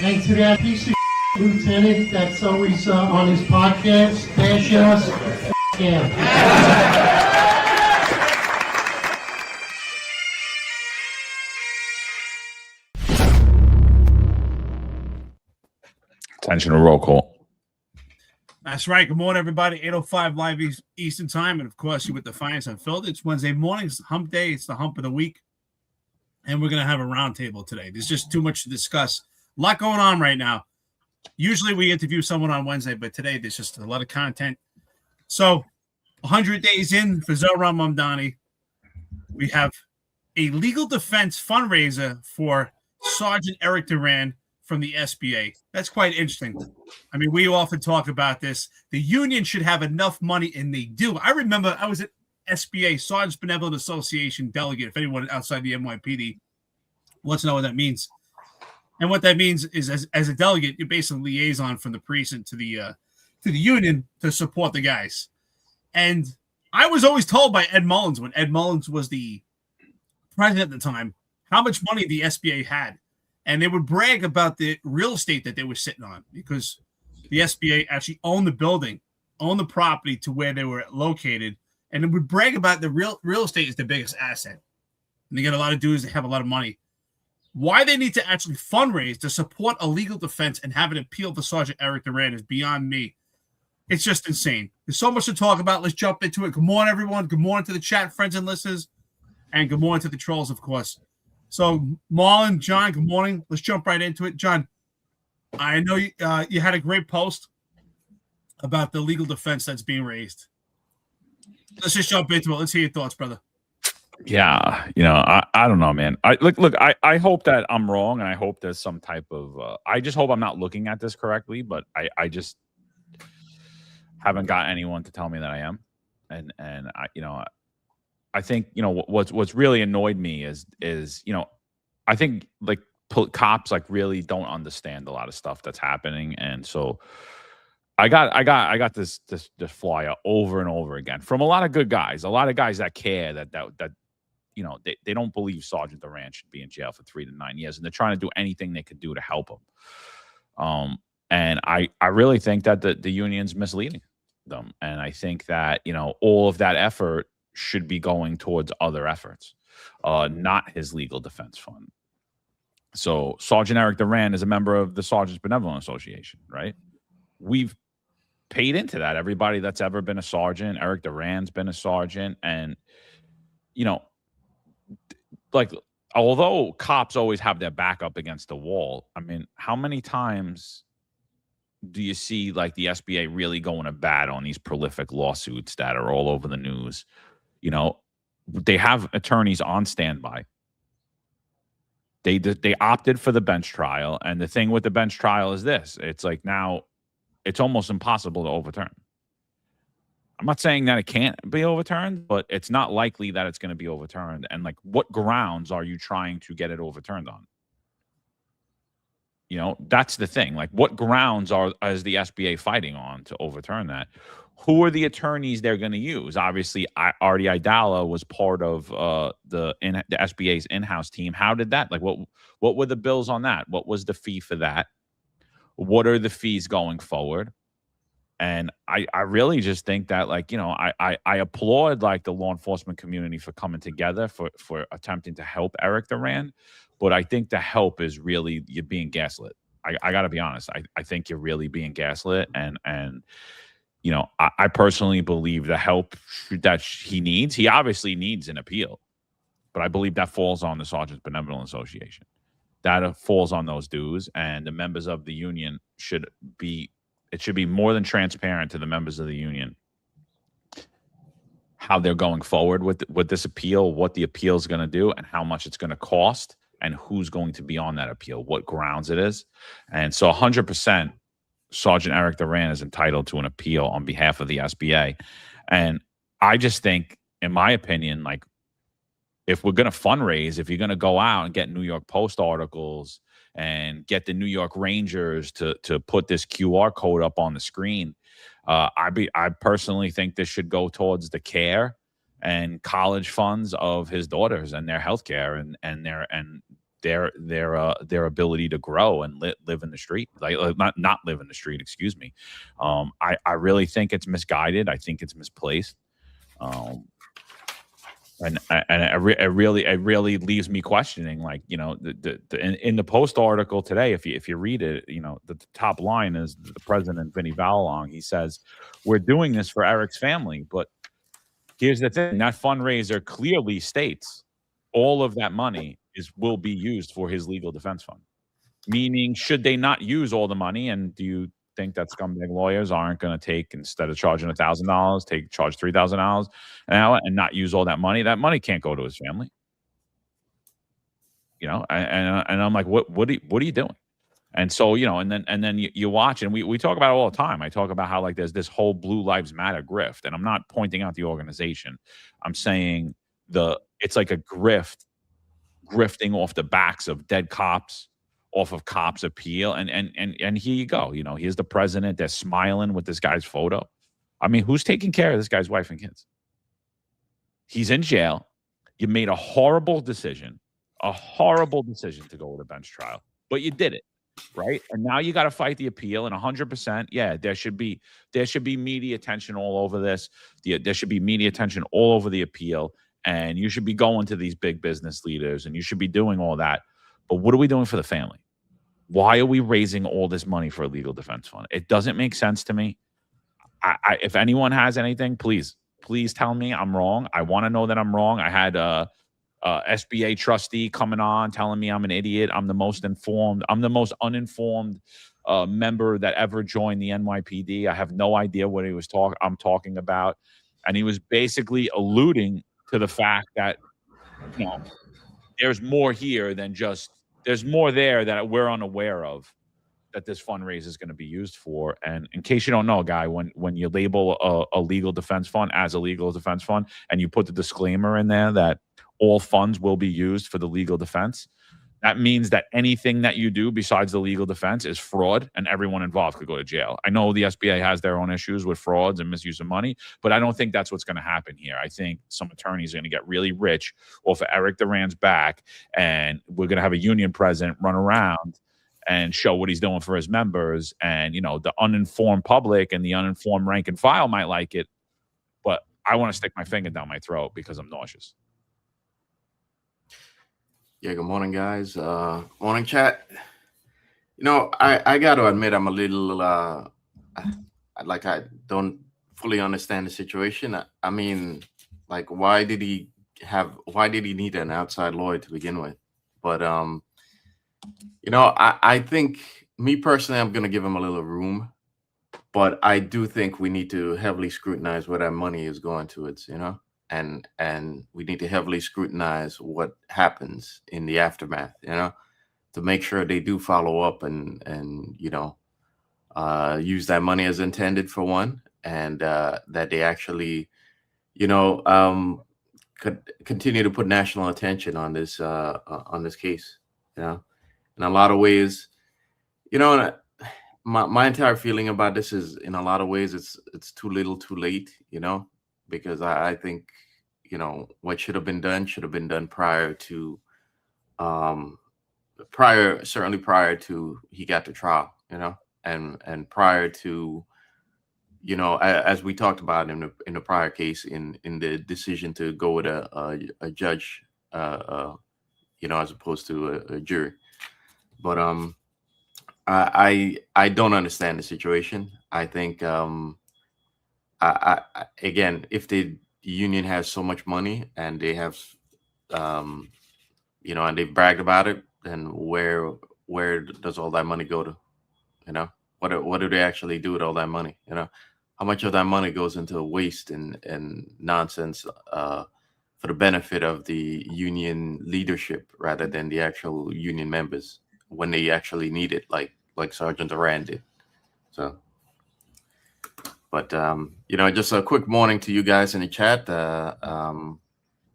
And to that piece of lieutenant that's always on his podcast, bash us, yeah. Attention to roll call. That's right. Good morning, everybody. 8:05 live Eastern time. And of course, you with Defiance Unfiltered. It's Wednesday morning. It's hump day. It's the hump of the week. And we're going to have a roundtable today. There's just too much to discuss. A lot going on right now. Usually we interview someone on Wednesday, but today there's just a lot of content. So 100 days in for Zohran Mamdani, we have a legal defense fundraiser for Sergeant Eric Duran from the SBA. That's quite interesting. I mean, we often talk about this. The union should have enough money, and they do. I remember I was at SBA, Sergeants Benevolent Association delegate. If anyone outside the NYPD wants to know what that means. And what that means is as a delegate, you're basically liaison from the precinct to the union to support the guys. And I was always told by Ed Mullins, when Ed Mullins was the president at the time, how much money the SBA had. And they would brag about the real estate that they were sitting on, because the SBA actually owned the building, owned the property to where they were located, and it would brag about the real estate is the biggest asset. And they get a lot of dues, they have a lot of money. Why they need to actually fundraise to support a legal defense and have an appeal for Sergeant Eric Duran is beyond me. It's just insane. There's so much to talk about. Let's jump into it. Good morning, everyone. Good morning to the chat, friends and listeners. And good morning to the trolls, of course. So, Marlon, John, good morning. Let's jump right into it. John, I know you had a great post about the legal defense that's being raised. Let's just jump into it. Let's hear your thoughts, brother. Yeah, I don't know, man. I hope that I'm wrong, and I hope there's some type of I just hope I'm not looking at this correctly, but I just haven't got anyone to tell me that I am. And I think what's really annoyed me is I think like cops like really don't understand a lot of stuff that's happening, and so I got this flyer over and over again from a lot of good guys, a lot of guys that care that they don't believe Sergeant Duran should be in jail for 3 to 9 years, and they're trying to do anything they could do to help him. And I really think that the union's misleading them, and I think that all of that effort should be going towards other efforts, not his legal defense fund. So Sergeant Eric Duran is a member of the Sergeants Benevolent Association, right? We've paid into that. Everybody that's ever been a sergeant, Eric Duran's been a sergeant, and like, although cops always have their back up against the wall, I mean, how many times do you see like the SBA really going to bat on these prolific lawsuits that are all over the news? They have attorneys on standby. They opted for the bench trial, and the thing with the bench trial is this: it's like now it's almost impossible to overturn. I'm not saying that it can't be overturned, but it's not likely that it's going to be overturned. And like, what grounds are you trying to get it overturned on? That's the thing. Like, what grounds is the SBA fighting on to overturn that? Who are the attorneys they're going to use? Obviously, Artie Idala was part of the SBA's in-house team. How did that? Like, what were the bills on that? What was the fee for that? What are the fees going forward? And I really just think that, like, I applaud like the law enforcement community for coming together for attempting to help Eric Duran, but I think the help is really you're being gaslit. I got to be honest. I think you're really being gaslit, and I personally believe the help that he needs, he obviously needs an appeal, but I believe that falls on the Sergeants Benevolent Association. That falls on those dues, and the members of the union should be more than transparent to the members of the union how they're going forward with this appeal, what the appeal is going to do, and how much it's going to cost, and who's going to be on that appeal, what grounds it is. And so 100% Sergeant Eric Duran is entitled to an appeal on behalf of the SBA. And I just think, in my opinion, like, if we're going to fundraise, if you're going to go out and get New York Post articles and get the New York Rangers to put this QR code up on the screen, I personally think this should go towards the care and college funds of his daughters and their health care and their ability to grow and live in the street, like not live in the street, excuse me. I really think it's misguided. I think it's misplaced. And it really leaves me questioning, like, you know, in the Post article today, if you read it, you know, the top line is the president, Vinny Vallalong. He says, "We're doing this for Eric's family," but here's the thing: that fundraiser clearly states all of that money will be used for his legal defense fund. Meaning, should they not use all the money? And do you think that scumbag lawyers aren't going to take, instead of charging $1,000, charge $3,000 an hour and not use all that money? That money can't go to his family. You know, and I'm like, what are you doing? And so, you know, and then you watch, and we talk about it all the time. I talk about how, like, there's this whole Blue Lives Matter grift, and I'm not pointing out the organization. I'm saying it's like a grifting off the backs of dead cops, off of cops' appeal, and here you go. You know, here's the president. They're smiling with this guy's photo. I mean, who's taking care of this guy's wife and kids? He's in jail. You made a horrible decision to go with a bench trial, but you did it, right? And now you got to fight the appeal. And 100%, yeah, there should be media attention all over this. There should be media attention all over the appeal, and you should be going to these big business leaders, and you should be doing all that. But what are we doing for the family? Why are we raising all this money for a legal defense fund? It doesn't make sense to me. If anyone has anything, please tell me I'm wrong. I want to know that I'm wrong. I had a SBA trustee coming on telling me I'm an idiot. I'm the most uninformed member that ever joined the NYPD. I have no idea what I'm talking about. And he was basically alluding to the fact that, you know, there's more here than just, there's more there that we're unaware of that this fundraiser is going to be used for. And in case you don't know, Guy, when you label a legal defense fund as a legal defense fund, and you put the disclaimer in there that all funds will be used for the legal defense, that means that anything that you do besides the legal defense is fraud, and everyone involved could go to jail. I know the SBA has their own issues with frauds and misuse of money, but I don't think that's what's going to happen here. I think some attorneys are going to get really rich off of Eric Duran's back, and we're going to have a union president run around and show what he's doing for his members. And, you know, the uninformed public and the uninformed rank and file might like it, but I want to stick my finger down my throat because I'm nauseous. Yeah, good morning, guys. Morning, chat. You know, I got to admit, I'm a little, like, I don't fully understand the situation. I mean, like, why did he need an outside lawyer to begin with? But, you know, I think, me personally, I'm going to give him a little room. But I do think we need to heavily scrutinize where that money is going towards, you know? And we need to heavily scrutinize what happens in the aftermath, you know, to make sure they do follow up and you know, use that money as intended, for one, and that they actually, you know, could continue to put national attention on this case, you know. In a lot of ways, you know, my entire feeling about this is, in a lot of ways, it's too little too late, you know. Because I think, you know, what should have been done prior to, certainly prior to he got to trial, you know, and prior to, you know, as we talked about in the prior case, in the decision to go with a judge, you know, as opposed to a jury. But I don't understand the situation. I think again, if the union has so much money and they have, you know, and they've bragged about it, then where does all that money go to? You know, what do they actually do with all that money? You know, how much of that money goes into waste and nonsense for the benefit of the union leadership rather than the actual union members when they actually need it, like Sergeant Duran did. So. But, you know, just a quick morning to you guys in the chat.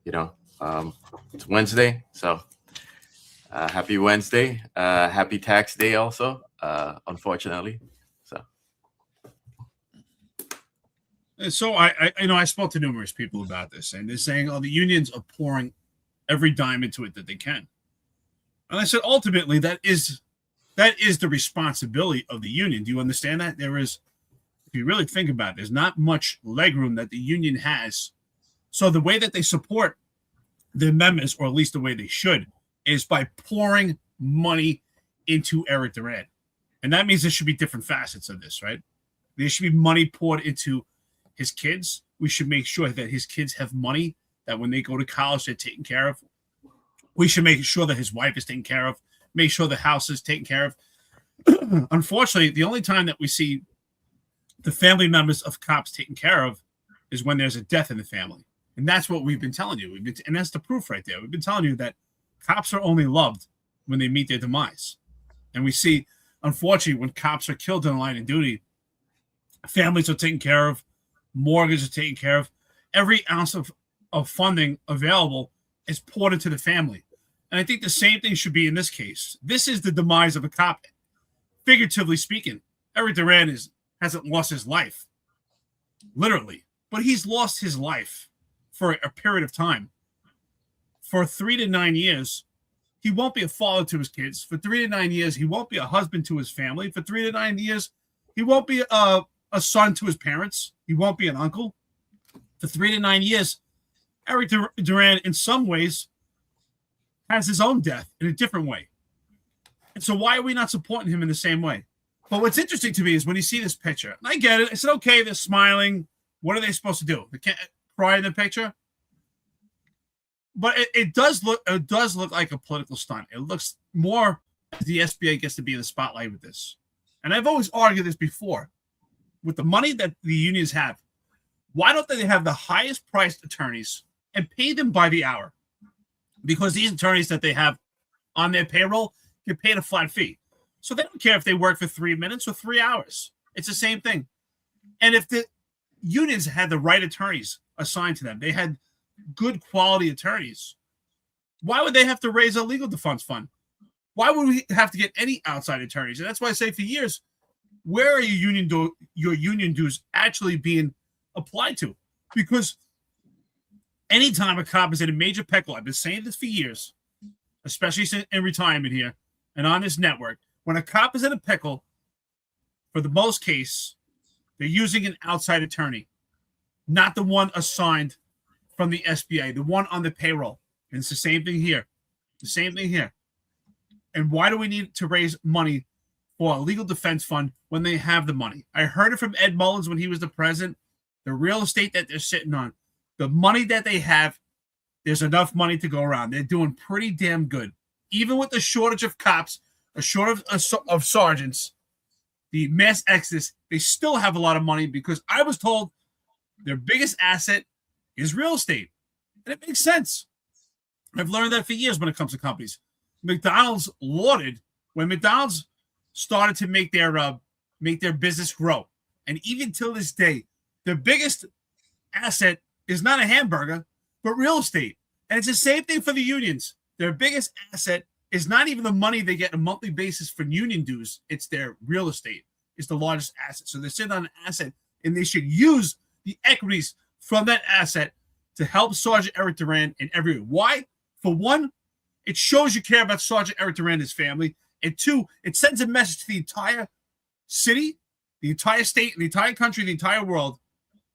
You know, it's Wednesday, so happy Wednesday. Happy tax day also, unfortunately. So I spoke to numerous people about this, and they're saying, oh, the unions are pouring every dime into it that they can. And I said, ultimately, that is the responsibility of the union. Do you understand that? There is, if you really think about it, there's not much legroom that the union has. So the way that they support their members, or at least the way they should, is by pouring money into Eric Duran. And that means there should be different facets of this, right? There should be money poured into his kids. We should make sure that his kids have money, that when they go to college, they're taken care of. We should make sure that his wife is taken care of, make sure the house is taken care of. Unfortunately, the only time that we see the family members of cops taken care of is when there's a death in the family. And that's what we've been telling you. And that's the proof right there. We've been telling you that cops are only loved when they meet their demise. And we see, unfortunately, when cops are killed in the line of duty, families are taken care of, mortgages are taken care of. Every ounce of funding available is poured into the family. And I think the same thing should be in this case. This is the demise of a cop. Figuratively speaking, Eric Duran hasn't lost his life, literally, but he's lost his life for a period of time. For 3 to 9 years, he won't be a father to his kids. For 3 to 9 years, he won't be a husband to his family. For 3 to 9 years, he won't be a son to his parents. He won't be an uncle. For 3 to 9 years, Eric Duran, in some ways, has his own death in a different way. And so why are we not supporting him in the same way? But what's interesting to me is when you see this picture, and I get it. I said, okay, they're smiling. What are they supposed to do? They can't cry in the picture. But it does look like a political stunt. It looks more as the SBA gets to be in the spotlight with this. And I've always argued this before. With the money that the unions have, why don't they have the highest priced attorneys and pay them by the hour? Because these attorneys that they have on their payroll get paid a flat fee. So they don't care if they work for 3 minutes or 3 hours. It's the same thing. And if the unions had the right attorneys assigned to them, they had good quality attorneys, why would they have to raise a legal defense fund? Why would we have to get any outside attorneys? And that's why I say for years, where are your union dues actually being applied to? Because anytime a cop is in a major pickle, I've been saying this for years, especially in retirement here and on this network, when a cop is in a pickle, for the most case, they're using an outside attorney, not the one assigned from the SBA, the one on the payroll. And it's the same thing here. The same thing here. And why do we need to raise money for a legal defense fund when they have the money? I heard it from Ed Mullins when he was the president. The real estate that they're sitting on, the money that they have, there's enough money to go around. They're doing pretty damn good. Even with the shortage of cops, a shortage of sergeants, the mass exodus, they still have a lot of money because I was told their biggest asset is real estate. And it makes sense. I've learned that for years when it comes to companies. McDonald's lauded when McDonald's started to make their business grow. And even till this day, their biggest asset is not a hamburger, but real estate. And it's the same thing for the unions. Their biggest asset is not even the money they get on a monthly basis for union dues. It's their real estate. It's the largest asset. So they're sitting on an asset, and they should use the equities from that asset to help Sergeant Eric Duran in every way. Why? For one, it shows you care about Sergeant Eric Duran and his family. And two, it sends a message to the entire city, the entire state, the entire country, the entire world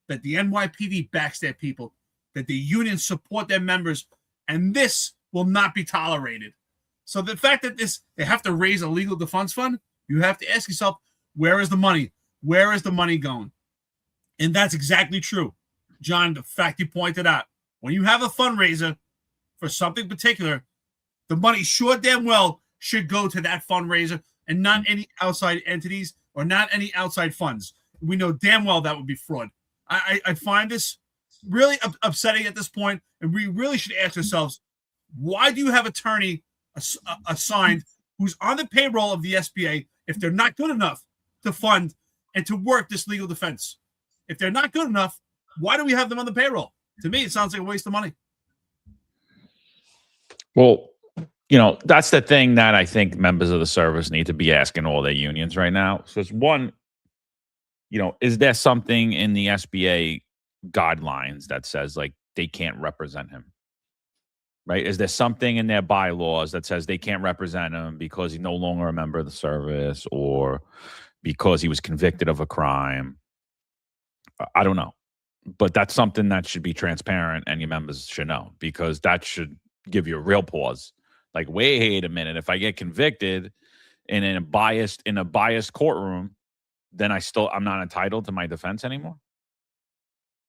that the NYPD backs their people, that the unions support their members, and this will not be tolerated. So the fact that they have to raise a legal defense fund, you have to ask yourself, where is the money? Where is the money going? And that's exactly true. John, the fact you pointed out, when you have a fundraiser for something particular, the money sure damn well should go to that fundraiser and not any outside entities or not any outside funds. We know damn well that would be fraud. I find this really upsetting at this point, and we really should ask ourselves, why do you have attorney assigned who's on the payroll of the SBA if they're not good enough to fund and to work this legal defense? If they're not good enough, why do we have them on the payroll? To me, it sounds like a waste of money. Well, that's the thing that I think members of the service need to be asking all their unions right now. So it's one, is there something in the SBA guidelines that says like they can't represent him? right? Is there something in their bylaws that says they can't represent him because he's no longer a member of the service or because he was convicted of a crime? I don't know. But that's something that should be transparent and your members should know, because that should give you a real pause. Like, wait a minute, if I get convicted in a biased courtroom, then I'm not entitled to my defense anymore.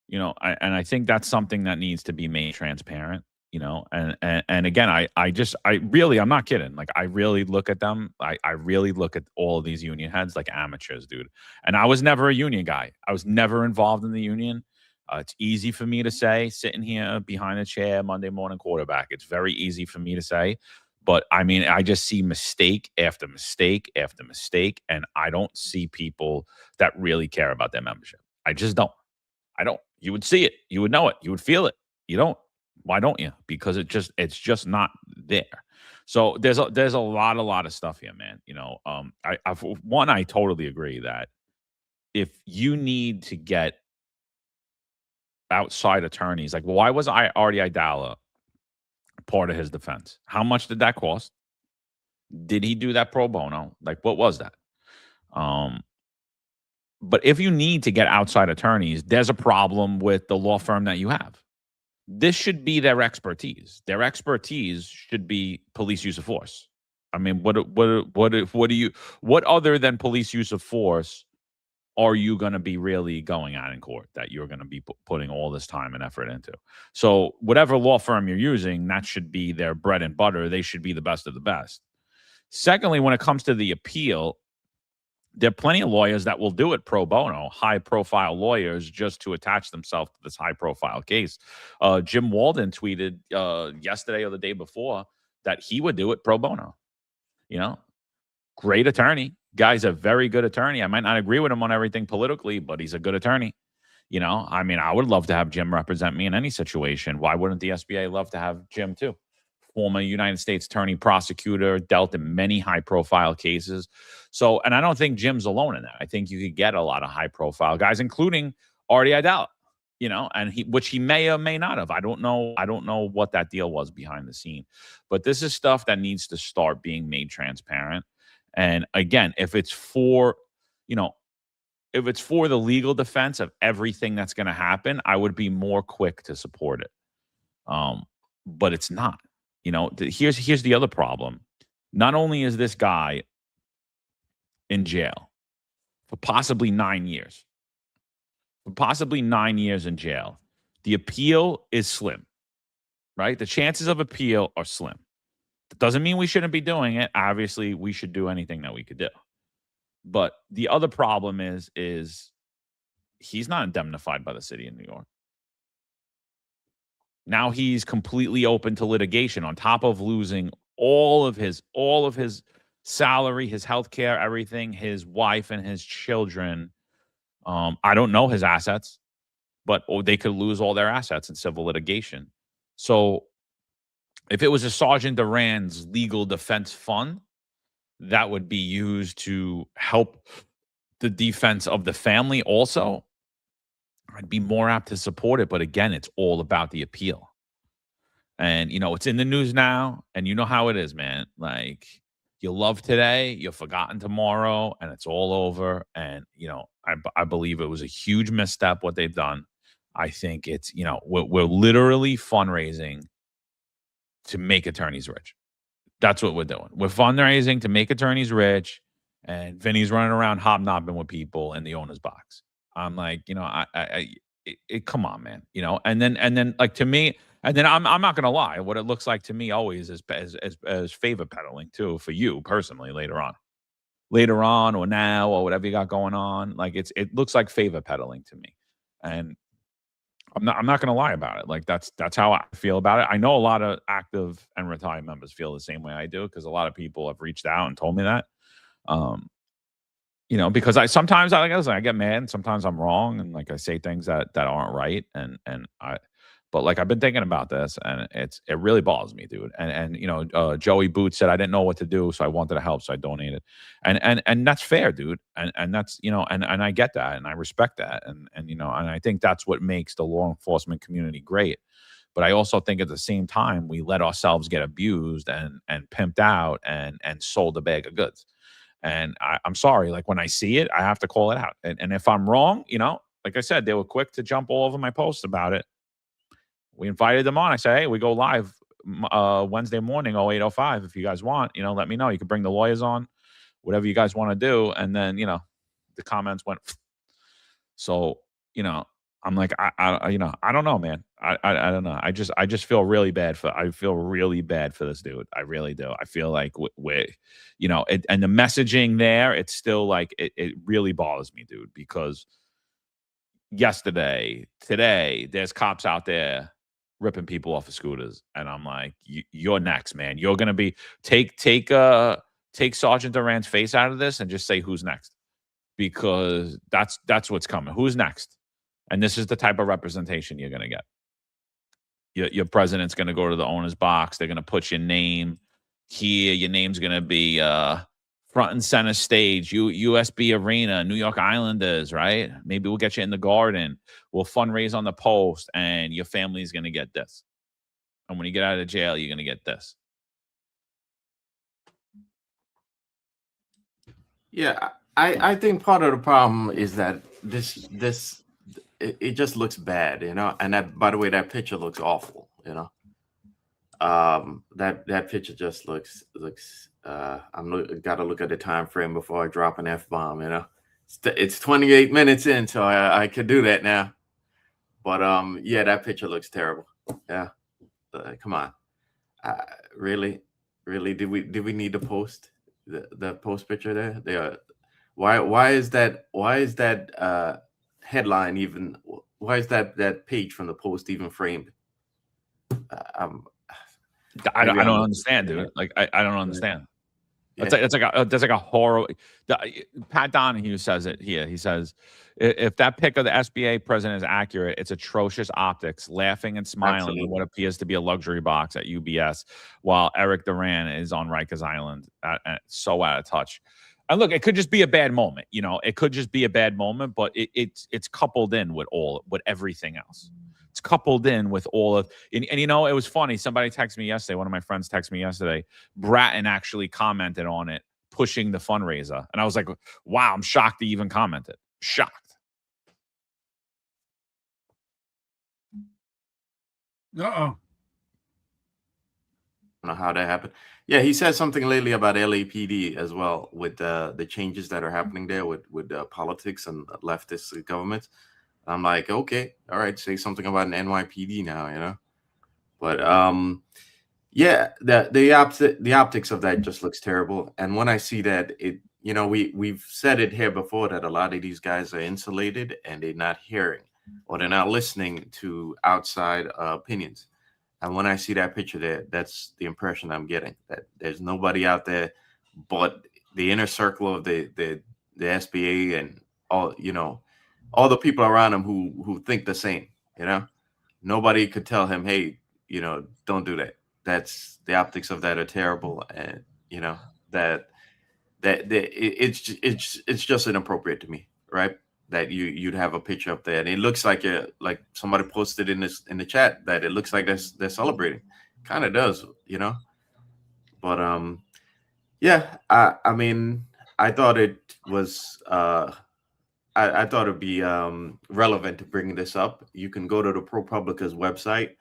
You know, I think that's something that needs to be made transparent, you know, and again, I'm not kidding. Like, I really look at them. I really look at all of these union heads like amateurs, dude. And I was never a union guy. I was never involved in the union. It's easy for me to say, sitting here behind a chair, Monday morning quarterback. It's very easy for me to say. But I mean, I just see mistake after mistake after mistake. And I don't see people that really care about their membership. I just don't. I don't. You would see it. You would know it. You would feel it. You don't. Why don't you? Because it's just not there. So there's a lot of stuff here, man. You know, I totally agree that if you need to get outside attorneys, like, why was Artie Idala part of his defense? How much did that cost? Did he do that pro bono? Like, what was that? But if you need to get outside attorneys, there's a problem with the law firm that you have. This should be their expertise. Their expertise should be police use of force. I mean, what other than police use of force are you going to be really going at in court that you're going to be putting all this time and effort into? So whatever law firm you're using, that should be their bread and butter. They should be the best of the best. Secondly, when it comes to the appeal, there are plenty of lawyers that will do it pro bono, high-profile lawyers, just to attach themselves to this high-profile case. Jim Walden tweeted yesterday or the day before that he would do it pro bono. You know, great attorney. Guy's a very good attorney. I might not agree with him on everything politically, but he's a good attorney. You know, I mean, I would love to have Jim represent me in any situation. Why wouldn't the SBA love to have Jim too? Former United States attorney, prosecutor, dealt in many high-profile cases. So, and I don't think Jim's alone in that. I think you could get a lot of high-profile guys, including Artie Idala, you know, and which he may or may not have. I don't know what that deal was behind the scene. But this is stuff that needs to start being made transparent. And again, if it's for the legal defense of everything that's going to happen, I would be more quick to support it. But it's not. You know, here's the other problem. Not only is this guy in jail for possibly 9 years, in jail, the appeal is slim, right? The chances of appeal are slim. That doesn't mean we shouldn't be doing it. Obviously, we should do anything that we could do. But the other problem is he's not indemnified by the city of New York. Now he's completely open to litigation on top of losing all of his salary, his health care, everything, his wife and his children. I don't know his assets, but they could lose all their assets in civil litigation. So if it was a Sergeant Duran's legal defense fund, that would be used to help the defense of the family also, I'd be more apt to support it. But again, it's all about the appeal. And, you know, it's in the news now, and you know how it is, man. Like, you love today, you're forgotten tomorrow, and it's all over. And, you know, I believe it was a huge misstep what they've done. I think it's, you know, we're literally fundraising to make attorneys rich. That's what we're doing. We're fundraising to make attorneys rich, and Vinny's running around hobnobbing with people in the owner's box. I'm like, you know, come on, man, you know, and then like, to me, and then I'm not gonna lie, what it looks like to me always is as favor peddling too, for you personally later on or now or whatever you got going on. Like, it looks like favor peddling to me, and I'm not gonna lie about it. Like, that's how I feel about it. I know a lot of active and retired members feel the same way I do, because a lot of people have reached out and told me that. You know, because I get mad, and sometimes I'm wrong, and like I say things that aren't right, but like, I've been thinking about this, and it really bothers me, dude. And you know, Joey Boots said I didn't know what to do, so I wanted to help, so I donated, and that's fair, dude. And that's, you know, and I get that, and I respect that, and you know, and I think that's what makes the law enforcement community great. But I also think at the same time, we let ourselves get abused and pimped out and sold a bag of goods. And I'm sorry, like when I see it, I have to call it out. And if I'm wrong, you know, like I said, they were quick to jump all over my posts about it. We invited them on. I said, hey, we go live Wednesday morning, 08:05. If you guys want, you know, let me know. You can bring the lawyers on, whatever you guys want to do. And then, you know, the comments went. So, you know, I'm like, you know, I don't know, man. I don't know. I just feel really bad for this dude. I really do. I feel like we you know, and the messaging there, it's still like, it really bothers me, dude, because today, there's cops out there ripping people off of scooters. And I'm like, you're next, man. You're going to be, take Sergeant Duran's face out of this and just say, who's next? Because that's what's coming. Who's next? And this is the type of representation you're going to get. Your president's going to go to the owner's box. They're going to put your name here. Your name's going to be front and center stage, USB Arena, New York Islanders, right? Maybe we'll get you in the Garden. We'll fundraise on the Post, and your family's going to get this. And when you get out of jail, you're going to get this. Yeah, I think part of the problem is that it just looks bad, you know. And that, by the way, that picture looks awful, you know. That picture just looks. Got to look at the time frame before I drop an F-bomb, you know. It's 28 minutes in, so I could do that now. But yeah, that picture looks terrible. Yeah, come on, really, did we need to post the post picture there? They are. Why is that headline even? Why is that page from the Post even framed? I don't understand, dude. Like I don't understand. Yeah. It's like a horror. Pat Donahue says it here. He says, if that pic of the SBA president is accurate, it's atrocious optics, laughing and smiling in what appears to be a luxury box at UBS, while Eric Duran is on Rikers Island, so out of touch. And look, it could just be a bad moment. You know, it could just be a bad moment, but it's coupled in with everything else. It's coupled in with all of, and you know, it was funny. Somebody texted me yesterday. One of my friends texted me yesterday. Bratton actually commented on it, pushing the fundraiser. And I was like, wow, I'm shocked he even commented. Shocked. Uh-oh. I don't know how that happened. Yeah, he said something lately about LAPD as well, with the changes that are happening there with politics and leftist governments. I'm like, okay, all right, say something about an NYPD now, you know. But yeah, the optics of that just looks terrible. And when I see that, it, you know, we've said it here before that a lot of these guys are insulated and they're not hearing or they're not listening to outside opinions. And when I see that picture there, that's the impression I'm getting, that there's nobody out there but the inner circle of the SBA and all, you know, all the people around him who think the same, you know. Nobody could tell him, hey, you know, don't do that. That's, the optics of that are terrible, and you know it's just inappropriate to me, right? That you'd have a picture up there and it looks like somebody posted in the chat that it looks like they're celebrating. Kind of does, you know. But yeah, I mean, I thought it was I thought it'd be relevant to bring this up. You can go to the ProPublica's website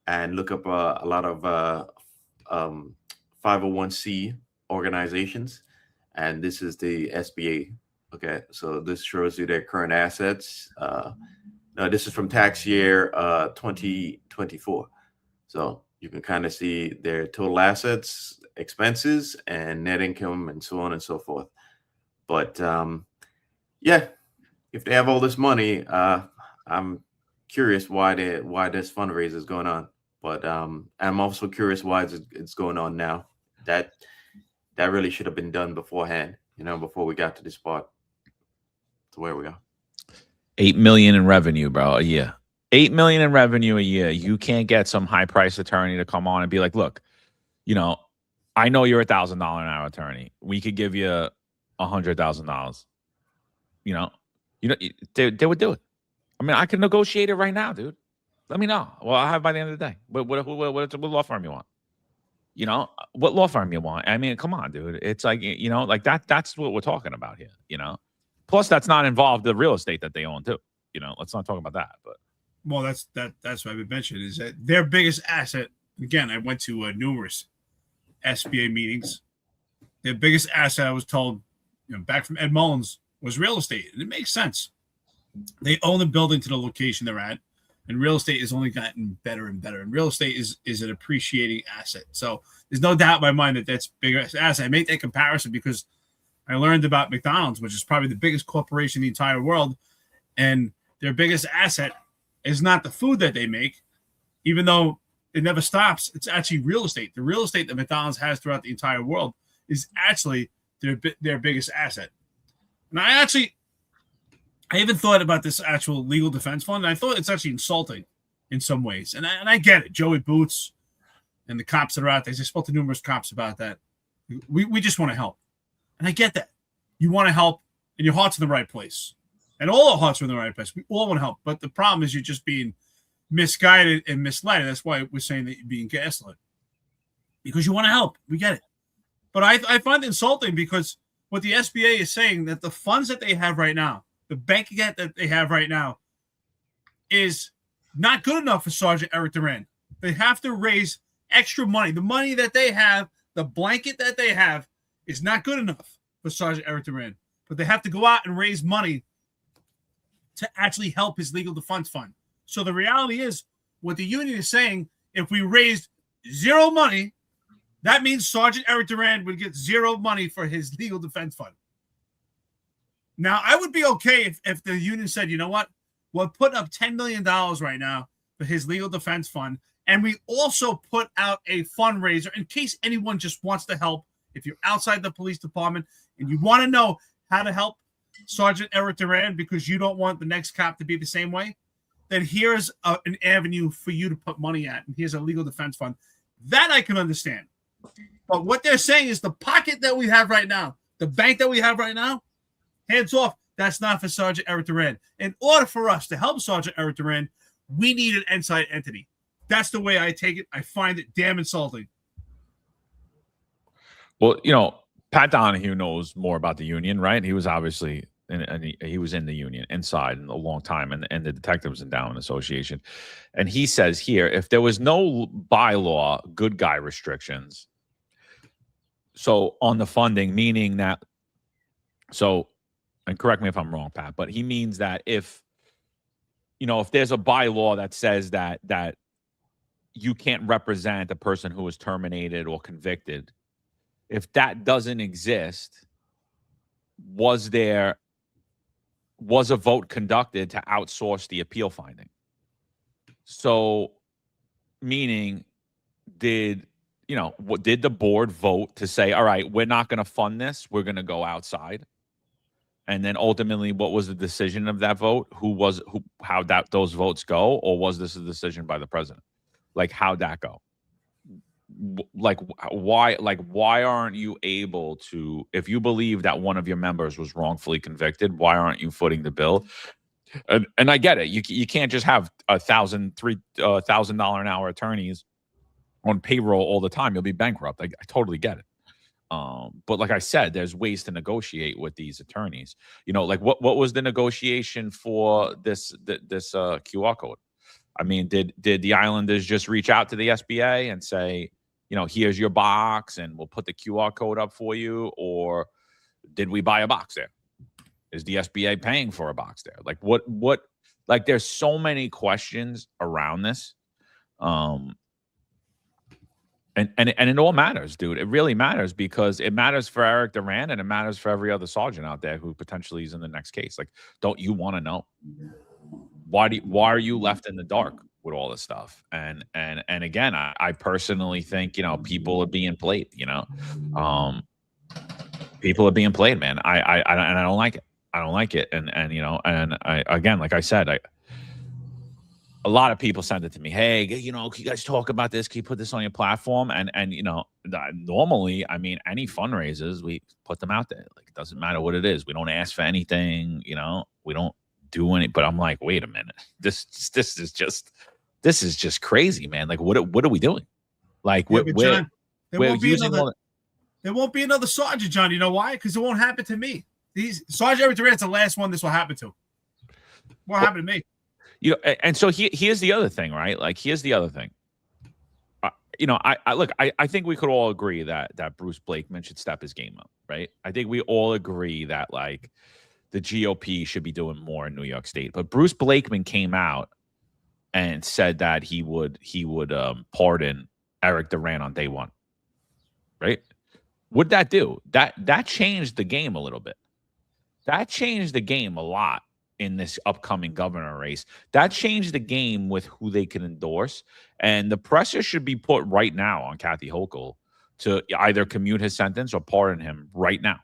and look up a lot of 501c organizations, and this is the SBA. Okay, so this shows you their current assets. Now this is from tax year 2024, so you can kind of see their total assets, expenses, and net income, and so on and so forth. But yeah, if they have all this money, I'm curious why this fundraiser is going on. But I'm also curious why it's going on now. That really should have been done beforehand, you know, before we got to this part. So where we go. 8 million in revenue, bro, a year. 8 million in revenue a year. You can't get some high price attorney to come on and be like, look, you know, I know you're $1,000 an hour attorney. We could give you $100,000. You know, they would do it. I mean, I could negotiate it right now, dude. Let me know. Well, I'll have by the end of the day. What law firm you want? You know, what law firm you want? I mean, come on, dude. It's like, you know, like that's what we're talking about here, you know? Plus, that's not involved the real estate that they own too. You know, let's not talk about that. But well, that's what I would mention is that their biggest asset. Again, I went to numerous SBA meetings. Their biggest asset, I was told, you know, back from Ed Mullins, was real estate, and it makes sense. They own the building to the location they're at, and real estate has only gotten better and better. And real estate is an appreciating asset. So there's no doubt in my mind that that's bigger asset. I make that comparison because I learned about McDonald's, which is probably the biggest corporation in the entire world, and their biggest asset is not the food that they make, even though it never stops. It's actually real estate. The real estate that McDonald's has throughout the entire world is actually their biggest asset. And I even thought about this actual legal defense fund, and I thought it's actually insulting in some ways. And I get it. Joey Boots and the cops that are out there, I spoke to numerous cops about that. We just want to help. And I get that. You want to help, and your heart's in the right place. And all our hearts are in the right place. We all want to help. But the problem is you're just being misguided and misled. That's why we're saying that you're being gaslit. Because you want to help. We get it. But I find it insulting because what the SBA is saying, that the funds that they have right now, the bank account that they have right now, is not good enough for Sergeant Eric Duran. They have to raise extra money. The money that they have, the blanket that they have, is not good enough for Sergeant Eric Duran. But they have to go out and raise money to actually help his legal defense fund. So the reality is, what the union is saying, if we raised zero money, that means Sergeant Eric Duran would get zero money for his legal defense fund. Now, I would be okay if the union said, you know what, we're putting up $10 million right now for his legal defense fund, and we also put out a fundraiser in case anyone just wants to help. If you're outside the police department and you want to know how to help Sergeant Eric Duran because you don't want the next cop to be the same way, then here's an avenue for you to put money at, and here's a legal defense fund. That I can understand. But what they're saying is the pocket that we have right now, the bank that we have right now, hands off, that's not for Sergeant Eric Duran. In order for us to help Sergeant Eric Duran, we need an inside entity. That's the way I take it. I find it damn insulting. well, you know, Pat Donahue knows more about the union, right? He was obviously he was in the union inside in a long time, and the Detectives Endowment Association. And he says here, if there was no bylaw good guy restrictions, so on the funding, meaning that, so, and correct me if I'm wrong, Pat, but he means that if, you know, if there's a bylaw that says that you can't represent a person who was terminated or convicted, if that doesn't exist, was a vote conducted to outsource the appeal finding? So, meaning, did the board vote to say, all right, we're not going to fund this, we're going to go outside? And then ultimately, what was the decision of that vote? How those votes go? Or was this a decision by the president? Like, how'd that go? Like, why aren't you able to, if you believe that one of your members was wrongfully convicted, why aren't you footing the bill? And I get it. You can't just have $1,000 an hour attorneys on payroll all the time. You'll be bankrupt. I totally get it. But like I said, there's ways to negotiate with these attorneys. You know, like what was the negotiation for this QR code? I mean, did the Islanders just reach out to the SBA and say, you know, here's your box and we'll put the QR code up for you? Or did we buy a box there? Is the SBA paying for a box there? Like what, like there's so many questions around this. And it all matters, dude. It really matters because it matters for Eric Duran and it matters for every other sergeant out there who potentially is in the next case. Like, don't you want to know? Why are you left in the dark with all this stuff? And again, I personally think, you know, people are being played, you know, people are being played, man. I don't like it. I don't like it. And you know, and again, like I said, a lot of people send it to me. Hey, you know, can you guys talk about this? Can you put this on your platform? And you know, normally, I mean, any fundraisers, we put them out there. Like, it doesn't matter what it is. We don't ask for anything, you know, we don't do any, but I'm like, wait a minute. This is just this is just crazy, man. Like, what are we doing? Like, Yeah, but John, there we're won't be using another. There won't be another Sergeant, John. You know why? Because it won't happen to me. Sergeant Eric Duran's the last one this will happen to. What happened to me? You know, and so here's the other thing, right? Like, here's the other thing. You know, I think we could all agree that Bruce Blakeman should step his game up, right? I think we all agree that like the GOP should be doing more in New York State. But Bruce Blakeman came out and said that he would pardon Eric Duran on day one, right? What'd that do? That changed the game a little bit. That changed the game a lot in this upcoming governor race. That changed the game with who they can endorse. And the pressure should be put right now on Kathy Hochul to either commute his sentence or pardon him right now.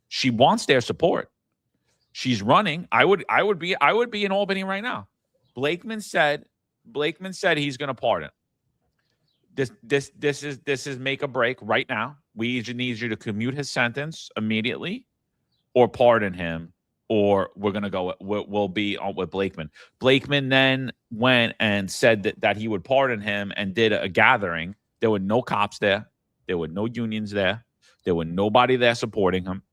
She wants their support. She's running. I would be in Albany right now. Blakeman said he's going to pardon. This is make a break right now. We need you to commute his sentence immediately or pardon him, or we're going to go, we'll be on with Blakeman. Blakeman then went and said that he would pardon him and did a gathering. There were no cops there. There were no unions there. There were nobody there supporting him.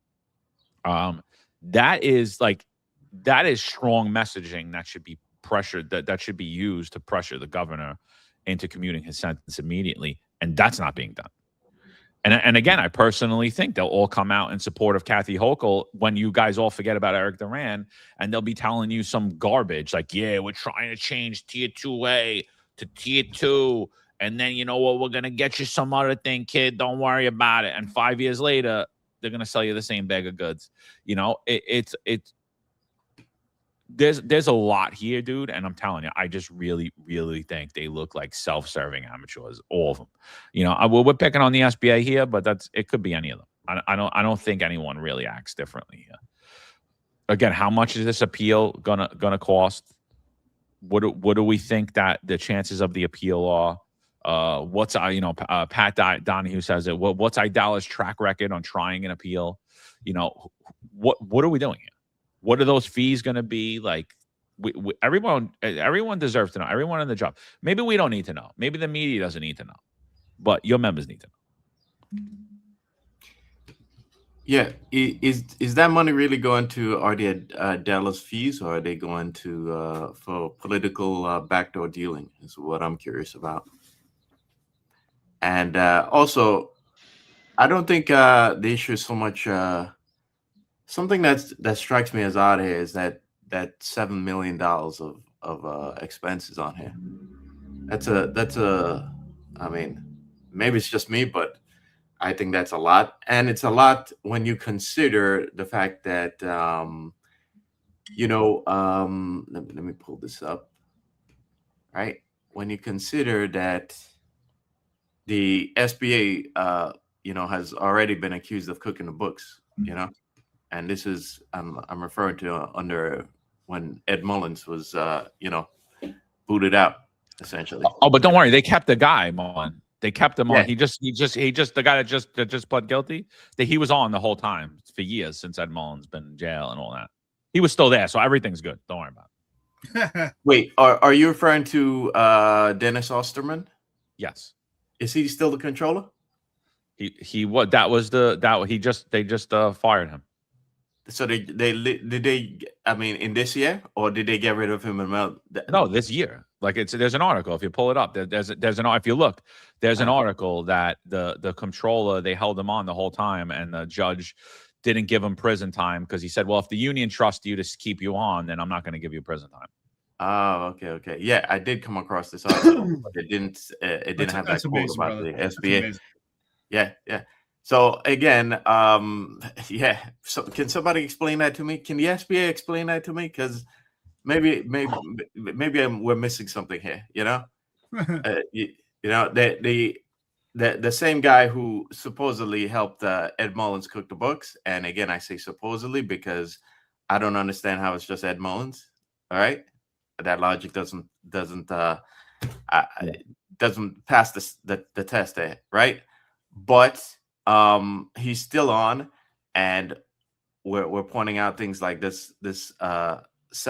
That is strong messaging that should be pressured, that should be used to pressure the governor into commuting his sentence immediately. And that's not being done. And again, I personally think they'll all come out in support of Kathy Hochul when you guys all forget about Eric Duran, and they'll be telling you some garbage like, yeah, we're trying to change tier 2A to tier 2. And then, you know what, we're going to get you some other thing, kid. Don't worry about it. And 5 years later, they're going to sell you the same bag of goods. You know, there's a lot here, dude. And I'm telling you, I just really, really think they look like self-serving amateurs, all of them. You know, we're picking on the SBA here, but it could be any of them. I don't think anyone really acts differently here. Again, how much is this appeal gonna cost? What do we think that the chances of the appeal are? What's Pat Donahue says it. What's Idala's track record on trying an appeal? You know, what are we doing here? What are those fees going to be? Like, everyone deserves to know. Everyone in the job. Maybe we don't need to know. Maybe the media doesn't need to know, but your members need to know. Yeah, is that money really going to Dallas fees, or are they going to for political backdoor dealing? Is what I'm curious about. And also, I don't think the issue is so much. Something that strikes me as odd here is that $7 million of expenses on here. That's a. I mean, maybe it's just me, but I think that's a lot, and it's a lot when you consider the fact that let me pull this up. Right, when you consider that the SBA has already been accused of cooking the books, and this is I'm referring to under when Ed Mullins was booted out essentially. Oh, but don't worry, they kept the guy on. They kept him on. Yeah. He just the guy that just pled guilty. That he was on the whole time for years since Ed Mullins been in jail and all that. He was still there, so everything's good. Don't worry about it. Wait, are you referring to Dennis Osterman? Yes. Is he still the controller? They just fired him. So did they? I mean, in this year, or did they get rid of him? No, this year. Like there's an article. If you pull it up, if you look, there's an article that the controller, they held him on the whole time, and the judge didn't give him prison time because he said, well, if the union trusts you to keep you on, then I'm not going to give you prison time. Oh, okay. Yeah, I did come across this article, but it didn't have that quote about the SBA. Yeah. So again, So can somebody explain that to me? Can the SBA explain that to me? Because maybe we're missing something here. The same guy who supposedly helped Ed Mullins cook the books, and again, I say supposedly because I don't understand how it's just Ed Mullins. All right, that logic doesn't pass the test there, right? But he's still on, and we're pointing out things like this $7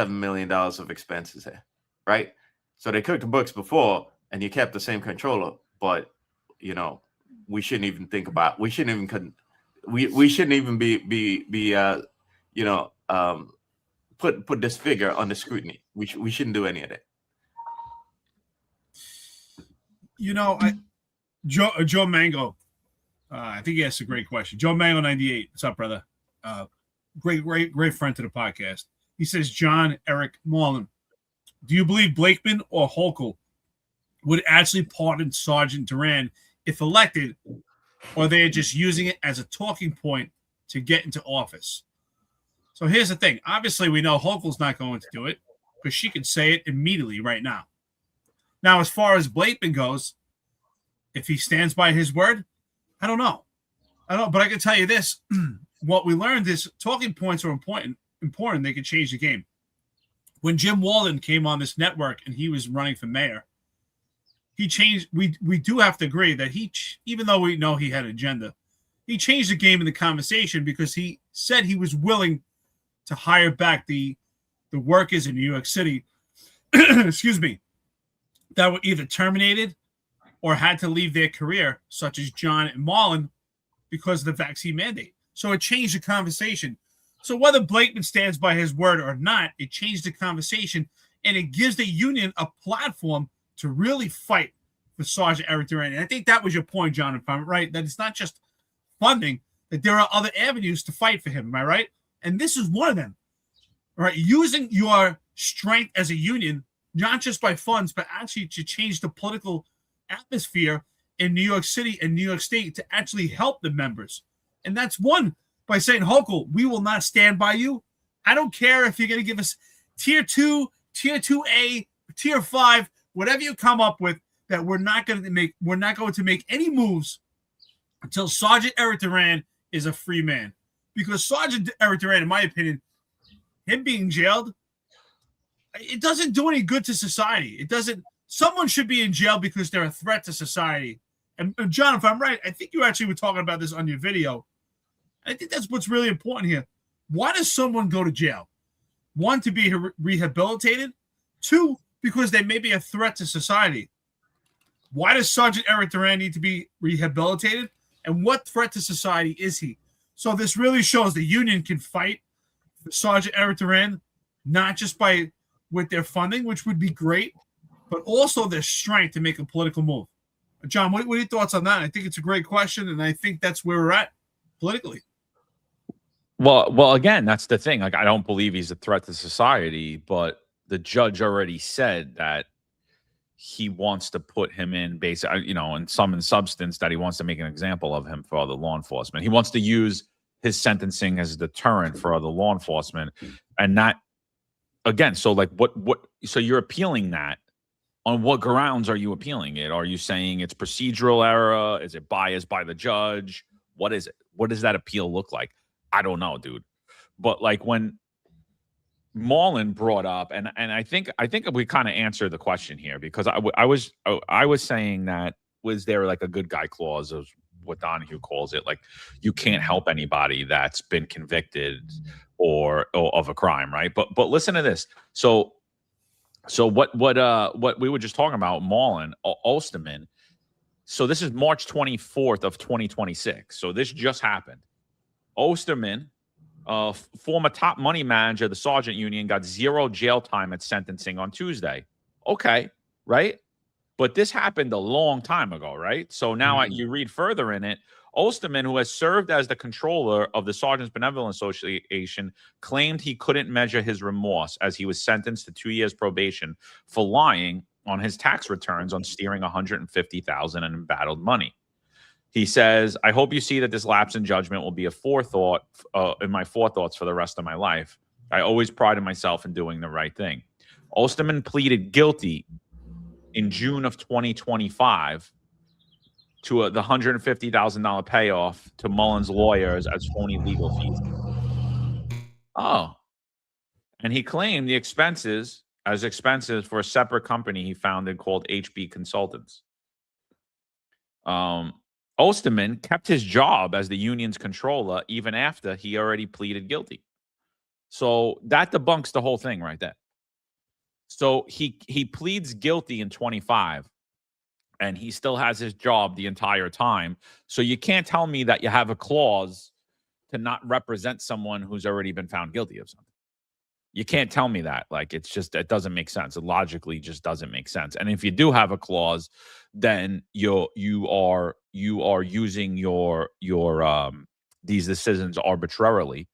million of expenses here, right? So they cooked the books before, and you kept the same controller. But you know, we shouldn't even think about. We shouldn't even. We shouldn't even be put this figure under scrutiny. We shouldn't do any of that. You know, Joe Mango, I think he asked a great question. Joe Mango 98, what's up, brother? Great friend to the podcast. He says, John Eric Marlin, do you believe Blakeman or Hochul would actually pardon Sergeant Duran if elected, or they're just using it as a talking point to get into office? So here's the thing. Obviously, we know Hochul's not going to do it because she can say it immediately right now. Now, as far as Blakeman goes, if he stands by his word, I don't know. But I can tell you this. What we learned is talking points are important. They can change the game. When Jim Walden came on this network and he was running for mayor, he changed. We do have to agree that even though we know he had an agenda, he changed the game in the conversation because he said he was willing to hire back the workers in New York City, excuse me, that were either terminated or had to leave their career, such as John and Marlin, because of the vaccine mandate. So it changed the conversation. So whether Blakeman stands by his word or not, it changed the conversation, and it gives the union a platform to really fight for Sergeant Eric Duran. And I think that was your point, John, if I'm right, that it's not just funding, that there are other avenues to fight for him. Am I right? And this is one of them. All right, using your strength as a union, not just by funds, but actually to change the political atmosphere in New York City and New York State to actually help the members. And that's one, by saying, Hochul, we will not stand by you. I don't care if you're going to give us tier 2, tier 2A, tier 5, whatever you come up with, that we're not going to make any moves until Sergeant Eric Duran is a free man. Because Sergeant Eric Duran, in my opinion, him being jailed, it doesn't do any good to society. It doesn't. Someone should be in jail because they're a threat to society. And John, if I'm right, I think you actually were talking about this on your video. I think that's what's really important here. Why does someone go to jail? One, to be rehabilitated. Two, because they may be a threat to society. Why does Sergeant Eric Duran need to be rehabilitated? And what threat to society is he? So this really shows the union can fight for Sergeant Eric Duran, not just with their funding, which would be great, but also their strength to make a political move. John, what are your thoughts on that? I think it's a great question, and I think that's where we're at politically. Well, again, that's the thing. Like, I don't believe he's a threat to society, but the judge already said that he wants to put him in in substance, that he wants to make an example of him for other law enforcement. He wants to use his sentencing as a deterrent for other law enforcement, and not again. So like, what? So you're appealing that. On what grounds are you appealing it? Are you saying it's procedural error? Is it biased by the judge? What is it? What does that appeal look like? I don't know, dude. But like when Marlin brought up, and I think we kind of answered the question here, because I was saying that, was there like a good guy clause of what Donahue calls it, like you can't help anybody that's been convicted or of a crime, right? But listen to this. So what we were just talking about, Marlin Osterman. So this is March 24th of 2026. So this just happened. Osterman, former top money manager of the Sergeant Union, got 0 jail time at sentencing on Tuesday. Okay, right? But this happened a long time ago, right? So now you read further in it, Osterman, who has served as the controller of the Sergeants Benevolent Association, claimed he couldn't measure his remorse as he was sentenced to 2 years probation for lying on his tax returns on steering $150,000 in embattled money. He says, I hope you see that this lapse in judgment will be a forethought in my forethoughts for the rest of my life. I always prided myself in doing the right thing. Osterman pleaded guilty in June of 2025 to the $150,000 payoff to Mullen's lawyers as phony legal fees. Oh. And he claimed the expenses as expenses for a separate company he founded called HB Consultants. Osterman kept his job as the union's controller even after he already pleaded guilty. So that debunks the whole thing right there. So he pleads guilty in 25, and he still has his job the entire time. So you can't tell me that you have a clause to not represent someone who's already been found guilty of something. You can't tell me that. Like, it doesn't make sense. It logically just doesn't make sense. And if you do have a clause, then you are using your these decisions arbitrarily.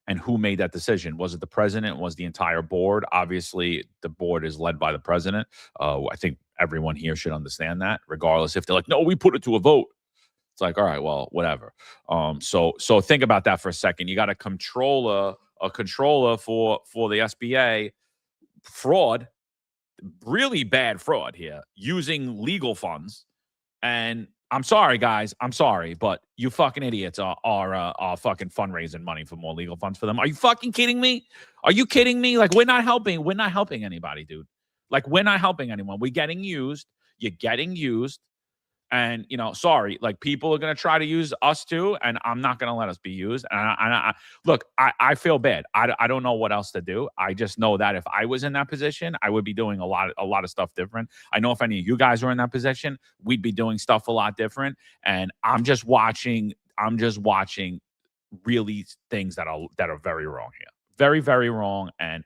And who made that decision? Was it the president? Was the entire board? Obviously, the board is led by the president. I think everyone here should understand that, regardless if they're like, no, we put it to a vote. It's like, all right, well, whatever. So think about that for a second. You got a controller for the SBA, fraud, really bad fraud here, using legal funds. And I'm sorry, guys. I'm sorry, but you fucking idiots are fucking fundraising money for more legal funds for them. Are you fucking kidding me? Are you kidding me? Like, we're not helping anybody, dude. Like, we're not helping anyone. We're getting used. You're getting used. And, sorry, like, people are going to try to use us too, and I'm not going to let us be used. And I feel bad. I don't know what else to do. I just know that if I was in that position, I would be doing a lot of stuff different. I know if any of you guys were in that position, we'd be doing stuff a lot different. And I'm just watching really things that are very wrong here. Very, very wrong. And,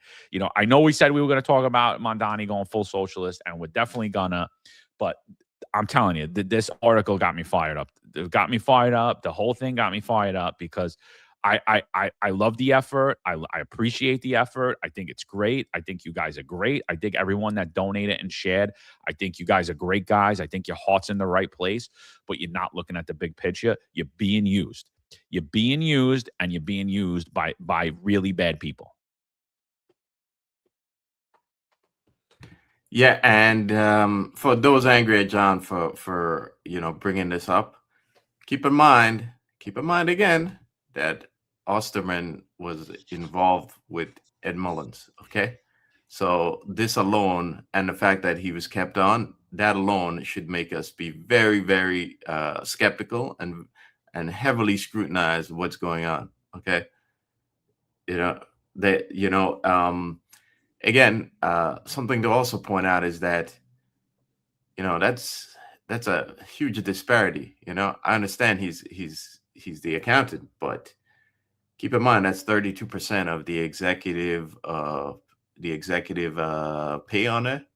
I know we said we were going to talk about Mamdani going full socialist, and we're definitely gonna, but I'm telling you, this article got me fired up. It got me fired up. The whole thing got me fired up because I love the effort. I appreciate the effort. I think it's great. I think you guys are great. I think everyone that donated and shared, I think you guys are great guys. I think your heart's in the right place, but you're not looking at the big picture. You're being used. You're being used, and you're being used by really bad people. Yeah, and for those angry at John for bringing this up, keep in mind again that Osterman was involved with Ed Mullins. Okay, so this alone, and the fact that he was kept on, that alone should make us be very, very skeptical and heavily scrutinize what's going on. Okay, again, something to also point out is that, that's a huge disparity. I understand he's the accountant, but keep in mind that's 32% of the executive pay on it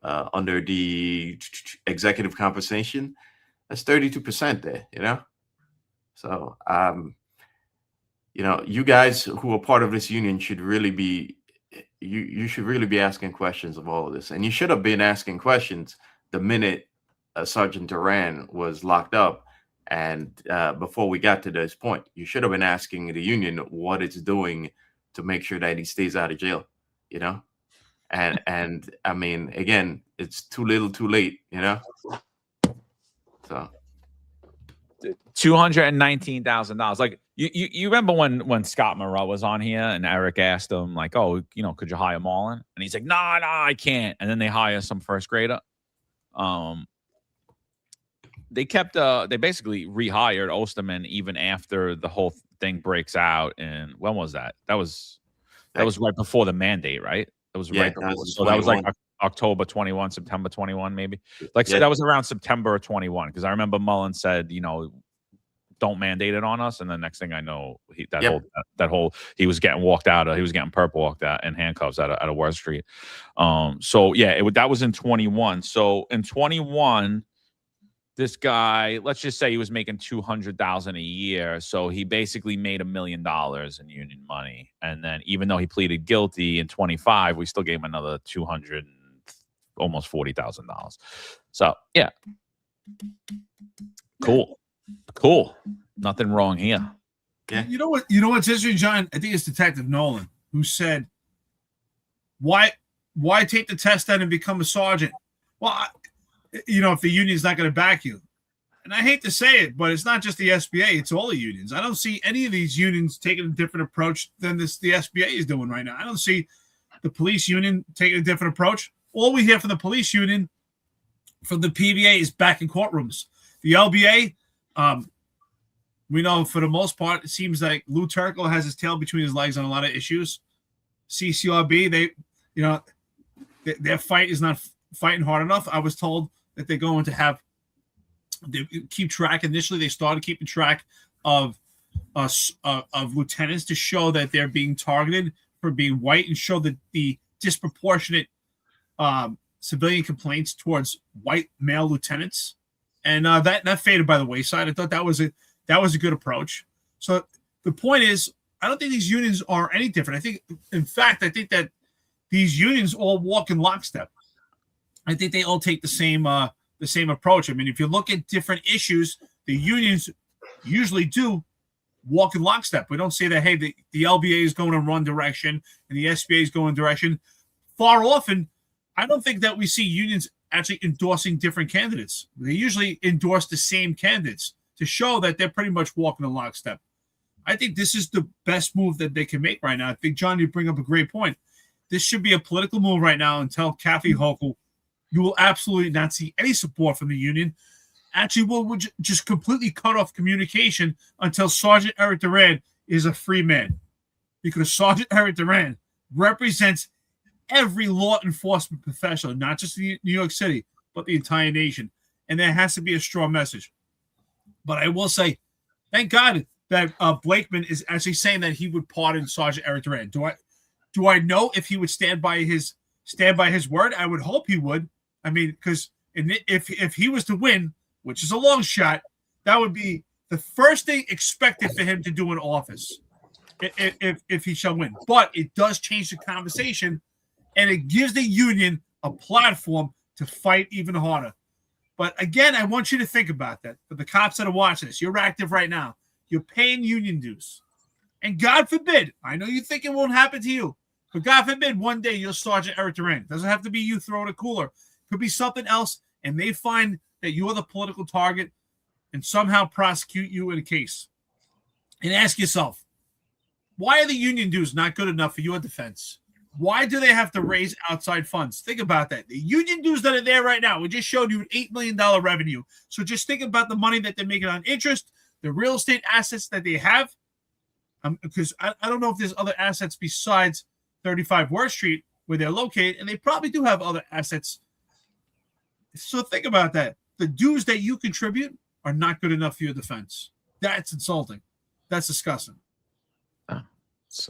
under the executive compensation. That's 32% there. So you guys who are part of this union should really be. You should really be asking questions of all of this, and you should have been asking questions the minute Sergeant Duran was locked up, and before we got to this point, you should have been asking the union what it's doing to make sure that he stays out of jail. And I mean, again, it's too little, too late. So. $219,000. Like, you remember when Scott Murrell was on here and Eric asked him, like, oh, could you hire Marlon? And he's like, no, I can't. And then they hire some first grader. They basically rehired Osterman even after the whole thing breaks out. And when was that? That was right before the mandate, right? That was right before. So that was like October 21, September 21, maybe. So that was around September 21, because I remember Mullen said, don't mandate it on us. And the next thing I know, he was getting walked out. He was getting perp walked out in handcuffs out of West Street. That was in 21. So in 21, this guy, let's just say he was making $200,000 a year. So he basically made $1 million in union money. And then even though he pleaded guilty in 25, we still gave him another $200,000, almost $40,000. So yeah, cool. Nothing wrong here. Yeah. You know what's interesting, John? I think it's Detective Nolan who said, "Why take the test then and become a sergeant?" Well, if the union's not going to back you, and I hate to say it, but it's not just the SBA; it's all the unions. I don't see any of these unions taking a different approach than the SBA is doing right now. I don't see the police union taking a different approach. All we hear from the police union, from the PBA, is back in courtrooms. The LBA, we know for the most part, it seems like Lou Turkle has his tail between his legs on a lot of issues. CCRB, their fight is not fighting hard enough. I was told that they're going to keep track. Initially, they started keeping track of lieutenants to show that they're being targeted for being white and show that the disproportionate civilian complaints towards white male lieutenants. And that faded by the wayside. I thought that was a good approach. So the point is, I don't think these unions are any different. In fact, I think that these unions all walk in lockstep. I think they all take the same approach. I mean, if you look at different issues, the unions usually do walk in lockstep. We don't say that, hey, the LBA is going in one direction and the SBA is going in direction. Far often, I don't think that we see unions actually endorsing different candidates. They usually endorse the same candidates to show that they're pretty much walking in lockstep. I think this is the best move that they can make right now. I think, John, you bring up a great point. This should be a political move right now and tell Kathy Hochul, you will absolutely not see any support from the union. Actually, we'll just completely cut off communication until Sergeant Eric Duran is a free man. Because Sergeant Eric Duran represents every law enforcement professional, not just New York City, but the entire nation. And there has to be a strong message. But I will say, thank God that Blakeman is actually saying that he would pardon Sergeant Eric Duran. Do I know if he would stand by his word? I would hope he would. I mean, because if he was to win, which is a long shot, that would be the first thing expected for him to do in office, if he shall win. But it does change the conversation, and it gives the union a platform to fight even harder. But again, I want you to think about that. For the cops that are watching this, you're active right now. You're paying union dues. And God forbid, I know you think it won't happen to you, but God forbid one day you're Sergeant Eric Duran. It doesn't have to be you throwing a cooler. It could be something else, and they find that you're the political target and somehow prosecute you in a case. And ask yourself, why are the union dues not good enough for your defense? Why do they have to raise outside funds? Think about that. The union dues that are there right now, we just showed you an $8 million revenue. So just think about the money that they're making on interest, the real estate assets that they have. Because I don't know if there's other assets besides 35 Worth Street where they're located, and they probably do have other assets. So think about that. The dues that you contribute are not good enough for your defense. That's insulting. That's disgusting. It's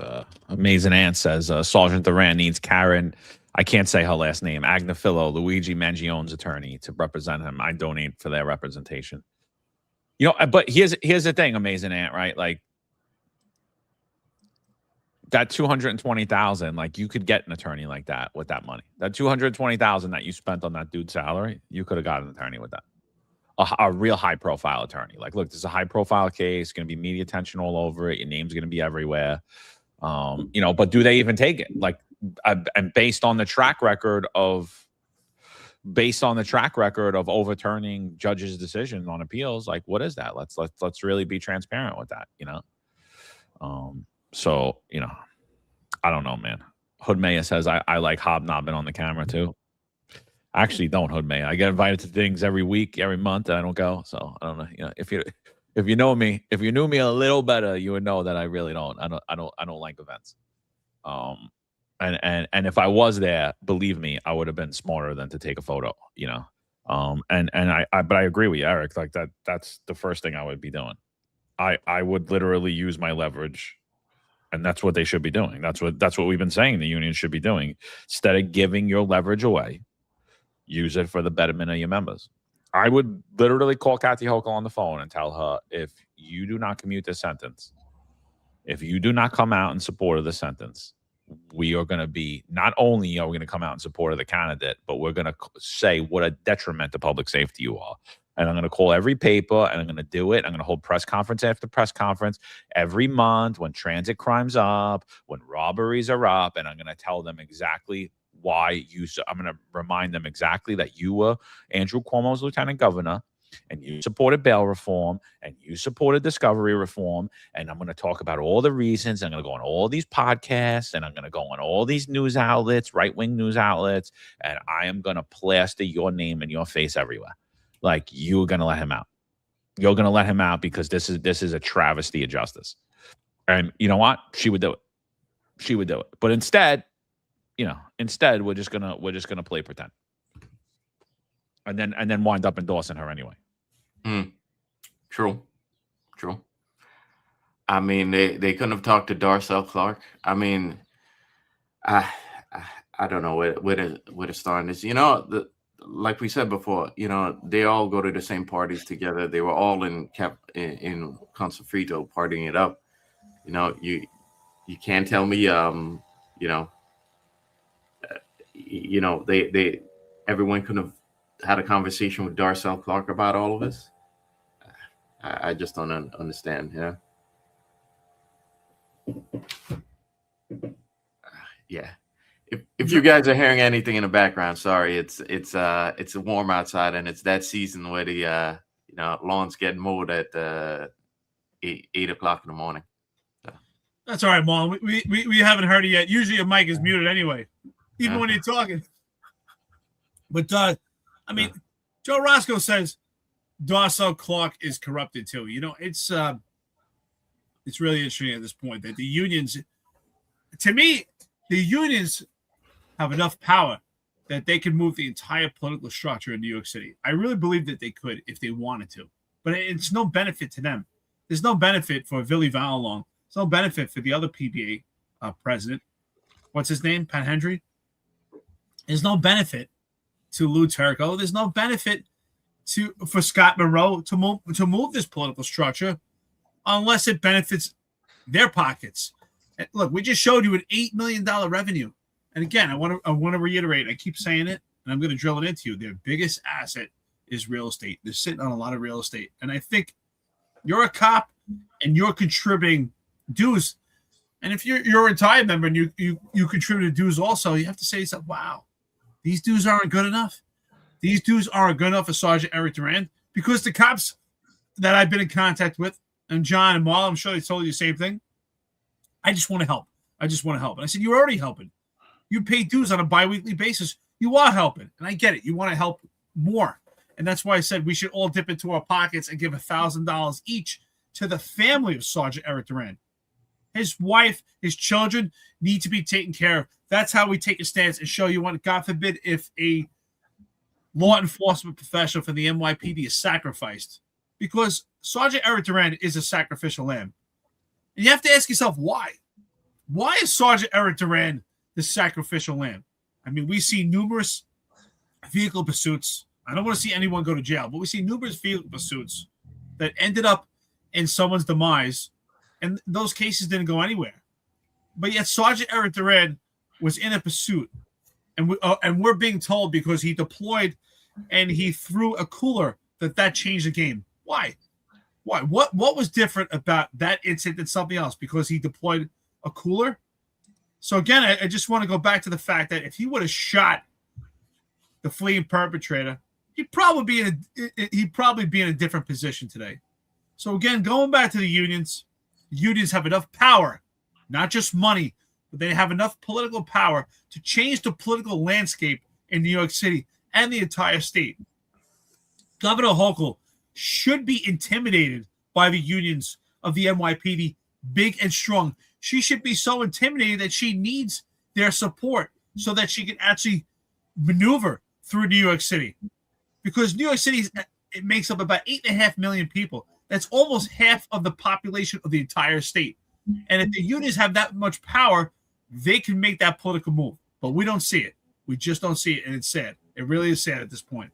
Amazing Ant says Sergeant Duran needs Karen, I can't say her last name, Agnafilo, Luigi Mangione's attorney to represent him. I donate for their representation. You know, but here's the thing, Amazing Ant, right? Like that 220,000, like you could get an attorney like that with that money. That 220,000 that you spent on that dude's salary, you could have got an attorney with that. A real high profile attorney. Like, look, this is a high profile case, going to be media attention all over it. Your name's going to be everywhere. You know, but do they even take it? Like, and based on the track record of overturning judges' decisions on appeals, like, what is that? Let's really be transparent with that, you know? So, you know, I don't know, man. Hood Maya says I like hobnobbing on the camera too. I actually don't, Hood Maya. I get invited to things every week, every month, and I don't go. So I don't know. You know, if you know me, if you knew me a little better, you would know that I really don't. I don't like events. And if I was there, believe me, I would have been smarter than to take a photo, you know. But I agree with you, Eric. Like that's the first thing I would be doing. I would literally use my leverage, and that's what they should be doing. That's what we've been saying the union should be doing. Instead of giving your leverage away, use it for the betterment of your members. I would literally call Kathy Hochul on the phone and tell her, if you do not commute this sentence, if you do not come out in support of the sentence, we are going to be, not only are we going to come out in support of the candidate, but we're going to say what a detriment to public safety you are. And I'm going to call every paper, and I'm going to do it. I'm going to hold press conference after press conference every month when transit crimes up, when robberies are up, and I'm going to tell them exactly why I'm going to remind them exactly that you were Andrew Cuomo's lieutenant governor, and you supported bail reform, and you supported discovery reform, and I'm going to talk about all the reasons. I'm going to go on all these podcasts, and I'm going to go on all these news outlets, right-wing news outlets, and I am going to plaster your name and your face everywhere. Like, you're going to let him out. You're going to let him out because this is a travesty of justice. And you know what? She would do it. She would do it. But instead, instead we're just gonna play pretend, and then wind up endorsing her anyway. True. I mean, they couldn't have talked to Darcel Clark. I mean, I don't know where to start on this. Like we said before, they all go to the same parties together. They were all in Consofrito partying it up. You can't tell me everyone could have had a conversation with Darcel Clark about all of this. I just don't understand. Yeah. If you guys are hearing anything in the background, sorry. It's warm outside, and it's that season where the lawns get mowed at 8 o'clock in the morning. So. That's all right, Mom. We haven't heard it yet. Usually your mic is muted anyway, even when you're talking. But Joe Roscoe says Darcel Clark is corrupted too. It's really interesting at this point that the unions, to me, the unions have enough power that they can move the entire political structure in New York City. I really believe that they could if they wanted to, but it's no benefit to them. There's no benefit for Billy Vallalong. There's no benefit for the other PBA president. What's his name? Pat Hendry. There's no benefit to Lou Turco. There's no benefit for Scott Monroe to move this political structure unless it benefits their pockets. And look, we just showed you an $8 million revenue. And again, I want to reiterate, I keep saying it, and I'm going to drill it into you. Their biggest asset is real estate. They're sitting on a lot of real estate. And I think you're a cop and you're contributing dues. And if you're a retired member and you contributed dues also, you have to say to yourself, wow, these dues aren't good enough. These dues aren't good enough for Sergeant Eric Duran, because the cops that I've been in contact with, and John and Marl, I'm sure they told you the same thing. I just want to help. And I said, you're already helping. You pay dues on a biweekly basis. You are helping. And I get it. You want to help more. And that's why I said we should all dip into our pockets and give $1,000 each to the family of Sergeant Eric Duran. His wife, his children need to be taken care of. That's how we take a stance and show you what, God forbid, if a law enforcement professional from the NYPD is sacrificed. Because Sergeant Eric Duran is a sacrificial lamb. And you have to ask yourself, why? Why is Sergeant Eric Duran the sacrificial lamb? I mean, we see numerous vehicle pursuits. I don't want to see anyone go to jail, but we see numerous vehicle pursuits that ended up in someone's demise, and those cases didn't go anywhere. But yet Sergeant Eric Duran was in a pursuit, and we're being told because he deployed and he threw a cooler that changed the game. Why? What was different about that incident than something else? Because he deployed a cooler? So again, I just want to go back to the fact that if he would have shot the fleeing perpetrator, he'd probably be in a different position today. So again, going back to the unions have enough power, not just money, but they have enough political power to change the political landscape in New York City and the entire state. Governor Hochul should be intimidated by the unions of the NYPD, big and strong. She should be so intimidated that she needs their support so that she can actually maneuver through New York City. Because New York City, it makes up about 8.5 million people. That's almost half of the population of the entire state. And if the unions have that much power, they can make that political move. But we don't see it. We just don't see it, and it's sad. It really is sad at this point.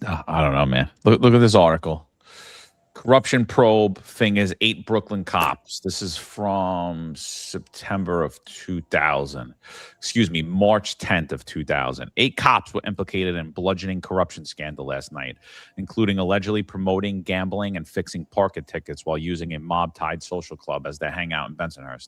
I don't know, man. Look at this article. Corruption probe thing is 8 Brooklyn cops. This is from September of 2000. March 10th of 2000. 8 cops were implicated in bludgeoning corruption scandal last night, including allegedly promoting gambling and fixing parking tickets while using a mob-tied social club as their hangout in Bensonhurst.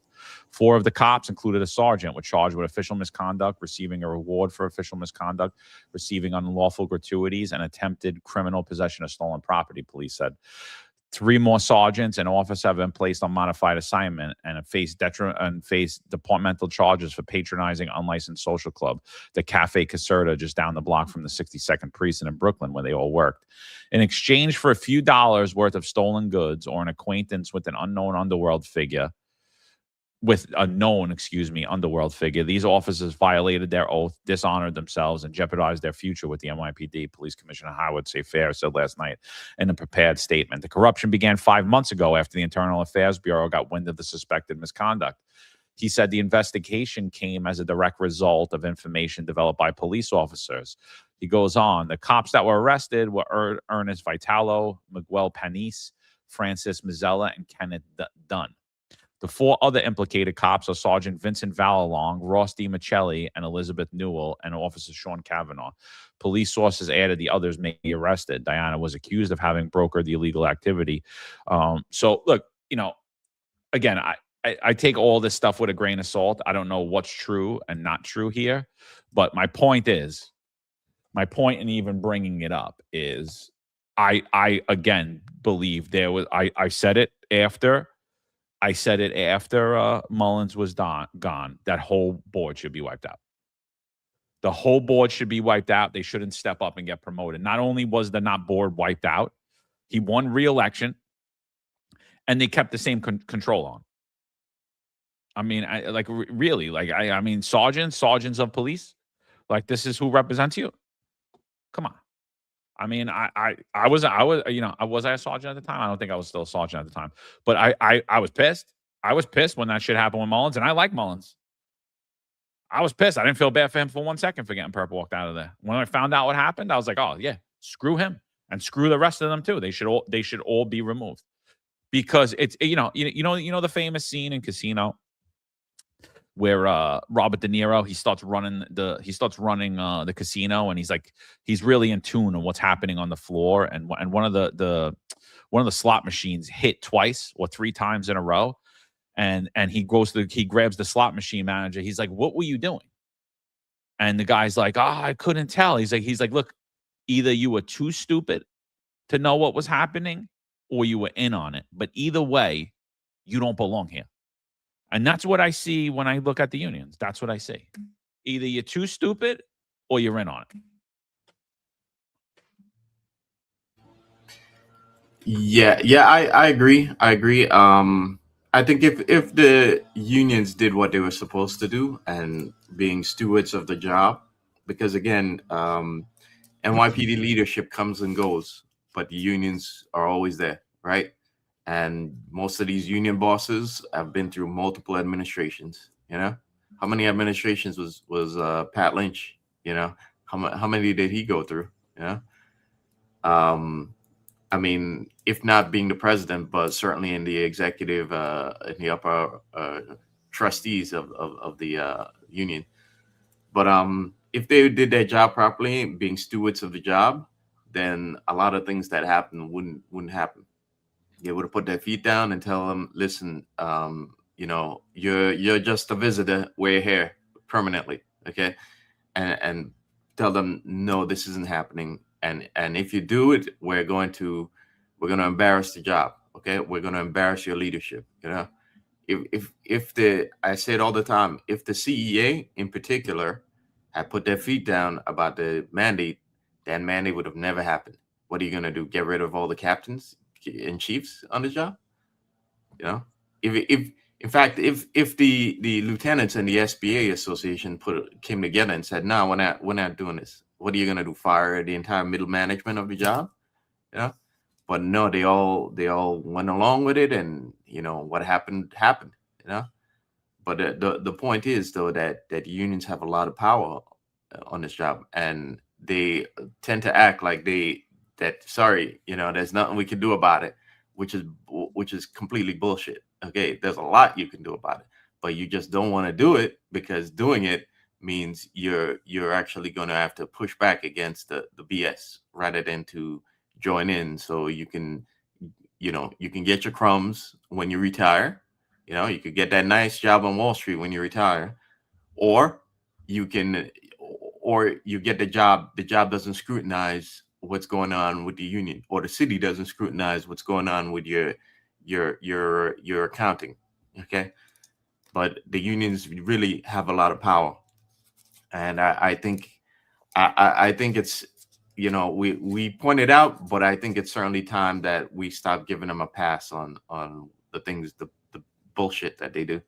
4 of the cops, included a sergeant, were charged with official misconduct, receiving a reward for official misconduct, receiving unlawful gratuities, and attempted criminal possession of stolen property, police said. 3 more sergeants and officers have been placed on modified assignment and have faced departmental charges for patronizing unlicensed social club, the Cafe Caserta, just down the block from the 62nd precinct in Brooklyn, where they all worked. In exchange for a few dollars worth of stolen goods or an acquaintance with an unknown underworld figure, with a known, underworld figure. These officers violated their oath, dishonored themselves, and jeopardized their future with the NYPD. Police Commissioner Howard Fair said last night in a prepared statement. The corruption began 5 months ago after the Internal Affairs Bureau got wind of the suspected misconduct. He said the investigation came as a direct result of information developed by police officers. He goes on, the cops that were arrested were Ernest Vitalo, Miguel Panis, Francis Mazzella, and Kenneth Dunn. The 4 other implicated cops are Sergeant Vincent Valalong, Ross D. Michelli, and Elizabeth Newell, and Officer Sean Kavanaugh. Police sources added the others may be arrested. Diana was accused of having brokered the illegal activity. So, look, again, I take all this stuff with a grain of salt. I don't know what's true and not true here. But my point in even bringing it up is I again believe there was, I said it after Mullins was gone, that whole board should be wiped out. The whole board should be wiped out. They shouldn't step up and get promoted. Not only was the board wiped out, he won re-election, and they kept the same control on. I mean, really, sergeants of police, like, this is who represents you. Come on. I mean, I was I a sergeant at the time? I don't think I was still a sergeant at the time, but I was pissed. I was pissed when that shit happened with Mullins, and I like Mullins. I was pissed. I didn't feel bad for him for 1 second for getting purple walked out of there. When I found out what happened, I was like, oh yeah, screw him and screw the rest of them too. They should all be removed, because it's the famous scene in Casino where Robert De Niro, he starts running the casino, and he's really in tune on what's happening on the floor, and one of the slot machines hit twice or 3 times in a row, and he grabs the slot machine manager. He's like, "What were you doing?" And the guy's like, I couldn't tell." He's like, "Look, either you were too stupid to know what was happening, or you were in on it. But either way, you don't belong here." And that's what I see when I look at the unions. That's what I see. Either you're too stupid or you're in on it. Yeah, I agree. I think if the unions did what they were supposed to do and being stewards of the job, because again, NYPD leadership comes and goes, but the unions are always there, right? And most of these union bosses have been through multiple administrations. How many administrations was Pat Lynch? How many did he go through? I mean, if not being the president, but certainly in the executive, in the upper trustees of the union. But if they did their job properly, being stewards of the job, then a lot of things that happen wouldn't happen. They would have put their feet down and tell them, "Listen, you're just a visitor. We're here permanently, okay?" And tell them, "No, this isn't happening. And if you do it, we're going to embarrass the job, okay? We're going to embarrass your leadership." I say it all the time, if the CEA in particular had put their feet down about the mandate, that mandate would have never happened. What are you going to do? Get rid of all the captains and chiefs on the job? If in fact, if the lieutenants and the SBA association came together and said, "No, we're not doing this. What are you going to do? Fire the entire middle management of the job?" But no, they all went along with it, and what happened. But the point is, though, that unions have a lot of power on this job, and they tend to act like sorry, there's nothing we can do about it, which is completely bullshit. Okay, there's a lot you can do about it, but you just don't want to do it, because doing it means you're actually going to have to push back against the BS rather than to join in, so you can get your crumbs when you retire. You could get that nice job on Wall Street when you retire, or you get the job doesn't scrutinize what's going on with the union, or the city doesn't scrutinize what's going on with your accounting. Okay, but the unions really have a lot of power, and I think it's we pointed out, but I think it's certainly time that we stop giving them a pass on the things, the bullshit that they do.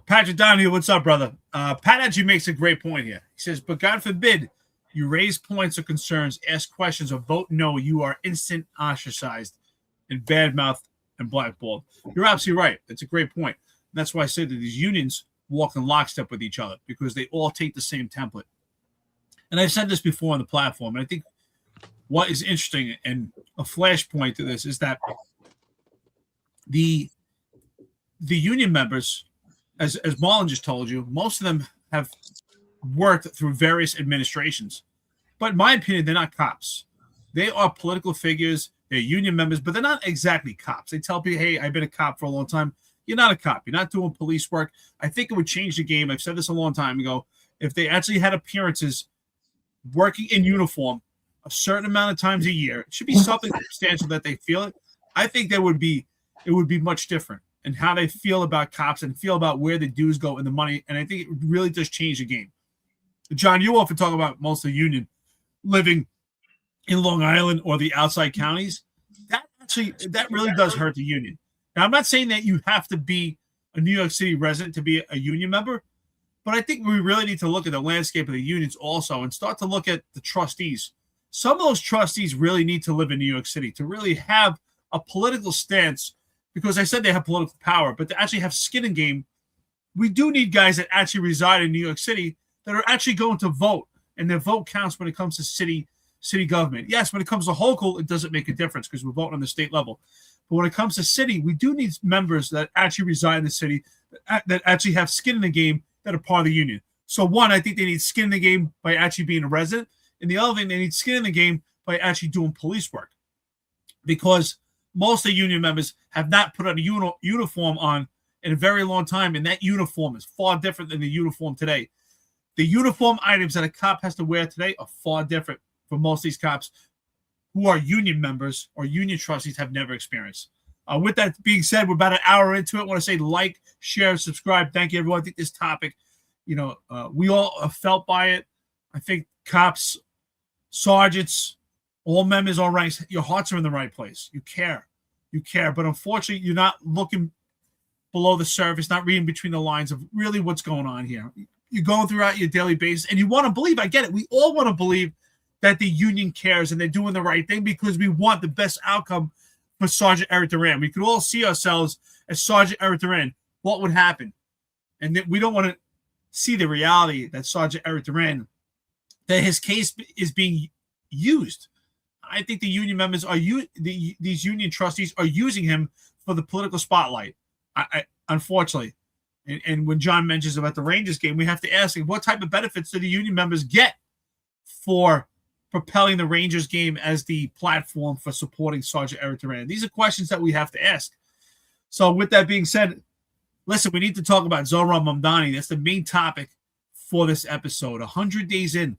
Patrick Donahue, what's up, brother? Pat actually makes a great point here. He says, but God forbid you raise points or concerns, ask questions, or vote no, you are instant ostracized and badmouthed and blackballed. You're absolutely right. That's a great point. And that's why I said that these unions walk in lockstep with each other because they all take the same template. And I've said this before on the platform, and I think what is interesting and a flashpoint to this is that the union members, as Marlon just told you, most of them have worked through various administrations. But in my opinion, they're not cops. They are political figures. They're union members, but they're not exactly cops. They tell people, hey, I've been a cop for a long time. You're not a cop. You're not doing police work. I think it would change the game. I've said this a long time ago. If they actually had appearances working in uniform a certain amount of times a year, it should be something substantial that they feel it. I think it would be much different in how they feel about cops and feel about where the dues go and the money. And I think it really does change the game. John, you often talk about most of the union living in Long Island or the outside counties. That really does hurt the union. Now, I'm not saying that you have to be a New York City resident to be a union member, but I think we really need to look at the landscape of the unions also and start to look at the trustees. Some of those trustees really need to live in New York City to really have a political stance, because I said they have political power, but to actually have skin in game, we do need guys that actually reside in New York City that are actually going to vote, and their vote counts when it comes to city government. Yes, when it comes to local, it doesn't make a difference because we're voting on the state level. But when it comes to city, we do need members that actually reside in the city, that actually have skin in the game, that are part of the union. So one, I think they need skin in the game by actually being a resident. And the other thing, they need skin in the game by actually doing police work. Because most of the union members have not put a uniform on in a very long time, and that uniform is far different than the uniform today. The uniform items that a cop has to wear today are far different for most of these cops who are union members or union trustees have never experienced. With that being said, we're about an hour into it. I want to say like, share, subscribe. Thank you, everyone. I think this topic, we all are felt by it. I think cops, sergeants, all members, all ranks, your hearts are in the right place. You care. But unfortunately, you're not looking below the surface, not reading between the lines of really what's going on here. You're going throughout your daily basis, and you want to believe, I get it. We all want to believe that the union cares and they're doing the right thing because we want the best outcome for Sergeant Eric Duran. We could all see ourselves as Sergeant Eric Duran. What would happen? And that we don't want to see the reality that Sergeant Eric Duran, that his case is being used. I think the union members these union trustees are using him for the political spotlight. Unfortunately. And when John mentions about the Rangers game, we have to ask him, what type of benefits do the union members get for propelling the Rangers game as the platform for supporting Sergeant Eric Duran? These are questions that we have to ask. So with that being said, listen, we need to talk about Zohran Mamdani. That's the main topic for this episode. 100 days in.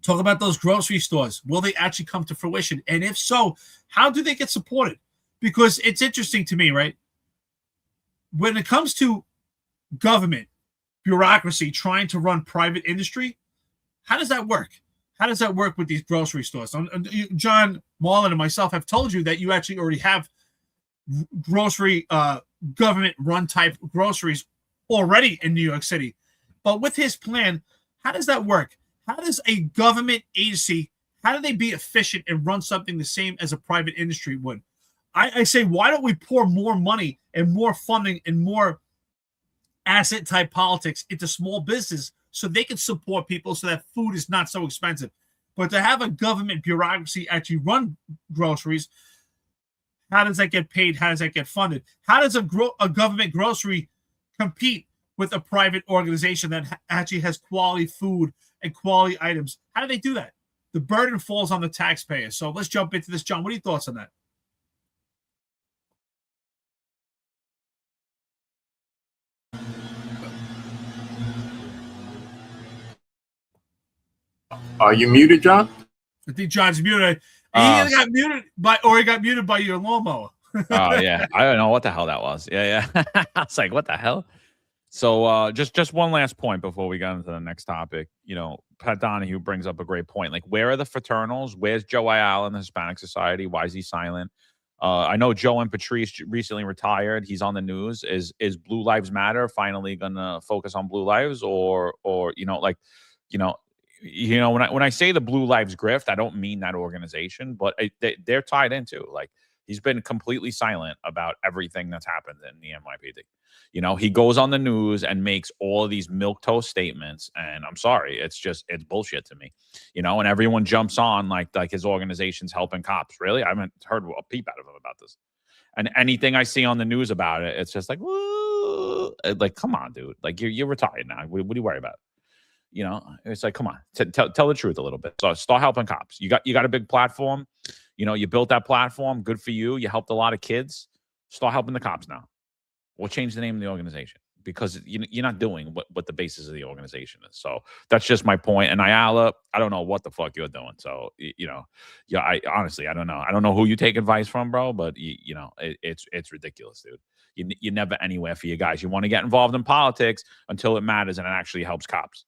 Talk about those grocery stores. Will they actually come to fruition? And if so, how do they get supported? Because it's interesting to me, right? When it comes to government, bureaucracy, trying to run private industry, how does that work? How does that work with these grocery stores? John, Marlon, and myself have told you that you actually already have grocery government-run type groceries already in New York City. But with his plan, how does that work? How does a government agency, how do they be efficient and run something the same as a private industry would? I say, why don't we pour more money and more funding and more asset-type politics into small business so they can support people so that food is not so expensive? But to have a government bureaucracy actually run groceries, how does that get paid? How does that get funded? How does a government grocery compete with a private organization that actually has quality food and quality items? How do they do that? The burden falls on the taxpayer. So let's jump into this. John, what are your thoughts on that? Are you muted, John? I think John's muted. He either got muted by your lawnmower. Oh yeah, I don't know what the hell that was. Yeah. I was like, what the hell? So just one last point before we get into the next topic. Pat Donahue brings up a great point. Like, where are the fraternals? Where's Joe Ayala in the Hispanic Society? Why is he silent? I know Joe and Patrice recently retired. He's on the news. Is Blue Lives Matter finally gonna focus on blue lives, or you know, when I say the Blue Lives Grift, I don't mean that organization, but they're tied into. Like, he's been completely silent about everything that's happened in the NYPD. He goes on the news and makes all of these milquetoast statements, and I'm sorry, it's bullshit to me. And everyone jumps on like his organization's helping cops. Really, I haven't heard a peep out of him about this. And anything I see on the news about it, it's just like, woo, like, come on, dude. Like, you're retired now. What do you worry about? It's like, come on, tell the truth a little bit. So start helping cops. You got a big platform. You built that platform. Good for you. You helped a lot of kids. Start helping the cops now. We'll change the name of the organization, because you're not doing what the basis of the organization is. So that's just my point. And Ayala, I don't know what the fuck you're doing. So, I honestly, I don't know. I don't know who you take advice from, bro, but it's ridiculous, dude. You're never anywhere for you guys. You want to get involved in politics until it matters and it actually helps cops.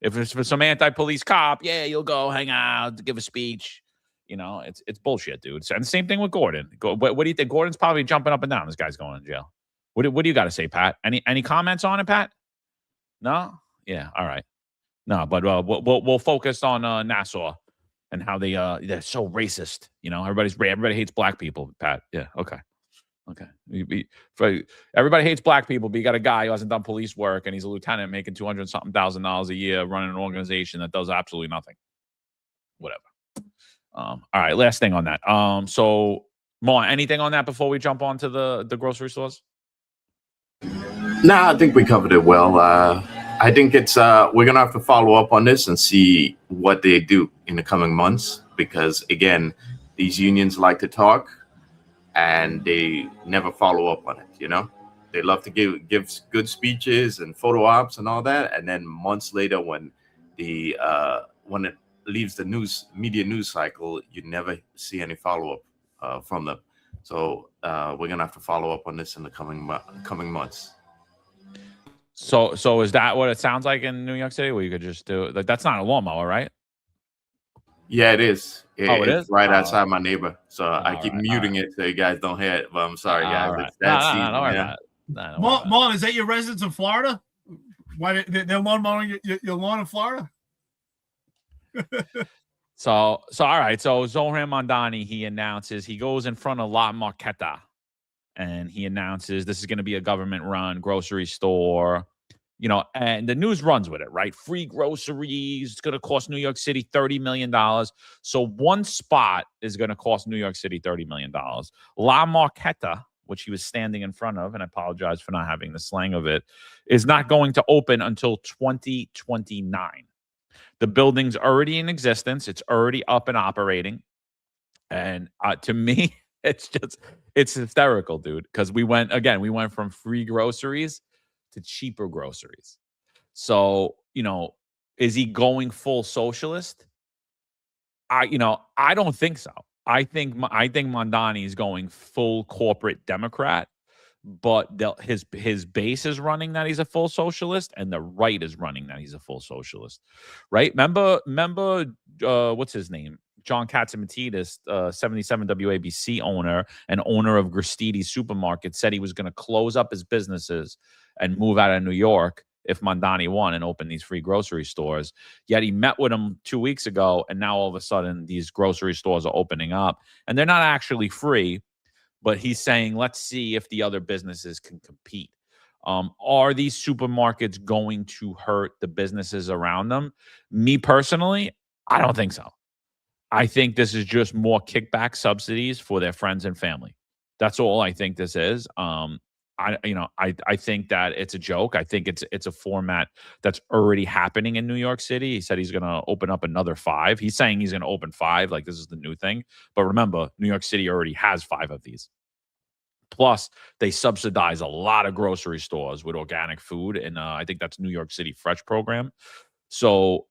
If it's for some anti-police cop, yeah, you'll go hang out, give a speech. It's bullshit, dude. And the same thing with Gordon. What do you think? Gordon's probably jumping up and down. This guy's going to jail. What do you got to say, Pat? Any comments on it, Pat? No? Yeah, all right. No, but we'll focus on Nassau and how they're so racist. Everybody hates black people, Pat. Yeah, okay. Everybody hates black people, but you got a guy who hasn't done police work and he's a lieutenant making $200-something thousand a year running an organization that does absolutely nothing. Whatever. All right, last thing on that. So, Mo, anything on that before we jump on to the grocery stores? Nah, I think we covered it well. I think it's we're gonna have to follow up on this and see what they do in the coming months, because again, these unions like to talk and they never follow up on it. They love to give good speeches and photo ops and all that, and then months later, when it leaves the media news cycle, you never see any follow up from them. So we're gonna have to follow up on this in the coming months. So is that what it sounds like in New York City, where you could just do that's not a lawnmower, right? Yeah, it is. It is right outside my neighbor. So I keep muting it so you guys don't hear it. But I'm sorry, guys. Right. It's that season. Don't worry about it. Mom, is that your residence in Florida? Why they're lawn mowing your lawn in Florida? So all right. So Zohran Mamdani, he announces, he goes in front of La Marqueta and he announces this is going to be a government-run grocery store, and the news runs with it, right? Free groceries. It's going to cost New York City $30 million. So one spot is going to cost New York City $30 million. La Marqueta, which he was standing in front of, and I apologize for not having the slang of it, is not going to open until 2029. The building's already in existence. It's already up and operating. And to me, it's hysterical, dude, because we went from free groceries to cheaper groceries. So, is he going full socialist? I don't think so. I think Mamdani is going full corporate Democrat, but his base is running that he's a full socialist, and the right is running that he's a full socialist, right? Remember, what's his name? John Katzimatidis, 77 WABC owner and owner of Gristedes Supermarket, said he was going to close up his businesses and move out of New York if Mamdani won and opened these free grocery stores. Yet he met with him 2 weeks ago, and now all of a sudden these grocery stores are opening up, and they're not actually free. But he's saying, let's see if the other businesses can compete. Are these supermarkets going to hurt the businesses around them? Me personally, I don't think so. I think this is just more kickback subsidies for their friends and family. That's all I think this is. I think that it's a joke. I think it's a format that's already happening in New York City. He said he's going to open up another 5. He's saying he's going to open 5, like this is the new thing. But remember, New York City already has 5 of these. Plus, they subsidize a lot of grocery stores with organic food, and I think that's New York City Fresh program. So,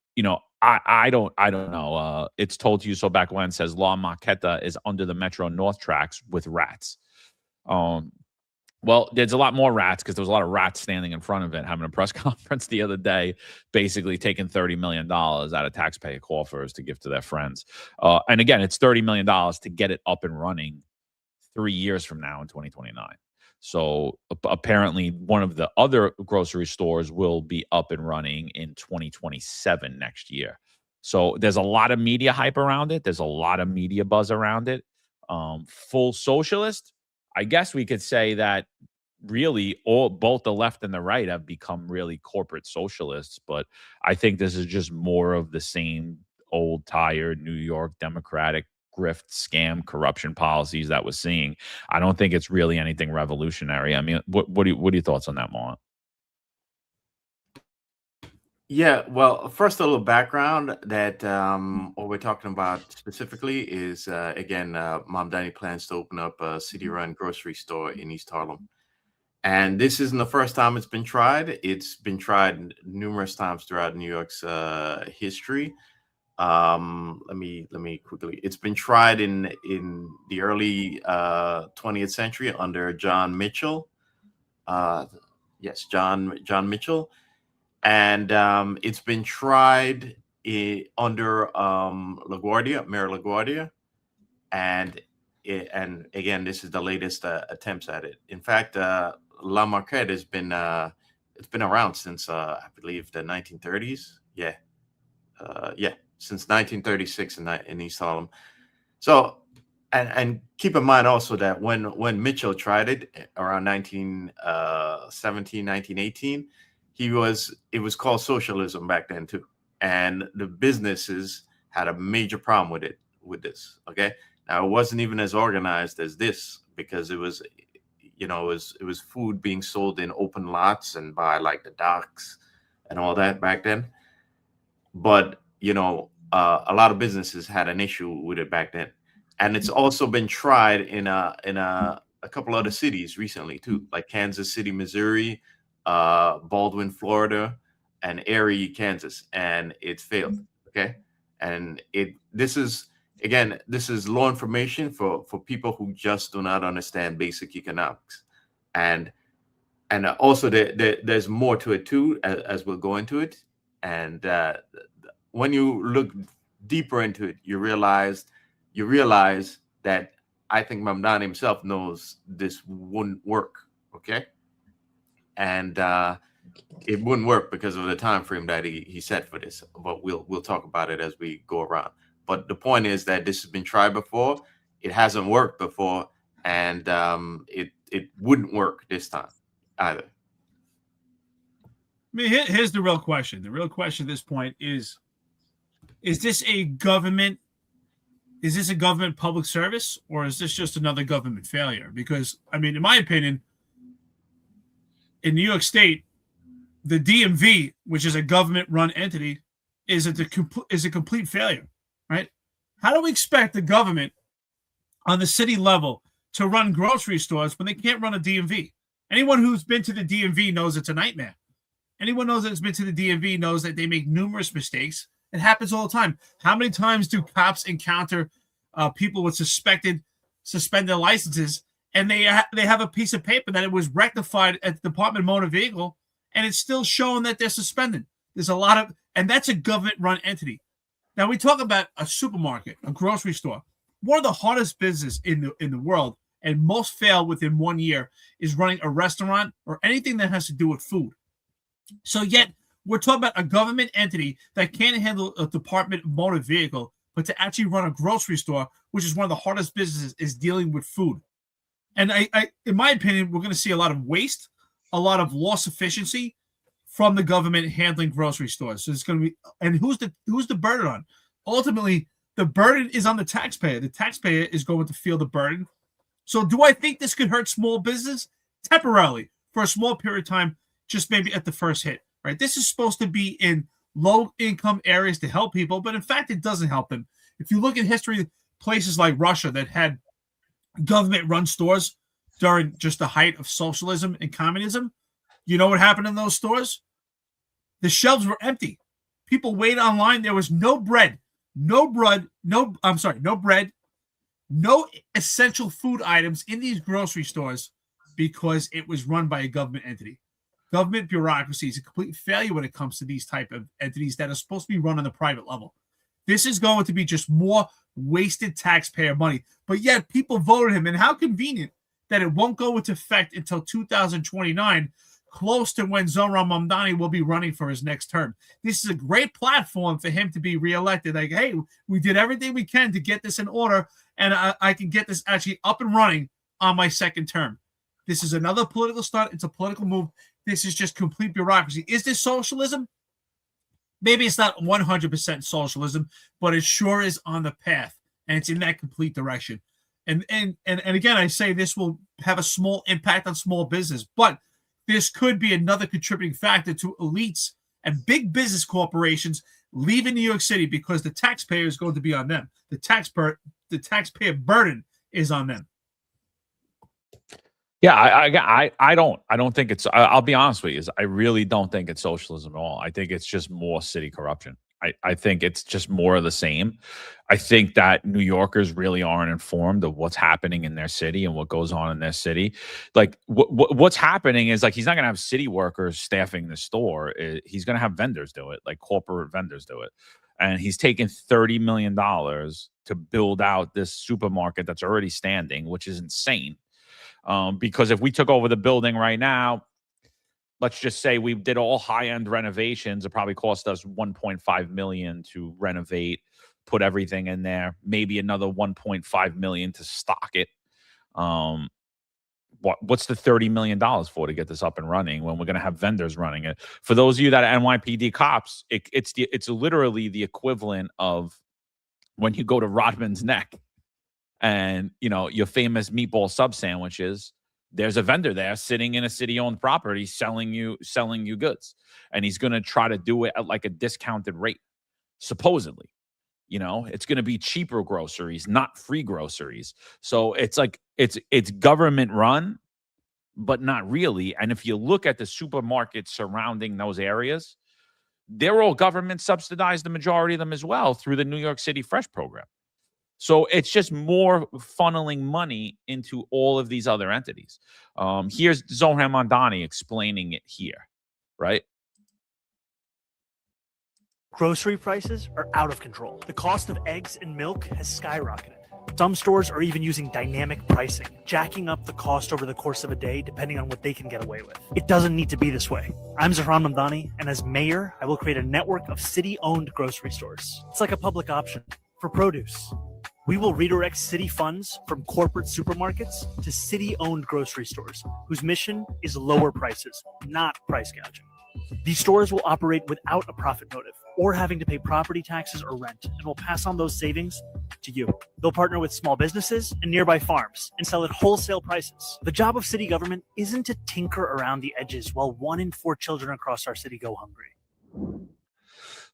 I don't know. It's told to you so back when says La Marqueta is under the Metro North tracks with rats. Well, there's a lot more rats because there was a lot of rats standing in front of it, having a press conference the other day, basically taking $30 million out of taxpayer coffers to give to their friends. And again, it's $30 million to get it up and running 3 years from now in 2029. So apparently one of the other grocery stores will be up and running in 2027 next year. So there's a lot of media hype around it. There's a lot of media buzz around it. Full socialist, I guess we could say that really both the left and the right have become really corporate socialists, but I think this is just more of the same old tired New York Democratic grift, scam, corruption policies that we're seeing. I don't think it's really anything revolutionary. I mean, what are your thoughts on that, Marlon? Yeah, well, first a little background that what we're talking about specifically is again, Mamdani plans to open up a city-run grocery store in East Harlem. And this isn't the first time it's been tried. It's been tried numerous times throughout New York's history. Let me quickly. It's been tried in the early 20th century under John Mitchell. Yes, John Mitchell, and it's been tried under LaGuardia, Mayor LaGuardia, and again, this is the latest attempts at it. In fact, La Marquette has been it's been around since I believe the 1930s. Yeah, since 1936 in East Harlem. So, and keep in mind also that when Mitchell tried it around 1917, 1918, it was called socialism back then too, and the businesses had a major problem with this. Okay, now it wasn't even as organized as this because it was, it was food being sold in open lots and by like the docks and all that back then. But a lot of businesses had an issue with it back then, and it's also been tried in a couple other cities recently too, like Kansas City, Missouri, Baldwin, Florida, and Erie, Kansas, and it failed. Okay, and this is low information for people who just do not understand basic economics, and also there's more to it too, as we'll go into it, and when you look deeper into it, you realize that I think Mamdani himself knows this wouldn't work. Okay, and it wouldn't work because of the time frame that he set for this. But we'll talk about it as we go around. But the point is that this has been tried before. It hasn't worked before, and it wouldn't work this time either. I mean, here's the real question. The real question at this point is this a government? Is this a government public service, or is this just another government failure? Because, I mean, in my opinion, in New York State, the DMV, which is a government-run entity, is a complete failure, right? How do we expect the government on the city level to run grocery stores when they can't run a DMV? Anyone who's been to the DMV knows it's a nightmare. Anyone knows that's been to the DMV knows that they make numerous mistakes. It happens all the time. How many times do cops encounter people with suspended licenses, and they have a piece of paper that it was rectified at the Department of Motor Vehicle, and it's still showing that they're suspended? There's a lot of, and that's a government-run entity. Now we talk about a supermarket, a grocery store. One of the hardest business in the world, and most fail within 1 year, is running a restaurant or anything that has to do with food. So yet we're talking about a government entity that can't handle a Department of Motor Vehicle, but to actually run a grocery store, which is one of the hardest businesses, is dealing with food. And I in my opinion, we're going to see a lot of waste, a lot of loss efficiency from the government handling grocery stores. So it's going to be, and who's the burden on? Ultimately, the burden is on the taxpayer. The taxpayer is going to feel the burden. So do I think this could hurt small business temporarily for a small period of time, just maybe at the first hit? Right? This is supposed to be in low-income areas to help people, but in fact, it doesn't help them. If you look at history, places like Russia that had government-run stores during just the height of socialism and communism, you know what happened in those stores? The shelves were empty. People waited online. There was no bread, no essential food items in these grocery stores because it was run by a government entity. Government bureaucracy is a complete failure when it comes to these type of entities that are supposed to be run on the private level. This is going to be just more wasted taxpayer money. But yet people voted him. And how convenient that it won't go into effect until 2029, close to when Zohran Mamdani will be running for his next term. This is a great platform for him to be reelected. Like, hey, we did everything we can to get this in order, and I can get this actually up and running on my second term. This is another political stunt. It's a political move. This is just complete bureaucracy. Is this socialism? Maybe it's not 100% socialism, but it sure is on the path, and it's in that complete direction. And again, I say this will have a small impact on small business, but this could be another contributing factor to elites and big business corporations leaving New York City because the taxpayer is going to be on them. The taxpayer burden is on them. Yeah, I don't think it's. I'll be honest with you, I really don't think it's socialism at all. I think it's just more city corruption. I think it's just more of the same. I think that New Yorkers really aren't informed of what's happening in their city and what goes on in their city. Like what's happening is like he's not going to have city workers staffing the store. He's going to have vendors do it, like corporate vendors do it. And he's taken $30 million to build out this supermarket that's already standing, which is insane. Because if we took over the building right now, let's just say we did all high-end renovations. It probably cost us $1.5 million to renovate, put everything in there. Maybe another $1.5 million to stock it. What's the $30 million for to get this up and running when we're going to have vendors running it? For those of you that are NYPD cops, it's literally the equivalent of when you go to Rodman's Neck and your famous meatball sub sandwiches. There's a vendor there sitting in a city-owned property selling you goods, and he's going to try to do it at like a discounted rate. Supposedly, it's going to be cheaper groceries, not free groceries. So it's like it's government run, but not really. And if you look at the supermarkets surrounding those areas, they're all government subsidized, the majority of them as well, through the New York City Fresh program. So it's just more funneling money into all of these other entities. Here's Zohran Mamdani explaining it here, right? Grocery prices are out of control. The cost of eggs and milk has skyrocketed. Some stores are even using dynamic pricing, jacking up the cost over the course of a day depending on what they can get away with. It doesn't need to be this way. I'm Zohran Mamdani, and as mayor, I will create a network of city-owned grocery stores. It's like a public option for produce. We will redirect city funds from corporate supermarkets to city-owned grocery stores, whose mission is lower prices, not price gouging. These stores will operate without a profit motive or having to pay property taxes or rent, and will pass on those savings to you. They'll partner with small businesses and nearby farms and sell at wholesale prices. The job of city government isn't to tinker around the edges while 1 in 4 children across our city go hungry.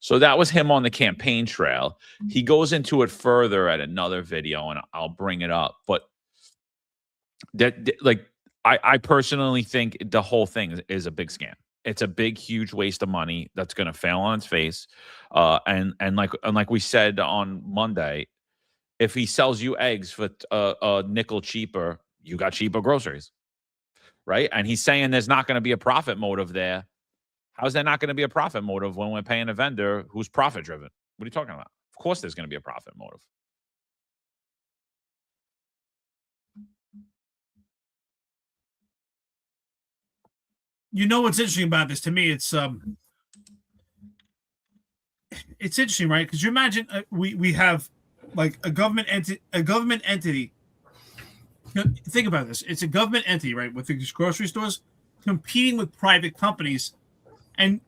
So that was him on the campaign trail. He goes into it further at another video, and I'll bring it up. But I personally think the whole thing is a big scam. It's a big, huge waste of money that's going to fail on its face. And like we said on Monday, if he sells you eggs for a nickel cheaper, you got cheaper groceries, right? And he's saying there's not going to be a profit motive there. How's there not going to be a profit motive when we're paying a vendor who's profit driven? What are you talking about? Of course there's going to be a profit motive. What's interesting about this to me? It's interesting, right? Because you imagine we have like a government entity. Think about this. It's a government entity, right? With these grocery stores competing with private companies. And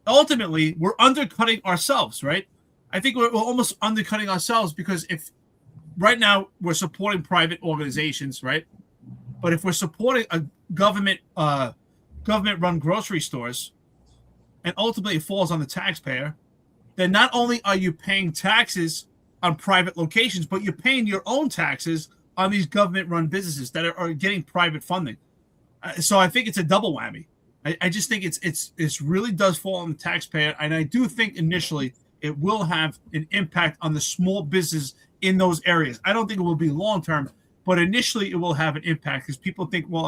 ultimately, we're undercutting ourselves, right? I think we're almost undercutting ourselves because if right now we're supporting private organizations, right? But if we're supporting a government-run grocery stores, and ultimately it falls on the taxpayer, then not only are you paying taxes on private locations, but you're paying your own taxes on these government-run businesses that are getting private funding. So I think it's a double whammy. I just think it's really does fall on the taxpayer, and I do think initially it will have an impact on the small business in those areas. I don't think it will be long term, but initially it will have an impact because people think, well,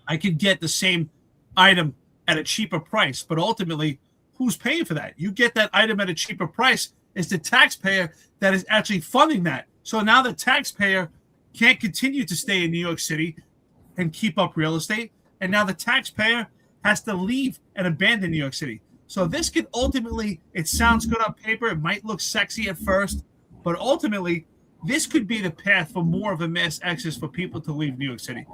I could get the same item at a cheaper price, but ultimately, who's paying for that? You get that item at a cheaper price, It's the taxpayer that is actually funding that. So now the taxpayer can't continue to stay in New York City and keep up real estate. And now the taxpayer has to leave and abandon New York City. So this could ultimately, it sounds good on paper. It might look sexy at first, but ultimately, this could be the path for more of a mass exodus for people to leave New York City.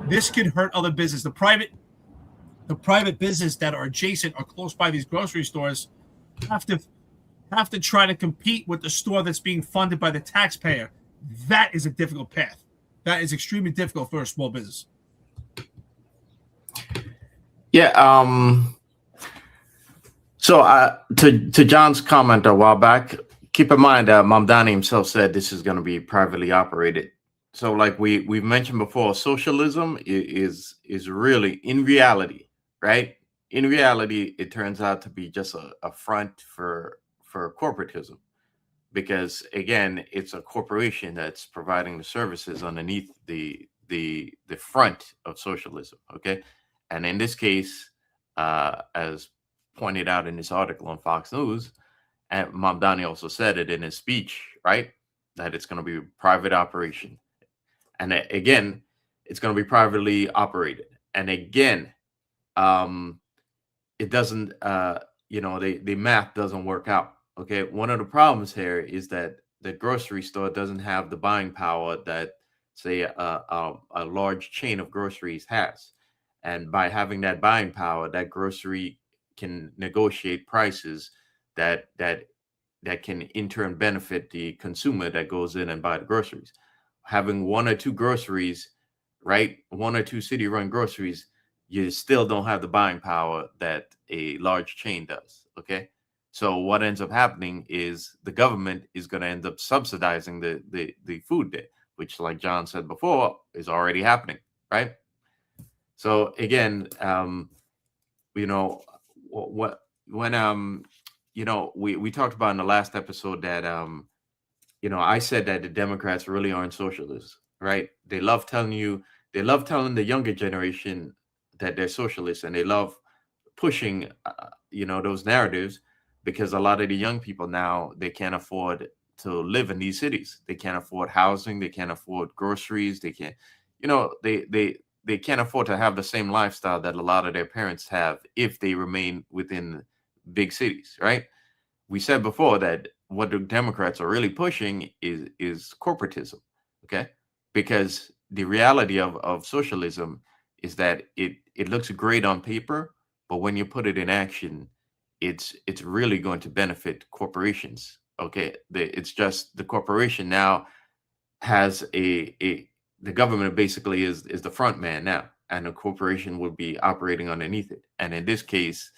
This could hurt other business. The private business that are adjacent or close by these grocery stores have to try to compete with the store that's being funded by the taxpayer. That is a difficult path. That is extremely difficult for a small business. Yeah. So to John's comment a while back, keep in mind that Mamdani himself said this is going to be privately operated. So like we've mentioned before, socialism is really, in reality, right? In reality, it turns out to be just a front for corporatism, because again, it's a corporation that's providing the services underneath the front of socialism. Okay, and in this case, as pointed out in this article on Fox News, and Mamdani also said it in his speech, right, that it's going to be a private operation. And again, it's going to be privately operated. And again, it doesn't, the math doesn't work out. Okay. One of the problems here is that the grocery store doesn't have the buying power that, say, a large chain of groceries has. And by having that buying power, that grocery can negotiate prices that can in turn benefit the consumer that goes in and buy the groceries. Having one or two groceries, right, one or two city-run groceries, you still don't have the buying power that a large chain does. Okay, so what ends up happening is the government is going to end up subsidizing the food there, which, like John said before, is already happening, right? So again, we talked about in the last episode that I said that the Democrats really aren't socialists, right? They love telling the younger generation that they're socialists, and they love pushing those narratives, because a lot of the young people now, they can't afford to live in these cities. They can't afford housing, they can't afford groceries, they can't, they can't afford to have the same lifestyle that a lot of their parents have if they remain within big cities, right? We said before that what the Democrats are really pushing is corporatism, okay? Because the reality of socialism is that it looks great on paper, but when you put it in action, it's really going to benefit corporations, okay? It's just the corporation now has the government basically is the front man now, and the corporation would be operating underneath it. And in this case,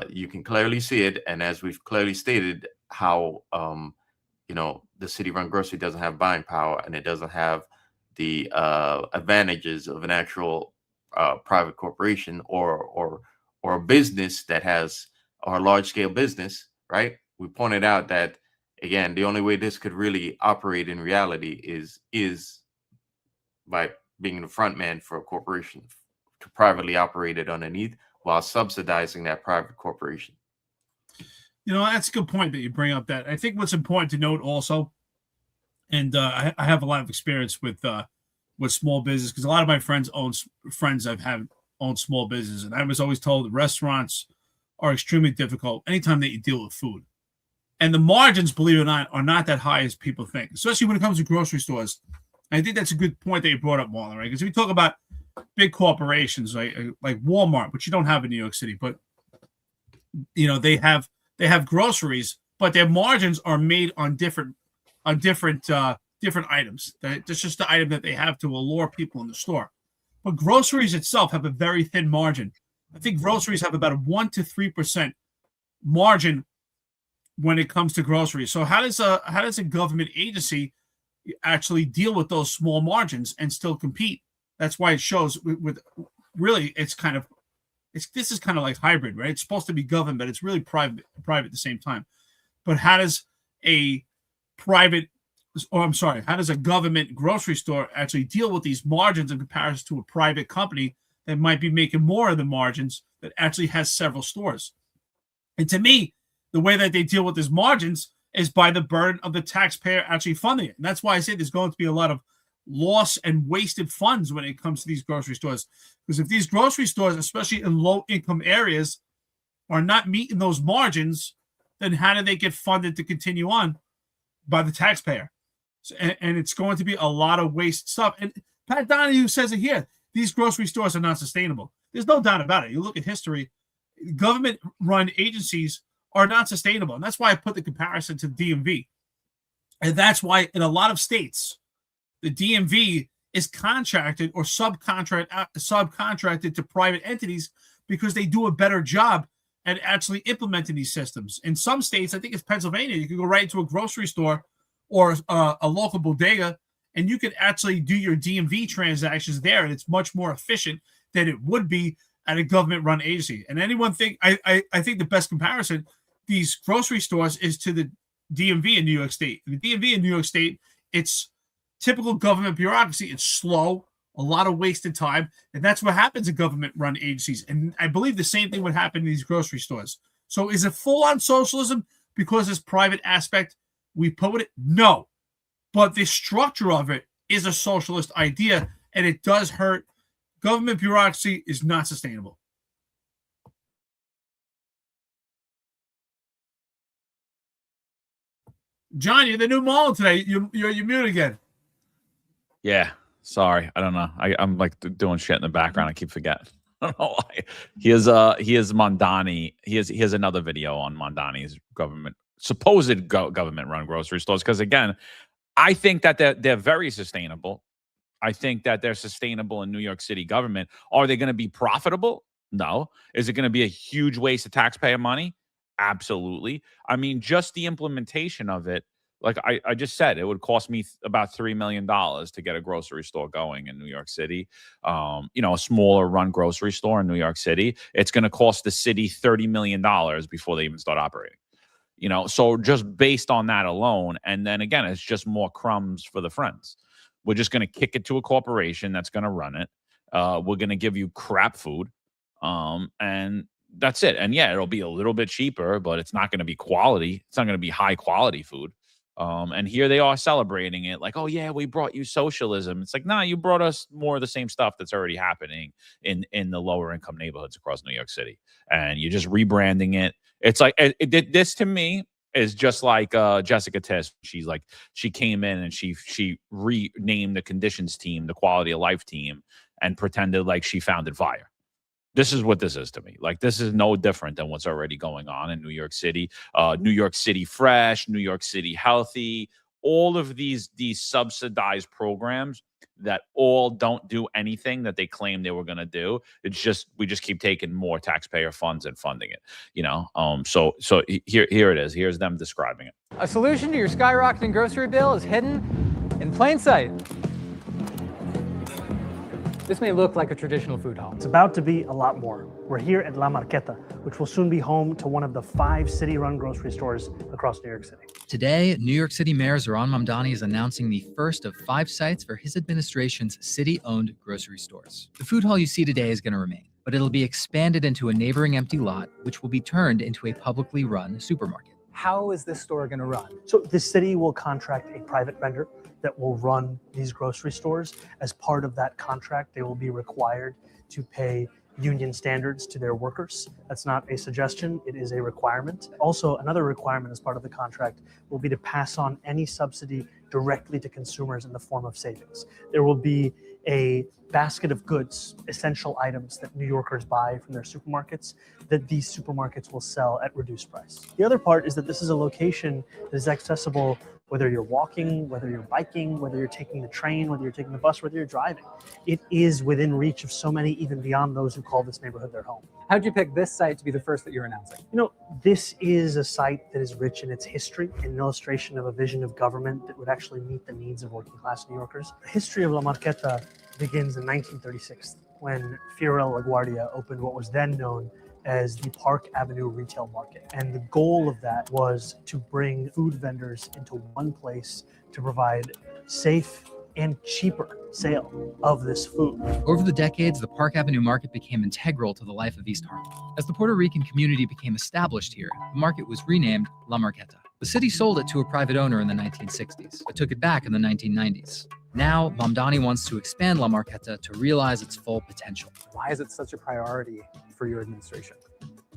you can clearly see it, and as we've clearly stated, how the city-run grocery doesn't have buying power, and it doesn't have the advantages of an actual private corporation or a business that has, or a large-scale business, right? We pointed out that, again, the only way this could really operate in reality is by being the front man for a corporation to privately operate it underneath while subsidizing that private corporation. That's a good point that you bring up. That I think what's important to note also, and I have a lot of experience with small business, because a lot of my friends I've own small business, and I was always told that restaurants are extremely difficult anytime that you deal with food. And the margins, believe it or not, are not that high as people think, especially when it comes to grocery stores. I think that's a good point that you brought up, Marlon, right? Because we talk about big corporations like Walmart, which you don't have in New York City, but they have groceries, but their margins are made on different items. That's just the item that they have to allure people in the store. But groceries itself have a very thin margin. I think groceries have about a 1% to 3% margin when it comes to groceries. So how does a government agency actually deal with those small margins and still compete? That's why it shows with really, this is kind of like hybrid, right? It's supposed to be government, but it's really private at the same time. But how does a government grocery store actually deal with these margins in comparison to a private company that might be making more of the margins that actually has several stores? And to me, the way that they deal with these margins is by the burden of the taxpayer actually funding it. And that's why I say there's going to be a lot of loss and wasted funds when it comes to these grocery stores. Because if these grocery stores, especially in low-income areas, are not meeting those margins, then how do they get funded to continue on by the taxpayer? So, and it's going to be a lot of waste stuff. And Pat Donahue says it here. These grocery stores are not sustainable. There's no doubt about it. You look at history, government-run agencies are not sustainable. And that's why I put the comparison to the DMV. And that's why in a lot of states, the DMV is contracted or subcontracted to private entities because they do a better job at actually implementing these systems. In some states, I think it's Pennsylvania, you can go right into a grocery store or a local bodega, and you can actually do your DMV transactions there, and it's much more efficient than it would be at a government-run agency. And anyone think I think the best comparison, these grocery stores, is to the DMV in New York State. The DMV in New York State, it's typical government bureaucracy. It's slow, a lot of wasted time, and that's what happens in government-run agencies. And I believe the same thing would happen in these grocery stores. So is it full-on socialism because this private aspect we put with it? No. But the structure of it is a socialist idea, and it does hurt. Government bureaucracy is not sustainable. John, you're the new Mullen today. You're mute again. Yeah, sorry. I don't know. I'm like doing shit in the background. I keep forgetting. I don't know why. He has Mamdani. He has another video on Mamdani's supposed government-run grocery stores. Because again, I think that they're very sustainable. I think that they're sustainable in New York City government. Are they going to be profitable? No. Is it going to be a huge waste of taxpayer money? Absolutely. I mean, just the implementation of it, like I just said, it would cost me about $3 million to get a grocery store going in New York City. A smaller run grocery store in New York City. It's going to cost the city $30 million before they even start operating. So just based on that alone, and then again, it's just more crumbs for the friends. We're just going to kick it to a corporation that's going to run it. We're going to give you crap food. And that's it. And yeah, it'll be a little bit cheaper, but it's not going to be quality. It's not going to be high quality food. And here they are celebrating it like, oh yeah, we brought you socialism. It's like, nah, you brought us more of the same stuff that's already happening in the lower income neighborhoods across New York City. And you're just rebranding it. It's like, this to me is just like Jessica Tiss. She came in and she renamed the conditions team, the quality of life team, and pretended like she founded fire. This is what this is to me. Like, this is no different than what's already going on in New York City. New York City Fresh, New York City Healthy, all of these subsidized programs that all don't do anything that they claim they were going to do. It's just, we just keep taking more taxpayer funds and funding it, So here it is. Here's them describing it. A solution to your skyrocketing grocery bill is hidden in plain sight. This may look like a traditional food hall. It's about to be a lot more. We're here at La Marqueta, which will soon be home to one of the 5 city-run grocery stores across New York City. Today, New York City Mayor Zohran Mamdani is announcing the first of 5 sites for his administration's city-owned grocery stores. The food hall you see today is going to remain, but it'll be expanded into a neighboring empty lot, which will be turned into a publicly run supermarket. How is this store going to run? So the city will contract a private vendor that will run these grocery stores. As part of that contract, they will be required to pay union standards to their workers. That's not a suggestion, it is a requirement. Also, another requirement as part of the contract will be to pass on any subsidy directly to consumers in the form of savings. There will be a basket of goods, essential items that New Yorkers buy from their supermarkets, that these supermarkets will sell at reduced price. The other part is that this is a location that is accessible whether you're walking, whether you're biking, whether you're taking the train, whether you're taking the bus, whether you're driving. It is within reach of so many, even beyond those who call this neighborhood their home. How'd you pick this site to be the first that you're announcing? This is a site that is rich in its history, an illustration of a vision of government that would actually meet the needs of working class New Yorkers. The history of La Marqueta begins in 1936, when Fiorella LaGuardia opened what was then known as the Park Avenue Retail Market. And the goal of that was to bring food vendors into one place to provide safe and cheaper sale of this food. Over the decades, the Park Avenue Market became integral to the life of East Harlem. As the Puerto Rican community became established here, the market was renamed La Marqueta. The city sold it to a private owner in the 1960s, but took it back in the 1990s. Now, Mamdani wants to expand La Marqueta to realize its full potential. Why is it such a priority for your administration?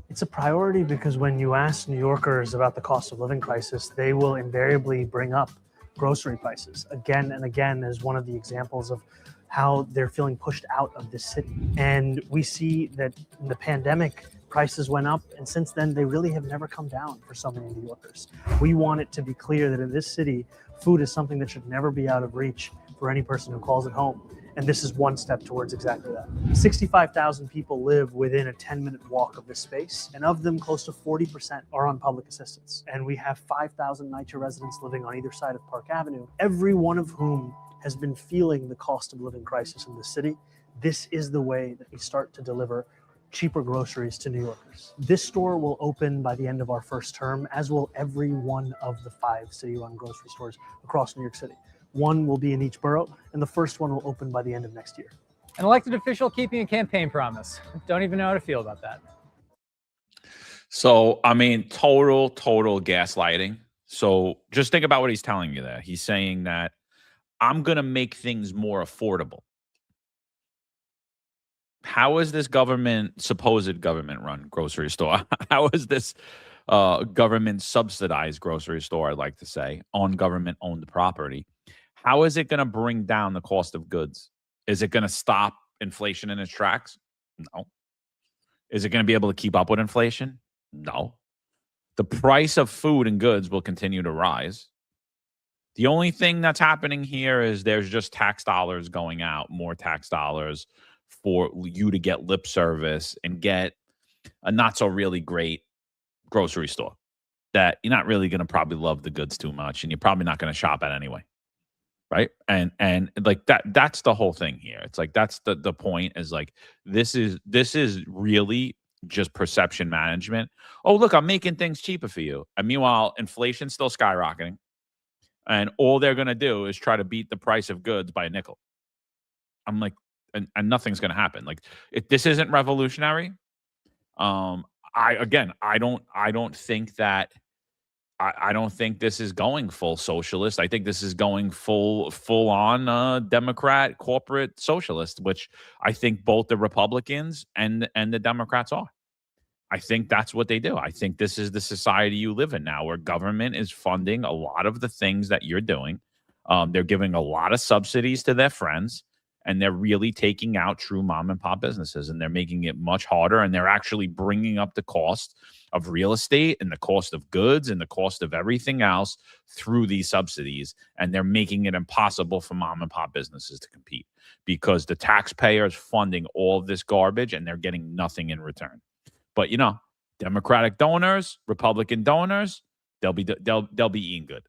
It's a priority because when you ask New Yorkers about the cost of living crisis, they will invariably bring up grocery prices again and again as one of the examples of how they're feeling pushed out of this city. And we see that in the pandemic, prices went up, and since then, they really have never come down for so many New Yorkers. We want it to be clear that in this city, food is something that should never be out of reach for any person who calls it home. And this is one step towards exactly that. 65,000 people live within a 10-minute walk of this space, and of them, close to 40% are on public assistance. And we have 5,000 NYCHA residents living on either side of Park Avenue, every one of whom has been feeling the cost of living crisis in the city. This is the way that we start to deliver cheaper groceries to New Yorkers. This store will open by the end of our first term, as will every one of the 5 city-run grocery stores across New York City. One will be in each borough, and the first one will open by the end of next year. An elected official keeping a campaign promise. Don't even know how to feel about that. So, I mean, total gaslighting. So just think about what he's telling you there. He's saying that I'm going to make things more affordable. How is this supposed government-run grocery store? How is this government subsidized grocery store, I'd like to say, on government-owned property? How is it going to bring down the cost of goods? Is it going to stop inflation in its tracks? No. Is it going to be able to keep up with inflation? No. The price of food and goods will continue to rise. The only thing that's happening here is there's just tax dollars going out, more tax dollars for you to get lip service and get a not so really great grocery store that you're not really going to probably love the goods too much, and you're probably not going to shop at anyway. Right. And like that's the whole thing here. It's like that's the point is like this is really just perception management. Oh, look, I'm making things cheaper for you. And meanwhile, inflation's still skyrocketing. And all they're going to do is try to beat the price of goods by a nickel. I'm like, and nothing's going to happen. Like this isn't revolutionary. I don't think that. I don't think this is going full socialist. I think this is going full on Democrat corporate socialist, which I think both the Republicans and the Democrats are. I think that's what they do. I think this is the society you live in now, where government is funding a lot of the things that you're doing. They're giving a lot of subsidies to their friends, and they're really taking out true mom and pop businesses, and they're making it much harder, and they're actually bringing up the cost of real estate and the cost of goods and the cost of everything else through these subsidies. And they're making it impossible for mom and pop businesses to compete because the taxpayer is funding all of this garbage and they're getting nothing in return. But, you know, Democratic donors, Republican donors, they'll be eating good.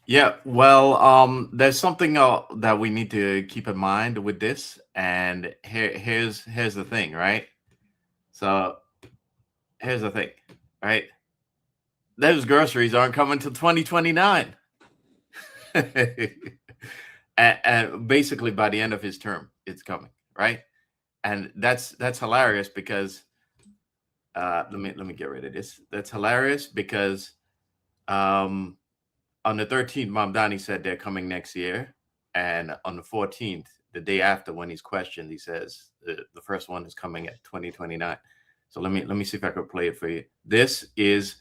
Yeah, well, there's something that we need to keep in mind with this, and here's the thing, right? So here's the thing, right? Those groceries aren't coming till 2029, and basically by the end of his term, it's coming, right? And that's hilarious because let me get rid of this. That's hilarious because on the 13th, Mamdani said they're coming next year, and on the 14th, the day after, when he's questioned, he says the first one is coming at 2029. So let me see if I could play it for you. This is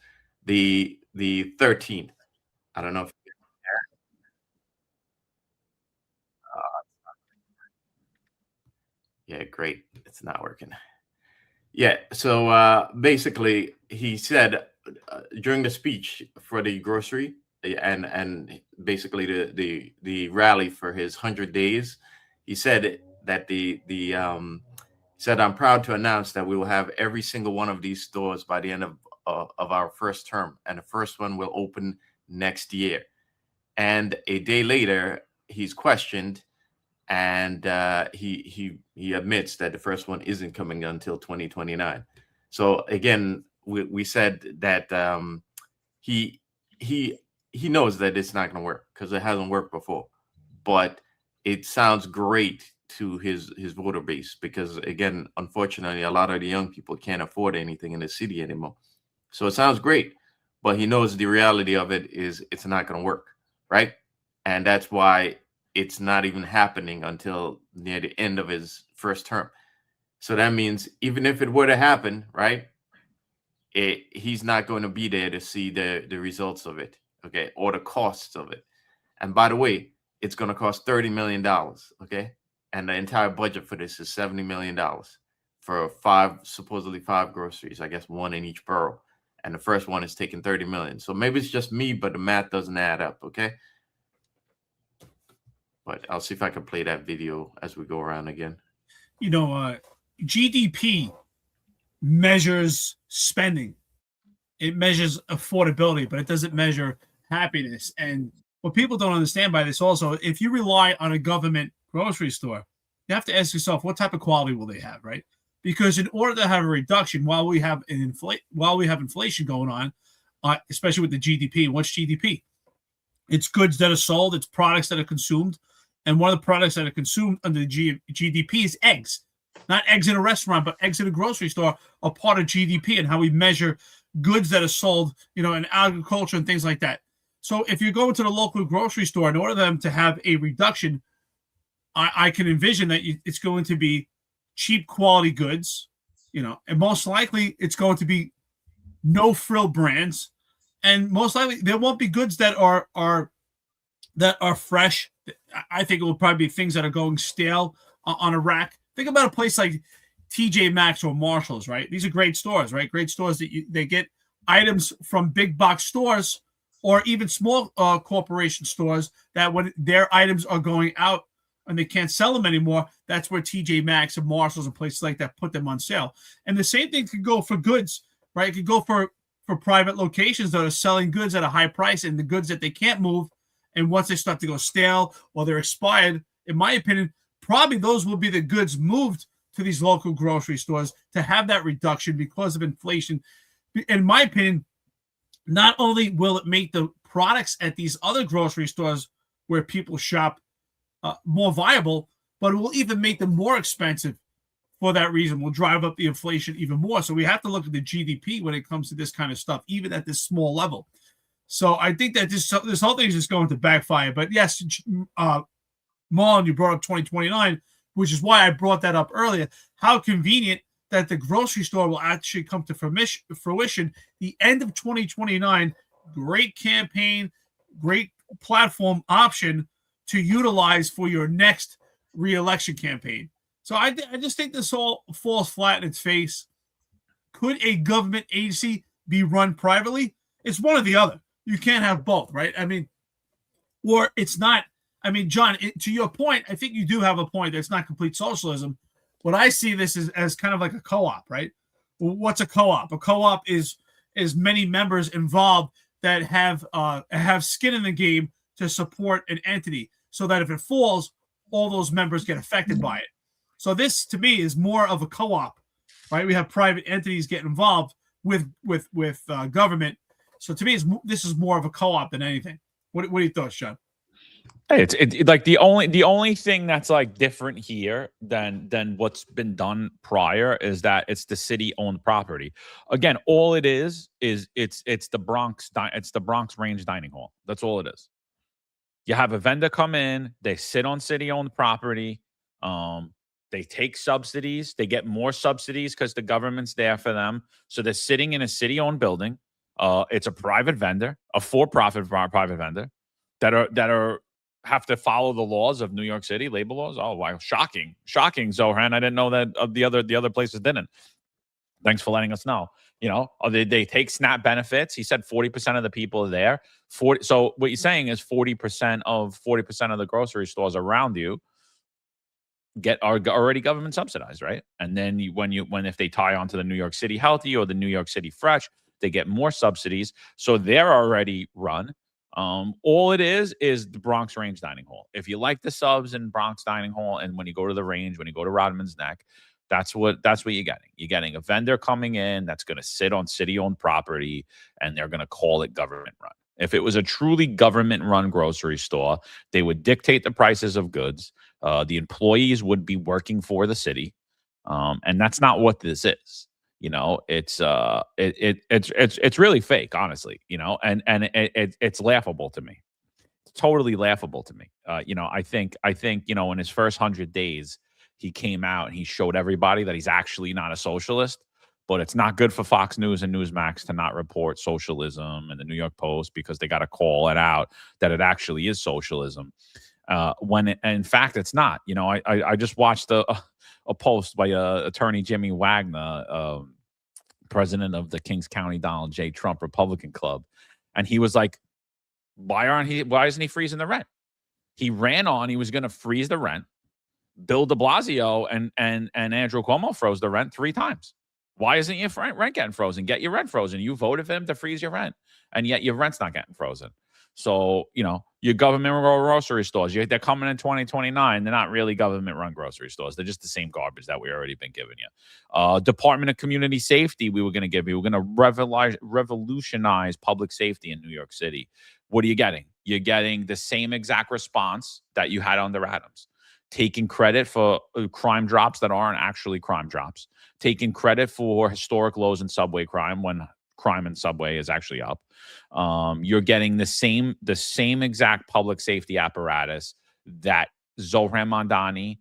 the 13th. I don't know if yeah, great. It's not working. Yeah. So basically, he said during the speech for the grocery and basically the rally for his 100 days, he said that said, I'm proud to announce that we will have every single one of these stores by the end of our first term, and the first one will open next year. And a day later, he's questioned, and he admits that the first one isn't coming until 2029. So again, we said that he knows that it's not going to work because it hasn't worked before, but it sounds great to his voter base because, again, unfortunately, a lot of the young people can't afford anything in the city anymore. So it sounds great, but he knows the reality of it is it's not going to work, right? And that's why it's not even happening until near the end of his first term. So that means even if it were to happen, right, he's not going to be there to see the results of it, okay, or the costs of it. And by the way, it's going to cost $30 million, okay? And the entire budget for this is $70 million for supposedly five groceries, I guess one in each borough. And the first one is taking 30 million. So maybe it's just me, but the math doesn't add up, okay? But I'll see if I can play that video as we go around again. You know, GDP measures spending. It measures affordability, but it doesn't measure happiness. And what people don't understand by this also, if you rely on a government grocery store, you have to ask yourself, what type of quality will they have, right? Because in order to have a reduction while we have inflation going on, especially with the GDP, what's GDP? It's goods that are sold, it's products that are consumed. And one of the products that are consumed under the GDP is eggs. Not eggs in a restaurant, but eggs in a grocery store are part of GDP and how we measure goods that are sold, you know, in agriculture and things like that. So if you go to the local grocery store, in order for them to have a reduction, I can envision that it's going to be cheap quality goods, you know, and most likely it's going to be no frill brands, and most likely there won't be goods that are fresh. I think it will probably be things that are going stale on a rack. Think about a place like TJ Maxx or Marshall's, right? These are great stores, right? Great stores that they get items from big box stores or even small corporation stores that when their items are going out and they can't sell them anymore, that's where TJ Maxx and Marshalls and places like that put them on sale. And the same thing could go for goods, right? It could go for private locations that are selling goods at a high price and the goods that they can't move. And once they start to go stale or they're expired, in my opinion, probably those will be the goods moved to these local grocery stores to have that reduction because of inflation. In my opinion, not only will it make the products at these other grocery stores where people shop more viable, but it will even make them more expensive for that reason. Will drive up the inflation even more. So we have to look at the GDP when it comes to this kind of stuff, even at this small level. So I think that this whole thing is just going to backfire. But yes, Marlon, you brought up 2029, which is why I brought that up earlier. How convenient that the grocery store will actually come to fruition the end of 2029. Great campaign, great platform option to utilize for your next re-election campaign. So I just think this all falls flat in its face. Could a government agency be run privately? It's one or the other. You can't have both, right? I mean, or it's not. I mean, John, to your point, I think you do have a point that it's not complete socialism. What I see this as kind of like a co-op, right? Well, what's a co-op? A co-op is many members involved that have skin in the game to support an entity, so that if it falls, all those members get affected by it. So this, to me, is more of a co-op, right? We have private entities get involved with government. So to me, this is more of a co-op than anything. What are your thoughts, John? Hey, it's like the only thing that's like different here than what's been done prior is that it's the city owned property. Again, all it is it's the Bronx Range Dining Hall. That's all it is. You have a vendor come in, they sit on city owned property. They take subsidies, they get more subsidies because the government's there for them. So they're sitting in a city owned building. It's a private vendor, a for-profit private vendor that have to follow the laws of New York City, labor laws. Oh, wow. Shocking, Zohran. I didn't know that the other places didn't. Thanks for letting us know. You know, they take SNAP benefits. He said 40% of the people are there. So what you're saying is 40% of the grocery stores around you are already government subsidized, right? And then if they tie onto the New York City Healthy or the New York City Fresh, they get more subsidies. So they're already run. All it is the Bronx Range Dining Hall. If you like the subs in Bronx Dining Hall, and when you go to the Range, when you go to Rodman's Neck, that's what you're getting. You're getting a vendor coming in that's going to sit on city-owned property, and they're going to call it government run. If it was a truly government-run grocery store, they would dictate the prices of goods. The employees would be working for the city, and that's not what this is. You know, it's really fake, honestly. You know, and it's laughable to me. It's totally laughable to me. You know, I think you know, in his first 100 days, he came out and he showed everybody that he's actually not a socialist. But it's not good for Fox News and Newsmax to not report socialism and the New York Post because they got to call it out that it actually is socialism. When in fact it's not. You know, I just watched a post by attorney Jimmy Wagner, president of the Kings County Donald J. Trump Republican Club, and he was like, why isn't he freezing the rent? He ran on, he was going to freeze the rent. Bill de Blasio and Andrew Cuomo froze the rent 3 times. Why isn't your rent getting frozen? Get your rent frozen. You voted for him to freeze your rent, and yet your rent's not getting frozen. So, you know, your government grocery stores, they're coming in 2029. They're not really government-run grocery stores. They're just the same garbage that we already been giving you. Department of Community Safety, we were going to give you. We're going to revolutionize public safety in New York City. What are you getting? You're getting the same exact response that you had under Adams. Taking credit for crime drops that aren't actually crime drops. Taking credit for historic lows in subway crime when crime in subway is actually up. You're getting the same exact public safety apparatus that Zohran Mamdani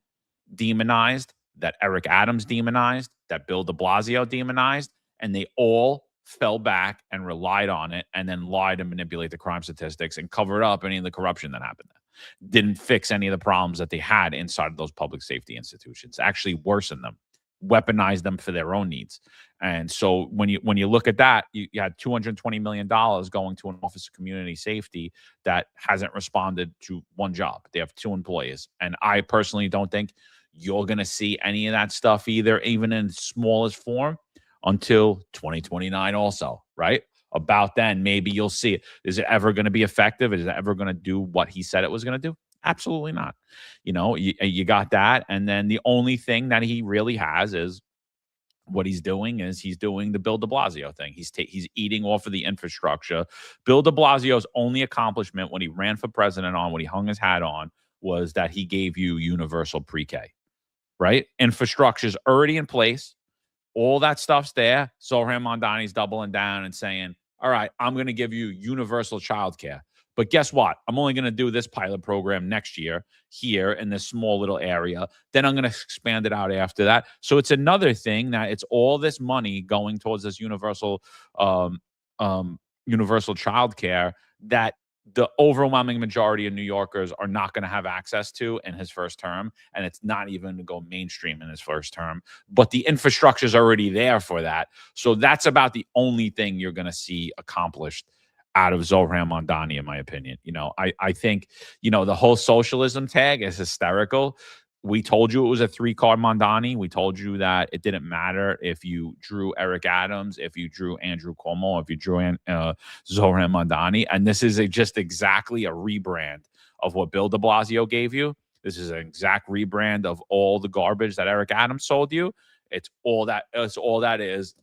demonized, that Eric Adams demonized, that Bill de Blasio demonized, and they all fell back and relied on it and then lied and manipulate the crime statistics and covered up any of the corruption that happened there. Didn't fix any of the problems that they had inside of those public safety institutions, actually worsened them, weaponized them for their own needs. And so when you look at that, you had $220 million going to an Office of Community Safety that hasn't responded to one job. They have 2 employees. And I personally don't think you're going to see any of that stuff either, even in smallest form, until 2029 also, right? About then, maybe you'll see it. Is it ever going to be effective? Is it ever going to do what he said it was going to do? Absolutely not. You know, you got that. And then the only thing that he really has is what he's doing is he's doing the Bill de Blasio thing. He's eating off of the infrastructure. Bill de Blasio's only accomplishment when he ran for president when he hung his hat on, was that he gave you universal pre-K, right? Infrastructure's already in place. All that stuff's there. Zohran Mamdani's doubling down and saying, all right, I'm going to give you universal childcare. But guess what? I'm only going to do this pilot program next year here in this small little area. Then I'm going to expand it out after that. So it's another thing that it's all this money going towards this universal childcare that the overwhelming majority of New Yorkers are not going to have access to in his first term. And it's not even going to go mainstream in his first term. But the infrastructure is already there for that. So that's about the only thing you're going to see accomplished out of Zohran Mamdani, in my opinion. You know, I think, you know, the whole socialism tag is hysterical. We told you it was a 3-card Mamdani. We told you that it didn't matter if you drew Eric Adams, if you drew Andrew Cuomo, if you drew Zohran Mamdani. And this is just exactly a rebrand of what Bill de Blasio gave you. This is an exact rebrand of all the garbage that Eric Adams sold you. It's all that is.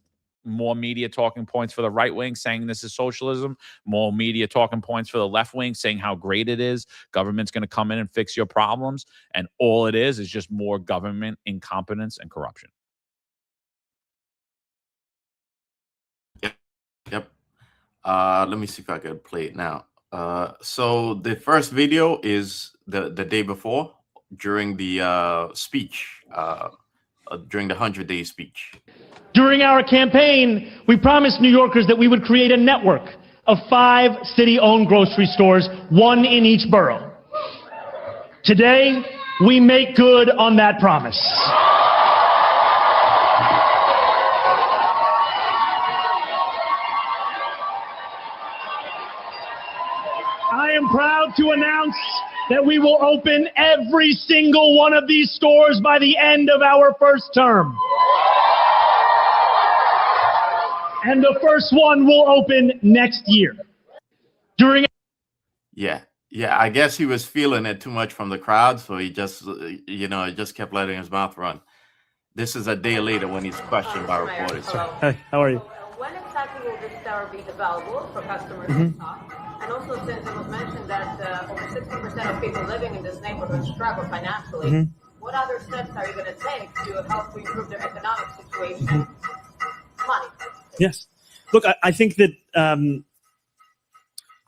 More media talking points for the right wing saying this is socialism, more media talking points for the left wing saying how great it is. Government's going to come in and fix your problems. And all it is just more government incompetence and corruption. Yep. Let me see if I can play it now. So the first video is the day before during the speech, during the 100-day speech. During our campaign, we promised New Yorkers that we would create a network of 5 city-owned grocery stores, 1 in each borough. Today, we make good on that promise. I am proud to announce that we will open every single one of these stores by the end of our first term. And the first one will open next year. Yeah, I guess he was feeling it too much from the crowd, so he just, just kept letting his mouth run. This is a day later when he's questioned by reporters. Hi, how are you? When exactly will this tower be available for customers to shop? And also, since it was mentioned that over 60% of people living in this neighborhood struggle financially, what other steps are you going to take to help to improve their economic situation? money. Yes. Look, I think that I'm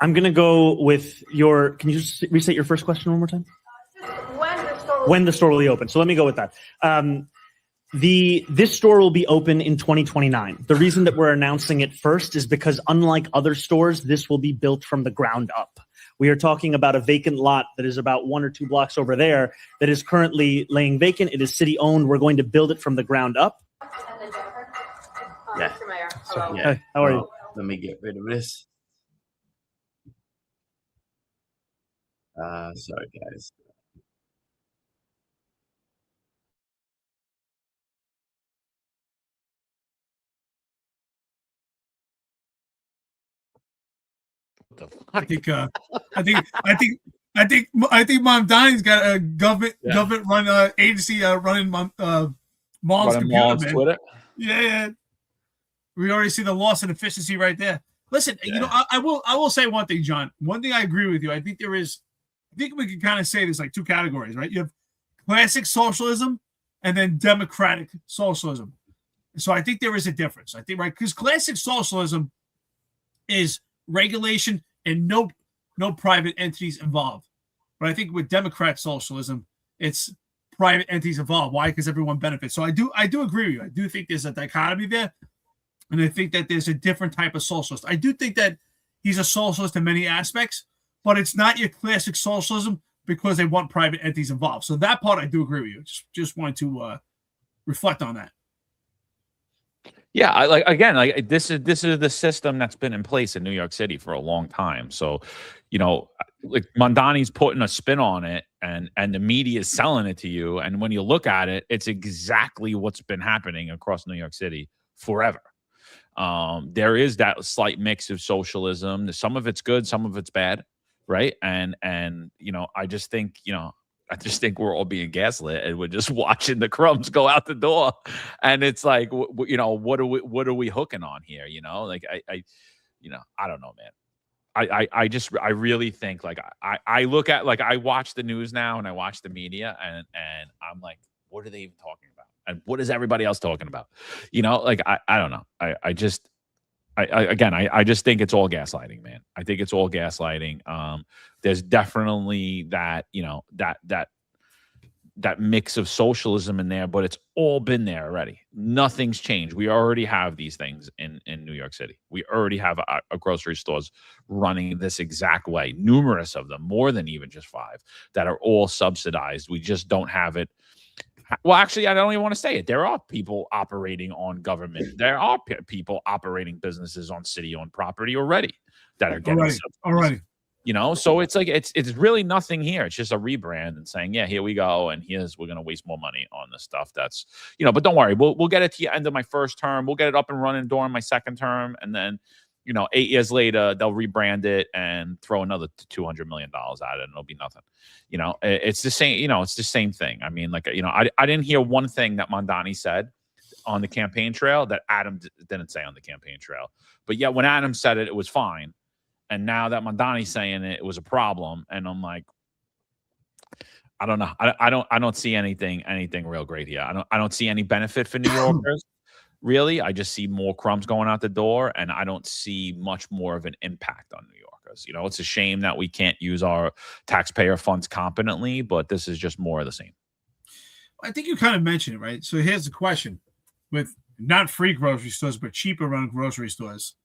going to go with your. Can you just reset your first question one more time? When the store will be open. So let me go with that. This store will be open in 2029. The reason that we're announcing it first is because, unlike other stores, this will be built from the ground up. We are talking about a vacant lot that is about 1 or 2 blocks over there that is currently laying vacant. It is city owned. We're going to build it from the ground up. Yeah. Mr. Mayor, So, hello. yeah. Hey, how are you? Let me get rid of this. Sorry, guys. I think Mamdani's got a government run agency running Mom's computer, man. Twitter. Yeah. We already see the loss in efficiency right there. Listen, you know, I will say one thing, John. One thing I agree with you. I think we can kind of say there's like 2 categories, right? You have classic socialism and then democratic socialism. So I think there is a difference. I think, right, because classic socialism is regulation and no private entities involved. But I think with democrat socialism, it's private entities involved. Why? Because everyone benefits. So I do agree with you. I do think there's a dichotomy there. And I think that there's a different type of socialist. I do think that he's a socialist in many aspects, but it's not your classic socialism because they want private entities involved. So that part I do agree with you. Just wanted to reflect on that. Yeah, this is the system that's been in place in New York City for a long time. So, you know, like Mamdani's putting a spin on it, and the media is selling it to you. And when you look at it, it's exactly what's been happening across New York City forever. There is that slight mix of socialism. Some of it's good, some of it's bad, right? And you know, I just think we're all being gaslit, and we're just watching the crumbs go out the door. And it's like, you know, what are we hooking on here? You know, like I don't know, man. I really think, like, I look at, like, I watch the news now and I watch the media, and I'm like, what are they even talking about? And what is everybody else talking about? You know, like, I don't know. I just think it's all gaslighting, man. I think it's all gaslighting. There's definitely that, you know, that mix of socialism in there, but it's all been there already. Nothing's changed. We already have these things in New York City. We already have a grocery stores running this exact way. Numerous of them, more than even just 5, that are all subsidized. We just don't have it. Well, actually, I don't even want to say it. There are people operating on government. There are people operating businesses on city-owned property already that are getting already. You know, so it's like it's really nothing here. It's just a rebrand and saying, yeah, here we go, and we're gonna waste more money on this stuff. That's, you know, but don't worry, we'll get it to the end of my first term. We'll get it up and running during my second term, and then, you know, 8 years later, they'll rebrand it and throw another $200 million at it, and it'll be nothing. You know, it's the same. You know, it's the same thing. I mean, like, you know, I didn't hear one thing that Mamdani said on the campaign trail that Adam didn't say on the campaign trail. But yet, when Adam said it, it was fine. And now that Mamdani's saying it was a problem, and I'm like, I don't know. I don't see anything real great here. I don't see any benefit for New Yorkers, really. I just see more crumbs going out the door, and I don't see much more of an impact on New Yorkers. You know, it's a shame that we can't use our taxpayer funds competently, but this is just more of the same. I think you kind of mentioned it, right? So here's the question: with not free grocery stores, but cheaper run grocery stores,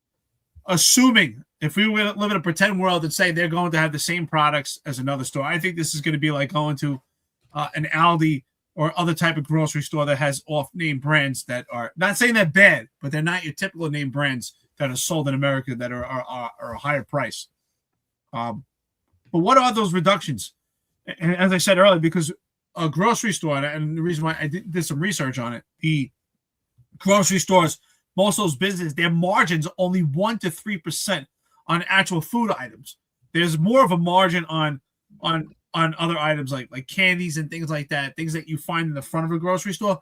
assuming if we live in a pretend world and say they're going to have the same products as another store, I think this is going to be like going to an Aldi or other type of grocery store that has off-name brands that are, not saying they're bad, but they're not your typical name brands that are sold in America that are a higher price. But what are those reductions? And as I said earlier, because a grocery store, and the reason why I did some research on it, the grocery stores, most of those businesses, their margins are only 1 to 3% on actual food items. There's more of a margin on other items like candies and things like that, things that you find in the front of a grocery store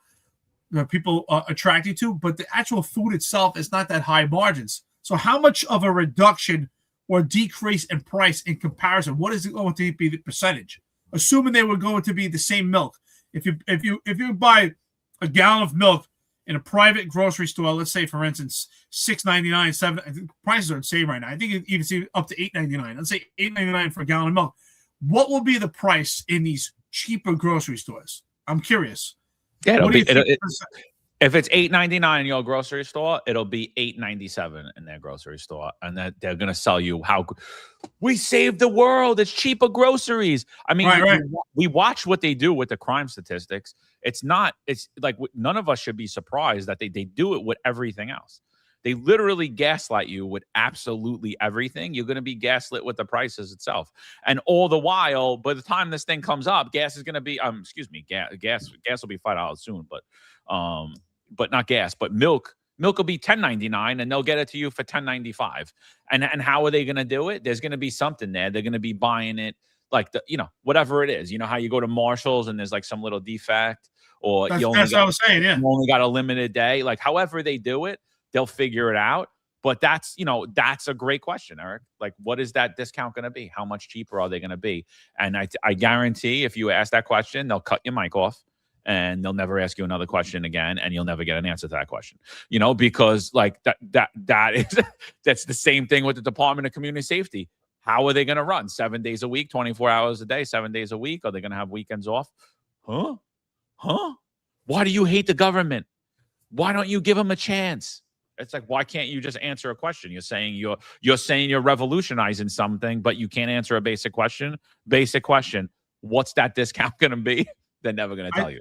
that people are attracted to. But the actual food itself is not that high margins. So how much of a reduction or decrease in price in comparison? What is it going to be the percentage? Assuming they were going to be the same milk. If you buy a gallon of milk in a private grocery store, let's say for instance, $6.99, $7. I think prices are insane right now. I think it even see up to $8.99. Let's say $8.99 for a gallon of milk. What will be the price in these cheaper grocery stores? I'm curious. Yeah, What do you think? If it's $8.99 in your grocery store, it'll be $8.97 in their grocery store, and that they're gonna sell you how we saved the world. It's cheaper groceries. I mean, Right. we watch what they do with the crime statistics. It's like none of us should be surprised that they do it with everything else. They literally gaslight you with absolutely everything. You're going to be gaslit with the prices itself. And all the while, by the time this thing comes up, gas is going to be, gas will be $5 soon, but not gas, but milk will be $10.99 and they'll get it to you for $10.95. And how are they going to do it? There's going to be something there. They're going to be buying it like whatever it is. You know how you go to Marshall's and there's like some little defect, or That's what I was saying. Yeah. you only got a limited day. Like however they do it, they'll figure it out. But that's a great question, Eric. Like, what is that discount going to be? How much cheaper are they going to be? And I guarantee if you ask that question, they'll cut your mic off and they'll never ask you another question again. And you'll never get an answer to that question, because like that's the same thing with the Department of Community Safety. How are they going to run 7 days a week, 24 hours a day, 7 days a week? Are they going to have weekends off? Huh? Why do you hate the government? Why don't you give them a chance? It's like, why can't you just answer a question? You're saying you're revolutionizing something, but you can't answer a basic question. Basic question. What's that discount going to be? They're never going to tell you.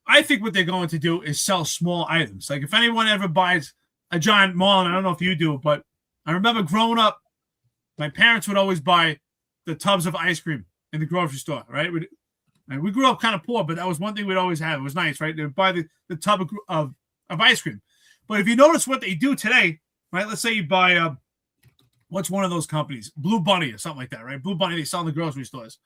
I think what they're going to do is sell small items. Like if anyone ever buys a giant Marlin, I don't know if you do, but I remember growing up, my parents would always buy the tubs of ice cream in the grocery store, right? We grew up kind of poor, but that was one thing we'd always have. It was nice, right? They would buy the tub of ice cream. But if you notice what they do today, right? Let's say you buy what's one of those companies, Blue Bunny or something like that, right? Blue Bunny, they sell in the grocery stores.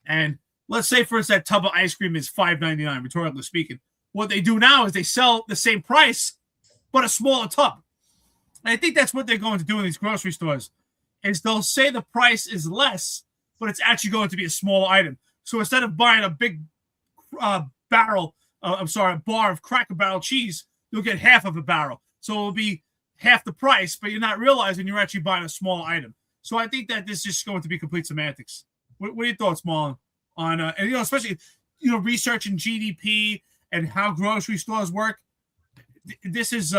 And let's say for instance that tub of ice cream is $5.99, rhetorically speaking. What they do now is they sell the same price, but a smaller tub. And I think that's what they're going to do in these grocery stores, is they'll say the price is less, but it's actually going to be a small item. So instead of buying a big bar of Cracker Barrel cheese, you'll get half of a barrel. So it'll be half the price, but you're not realizing you're actually buying a small item. So I think that this is just going to be complete semantics. What are your thoughts, Marlon, on and especially researching GDP and how grocery stores work? This is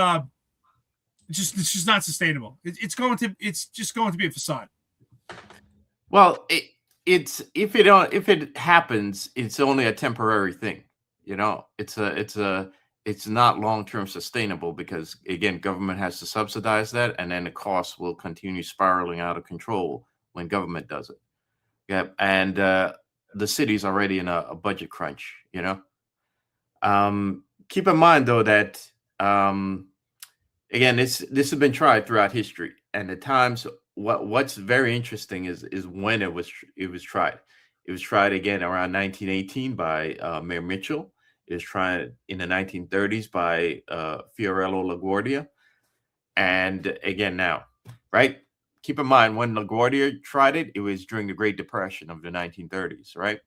it's just not sustainable. It's just going to be a facade. Well, if it happens, it's only a temporary thing. It's not long-term sustainable because again, government has to subsidize that, and then the costs will continue spiraling out of control when government does it. Yeah, and the city's already in a budget crunch. Keep in mind though that again, this has been tried throughout history, and at times, what's very interesting is when it was tried. It was tried again around 1918 by Mayor Mitchell. It was tried in the 1930s by Fiorello LaGuardia, and again now, right? Keep in mind when LaGuardia tried it, it was during the Great Depression of the 1930s, right?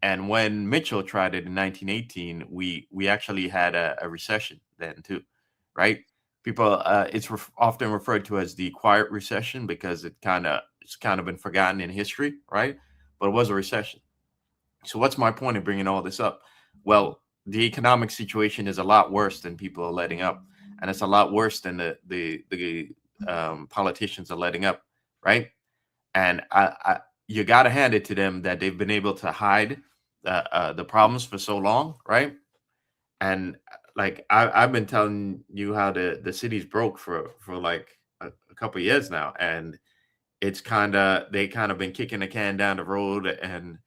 And when Mitchell tried it in 1918, we actually had a recession then too, right? People, it's often referred to as the quiet recession because it's kind of been forgotten in history, right? But it was a recession. So what's my point in bringing all this up? Well, the economic situation is a lot worse than people are letting up, and it's a lot worse than the politicians are letting up, right? And you got to hand it to them that they've been able to hide the problems for so long, right? And like I've been telling you how the city's broke for like a couple of years now, and it's they kind of been kicking the can down the road, and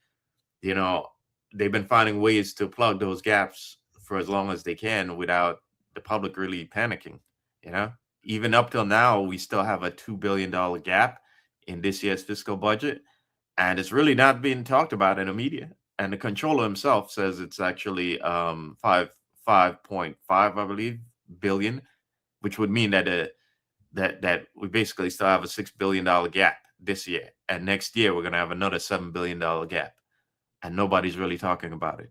they've been finding ways to plug those gaps for as long as they can without the public really panicking. Even up till now, we still have a $2 billion gap in this year's fiscal budget, and it's really not being talked about in the media. And the controller himself says it's actually 5.5, I believe, billion, which would mean that that we basically still have a $6 billion gap this year, and next year we're going to have another $7 billion gap, and nobody's really talking about it.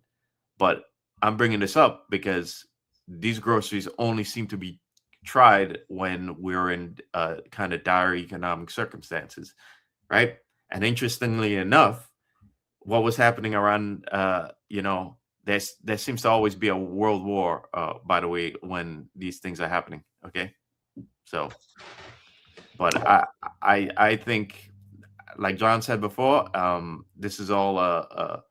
But I'm bringing this up because these groceries only seem to be tried when we're in kind of dire economic circumstances, right? And interestingly enough, what was happening around, there seems to always be a world war, by the way, when these things are happening. Okay, so, but I think, like John said before, this is all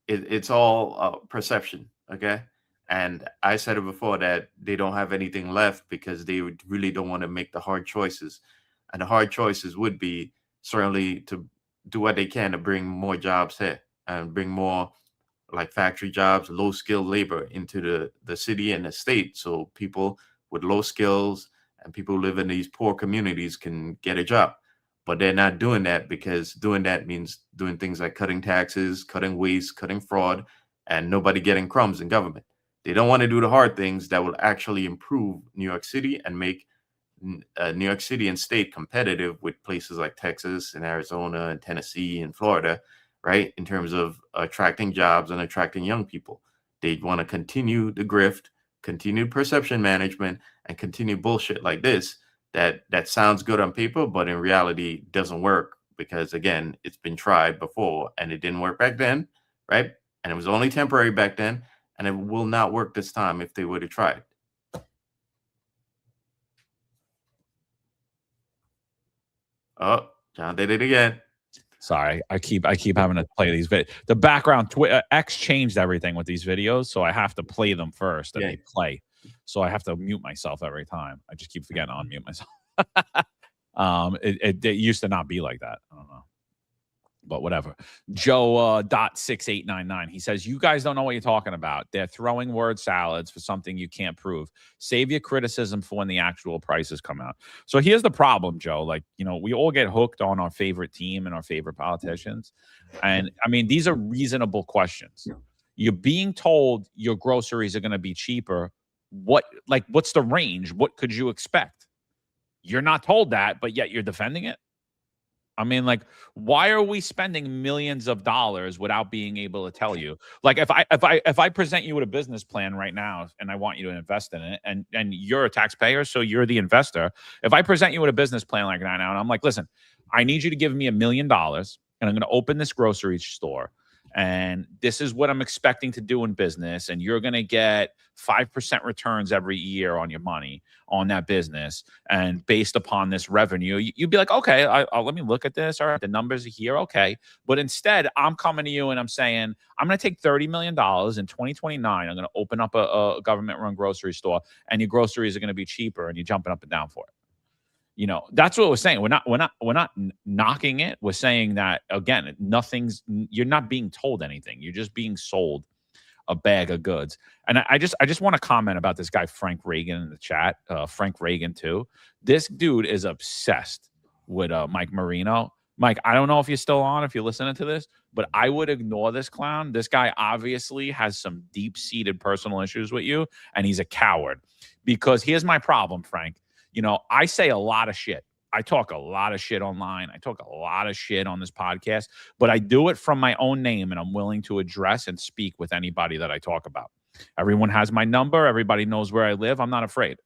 it's all perception. Okay, and I said it before that they don't have anything left because they really don't want to make the hard choices, and the hard choices would be certainly to do what they can to bring more jobs here and bring more like factory jobs, low skilled labor into the city and the state, so people with low skills and people who live in these poor communities can get a job. But they're not doing that because doing that means doing things like cutting taxes, cutting waste, cutting fraud, and nobody getting crumbs in government. They don't want to do the hard things that will actually improve New York City and make New York City and state competitive with places like Texas and Arizona and Tennessee and Florida, right? In terms of attracting jobs and attracting young people. They want to continue the grift, continue perception management, and continue bullshit like this that sounds good on paper, but in reality doesn't work because, again, it's been tried before and it didn't work back then, right? And it was only temporary back then, and it will not work this time if they were to try it. Oh, John did it again. Sorry, I keep having to play these videos. The background X changed everything with these videos, so I have to play them first, and they play. So I have to mute myself every time. I just keep forgetting to unmute myself. It used to not be like that. I don't know, but whatever. Joe .6899. He says, "You guys don't know what you're talking about. They're throwing word salads for something you can't prove. Save your criticism for when the actual prices come out." So here's the problem, Joe. Like, we all get hooked on our favorite team and our favorite politicians. And I mean, these are reasonable questions. You're being told your groceries are going to be cheaper. What's the range? What could you expect? You're not told that, but yet you're defending it. I mean, like, why are we spending millions of dollars without being able to tell you? Like, if I present you with a business plan right now and I want you to invest in it, and you're a taxpayer, so you're the investor. If I present you with a business plan like that now, and I'm like, listen, I need you to give me $1 million, and I'm going to open this grocery store, and this is what I'm expecting to do in business, and you're going to get 5% returns every year on your money on that business, and based upon this revenue, you'd be like, okay, I'll let me look at this. All right, the numbers are here, okay. But instead, I'm coming to you and I'm saying, I'm going to take $30 million in 2029. I'm going to open up a government-run grocery store, and your groceries are going to be cheaper, and you're jumping up and down for it. That's what we're saying. We're not knocking it. We're saying that, again, you're not being told anything. You're just being sold a bag of goods. And I just want to comment about this guy, Frank Reagan, in the chat. Frank Reagan too. This dude is obsessed with Mike Marino. Mike, I don't know if you're still on, if you're listening to this, but I would ignore this clown. This guy obviously has some deep-seated personal issues with you, and he's a coward. Because here's my problem, Frank. I say a lot of shit. I talk a lot of shit online. I talk a lot of shit on this podcast, but I do it from my own name, and I'm willing to address and speak with anybody that I talk about. Everyone has my number. Everybody knows where I live. I'm not afraid.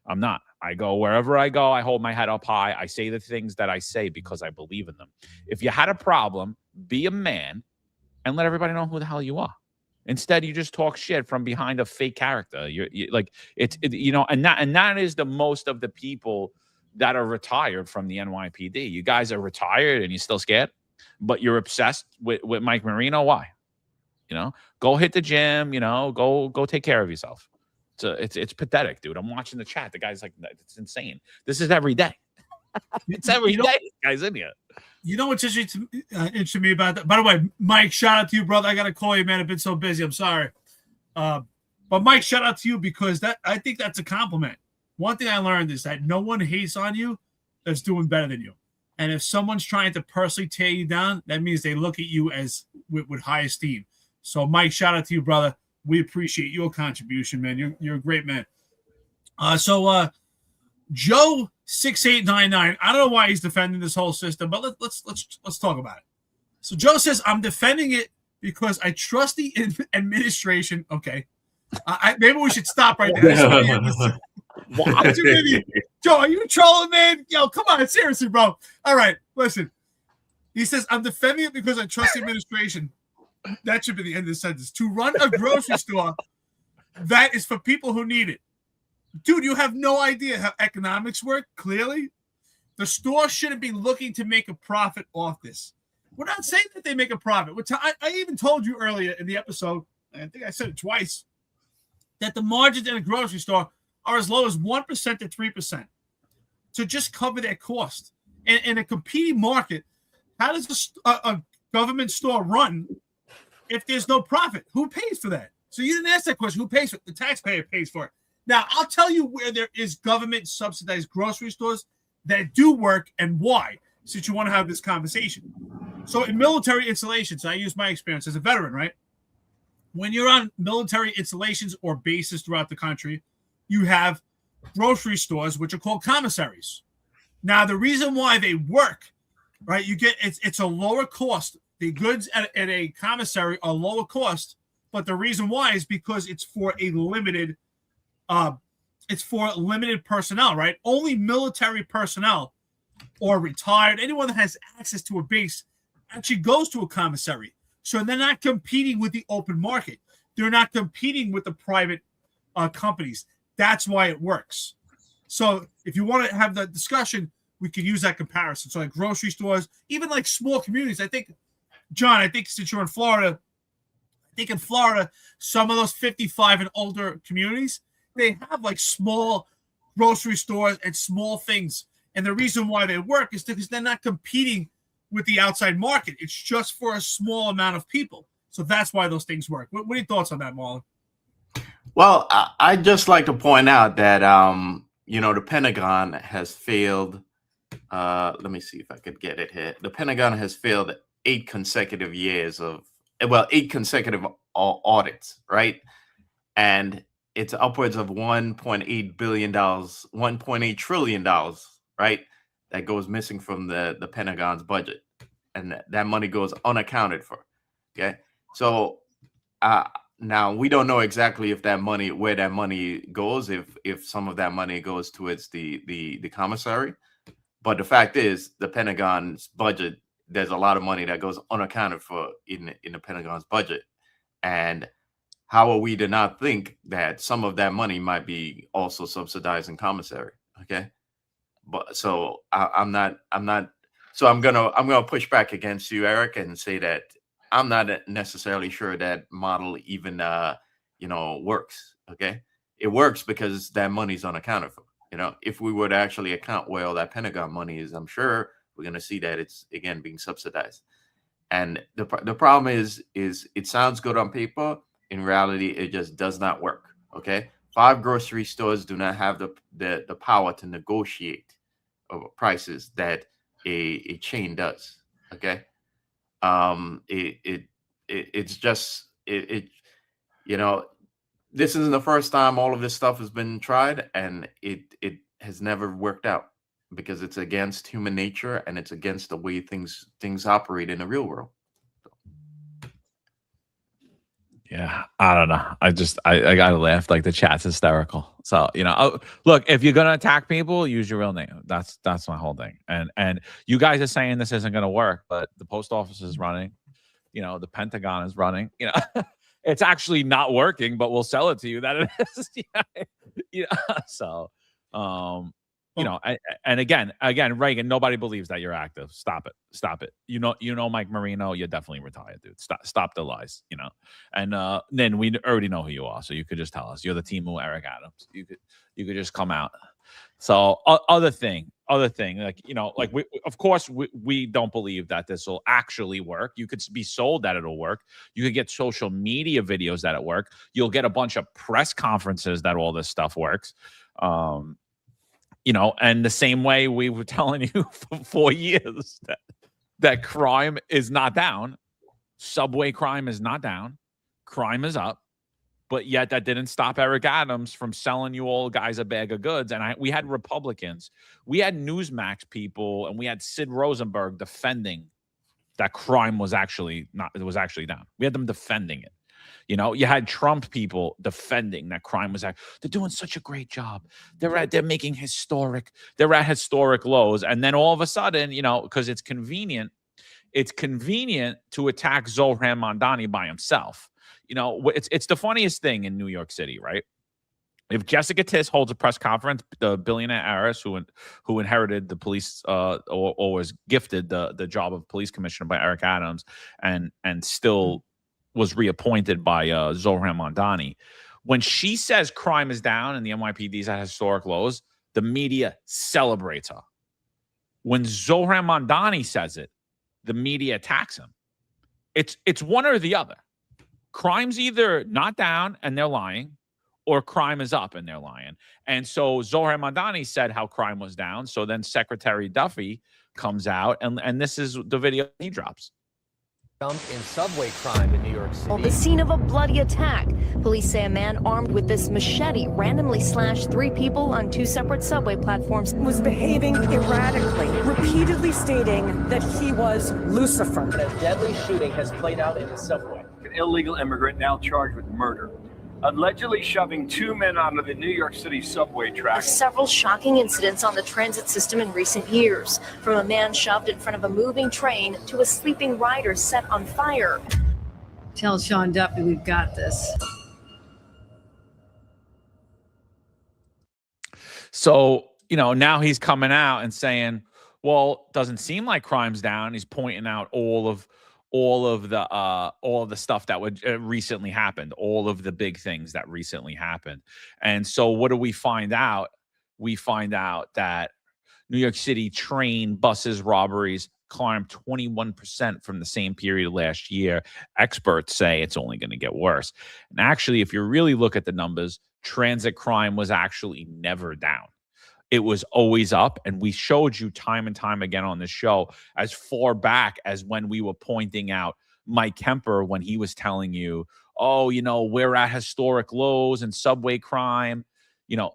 I'm not. I go wherever I go. I hold my head up high. I say the things that I say because I believe in them. If you had a problem, be a man and let everybody know who the hell you are. Instead, you just talk shit from behind a fake character. You're like, and that is the most of the people that are retired from the NYPD. You guys are retired and you're still scared, but you're obsessed with Mike Marino. Why? Go hit the gym. Go take care of yourself. It's pathetic, dude. I'm watching the chat. The guy's like, it's insane. This is every day. It's every day. This guy's in here. You know what's interesting to me about that? By the way, Mike, shout out to you, brother. I got to call you, man. I've been so busy. I'm sorry. But Mike, shout out to you because I think that's a compliment. One thing I learned is that no one hates on you that's doing better than you. And if someone's trying to personally tear you down, that means they look at you as with high esteem. So, Mike, shout out to you, brother. We appreciate your contribution, man. You're a great man. Joe 6899. I don't know why he's defending this whole system, but let's talk about it. So Joe says, I'm defending it because I trust the administration. Okay. Maybe we should stop right there. Joe, are you trolling, man? Yo, come on, seriously, bro. All right, listen. He says, I'm defending it because I trust the administration. That should be the end of the sentence. To run a grocery store, that is for people who need it. Dude, you have no idea how economics work, clearly. The store shouldn't be looking to make a profit off this. We're not saying that they make a profit. I even told you earlier in the episode, I think I said it twice, that the margins in a grocery store are as low as 1% to 3% to just cover their cost. In a competing market, how does a government store run if there's no profit? Who pays for that? So you didn't ask that question. Who pays for it? The taxpayer pays for it. Now, I'll tell you where there is government-subsidized grocery stores that do work and why, since you want to have this conversation. So in military installations, I use my experience as a veteran, right? When you're on military installations or bases throughout the country, you have grocery stores, which are called commissaries. Now, the reason why they work, right, it's a lower cost. The goods at a commissary are lower cost, but the reason why is because it's for limited personnel, right? Only military personnel or retired, anyone that has access to a base actually goes to a commissary. So they're not competing with the open market. They're not competing with the private companies. That's why it works. So if you want to have the discussion, we can use that comparison. So like grocery stores, even like small communities. I think, John, since you're in Florida, in Florida, some of those 55 and older communities, they have like small grocery stores and small things. And the reason why they work is because they're not competing with the outside market. It's just for a small amount of people. So that's why those things work. What are your thoughts on that, Marlon? Well, I'd just like to point out that, the Pentagon has failed. Let me see if I could get it here. The Pentagon has failed 8 consecutive audits, right? And it's upwards of $1.8 billion, $1.8 trillion, right? That goes missing from the Pentagon's budget. And that money goes unaccounted for. Okay. So now we don't know exactly where that money goes, if some of that money goes towards the commissary. But the fact is, the Pentagon's budget, there's a lot of money that goes unaccounted for in the Pentagon's budget. And how are we to not think that some of that money might be also subsidizing commissary? Okay. But so I'm gonna push back against you, Eric, and say that I'm not necessarily sure that model even works. Okay. It works because that money's unaccounted for. If we were to actually account where all that Pentagon money is, I'm sure we're going to see that it's, again, being subsidized. And the problem is it sounds good on paper. In reality, it just does not work. Okay. 5 grocery stores do not have the power to negotiate prices that a chain does. Okay. It's just this isn't the first time all of this stuff has been tried, and it has never worked out because it's against human nature and it's against the way things operate in the real world. Yeah, I don't know. I gotta laugh. Like, the chat's hysterical. So look, if you're gonna attack people, use your real name. That's my whole thing. And you guys are saying this isn't gonna work, but the post office is running. The Pentagon is running. It's actually not working, but we'll sell it to you that it is. So, and again, Reagan, nobody believes that you're active. Stop it. Mike Marino, you're definitely retired, dude. Stop the lies, And then we already know who you are, so you could just tell us you're the Timu Eric Adams. You could just come out. So other thing, we, of course, we don't believe that this will actually work. You could be sold that it'll work. You could get social media videos that it work. You'll get a bunch of press conferences that all this stuff works. And the same way we were telling you for 4 years that crime is not down. Subway crime is not down. Crime is up. But yet that didn't stop Eric Adams from selling you all guys a bag of goods. And we had Republicans, we had Newsmax people, and we had Sid Rosenberg defending that crime was actually down. We had them defending it. You know, you had Trump people defending that crime was they're doing such a great job. They're making they're at historic lows. And then all of a sudden, you know, because it's convenient to attack Zohran Mamdani by himself. You know, it's the funniest thing in New York City, right? If Jessica Tiss holds a press conference, the billionaire heiress who inherited the police or was gifted the job of police commissioner by Eric Adams and still was reappointed by Zohran Mamdani, when she says crime is down and the NYPD is at historic lows, the media celebrates her. When Zohran Mamdani says it, the media attacks him. It's one or the other. Crime's either not down and they're lying, or crime is up and they're lying. And so Zohran Mamdani said how crime was down. So then Secretary Duffy comes out, and this is the video he drops. Jump in subway crime in New York City. On the scene of a bloody attack, police say a man armed with this machete randomly slashed 3 people on 2 separate subway platforms. Was behaving erratically, repeatedly stating that he was Lucifer. A deadly shooting has played out in the subway. An illegal immigrant now charged with murder, allegedly shoving 2 men onto the New York City subway tracks. Several shocking incidents on the transit system in recent years, from a man shoved in front of a moving train to a sleeping rider set on fire. Tell Sean Duffy we've got this. So, you know, now he's coming out and saying, well, doesn't seem like crime's down. He's pointing out all of the stuff that would recently happened, all of the big things that recently happened. And so what do we find out? We find out that New York City train, buses, robberies climbed 21% from the same period last year. Experts say it's only going to get worse. And actually, if you really look at the numbers, transit crime was actually never down. It was always up, and we showed you time and time again on this show as far back as when we were pointing out Mike Kemper when he was telling you, oh, you know, we're at historic lows in subway crime. You know,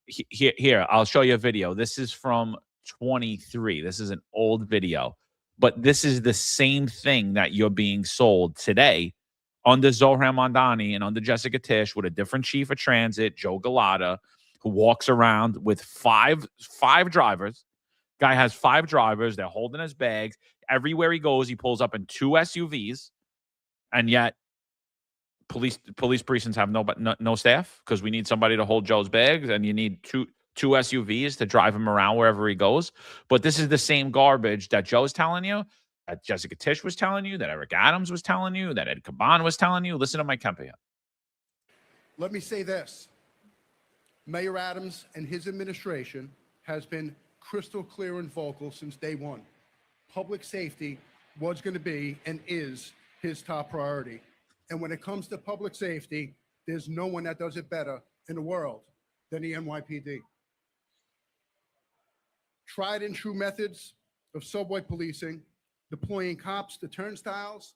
here, I'll show you a video. This is from 23. This is an old video, but this is the same thing that you're being sold today under Zohran Mamdani and under Jessica Tisch with a different chief of transit, Joe Galata, who walks around with five drivers. Guy has 5 drivers. They're holding his bags. Everywhere he goes, he pulls up in 2 SUVs. And yet police precincts have no staff because we need somebody to hold Joe's bags, and you need two SUVs to drive him around wherever he goes. But this is the same garbage that Joe's telling you, that Jessica Tisch was telling you, that Eric Adams was telling you, that Ed Caban was telling you. Listen to Mike Kemper. Let me say this. Mayor Adams and his administration has been crystal clear and vocal since day one. Public safety was going to be and is his top priority. And when it comes to public safety, there's no one that does it better in the world than the NYPD. Tried and true methods of subway policing, deploying cops to turnstiles,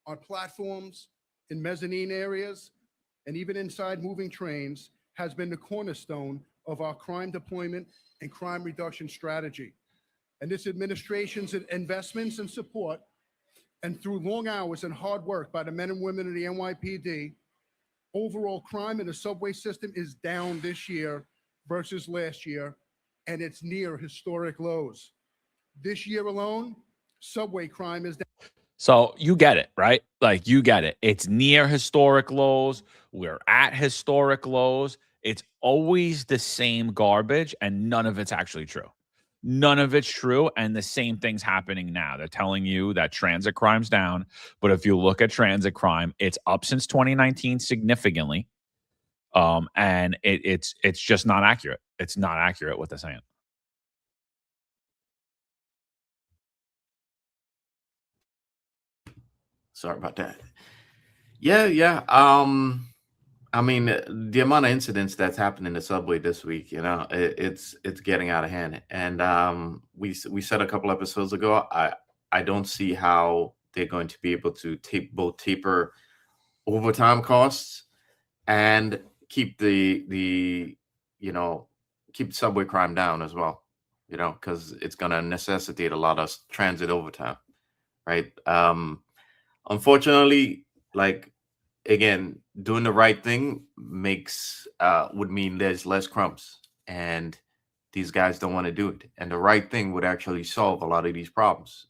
on platforms, in mezzanine areas, and even inside moving trains has been the cornerstone of our crime deployment and crime reduction strategy. And this administration's investments and support, and through long hours and hard work by the men and women of the NYPD, overall crime in the subway system is down this year versus last year, and it's near historic lows. This year alone, subway crime is down. So you get it, right? Like, you get it. It's near historic lows. We're at historic lows. It's always the same garbage, and none of it's actually true. None of it's true, and the same thing's happening now. They're telling you that transit crime's down, but if you look at transit crime, it's up since 2019 significantly, and it's just not accurate. It's not accurate what they're saying. Sorry about that. Yeah. I mean, the amount of incidents that's happened in the subway this week, you know, it's getting out of hand. And we said a couple episodes ago, I don't see how they're going to be able to taper overtime costs and keep keep subway crime down as well, you know, because it's going to necessitate a lot of transit overtime, right? Unfortunately, like, again, doing the right thing would mean there's less crumbs, and these guys don't want to do it. And the right thing would actually solve a lot of these problems,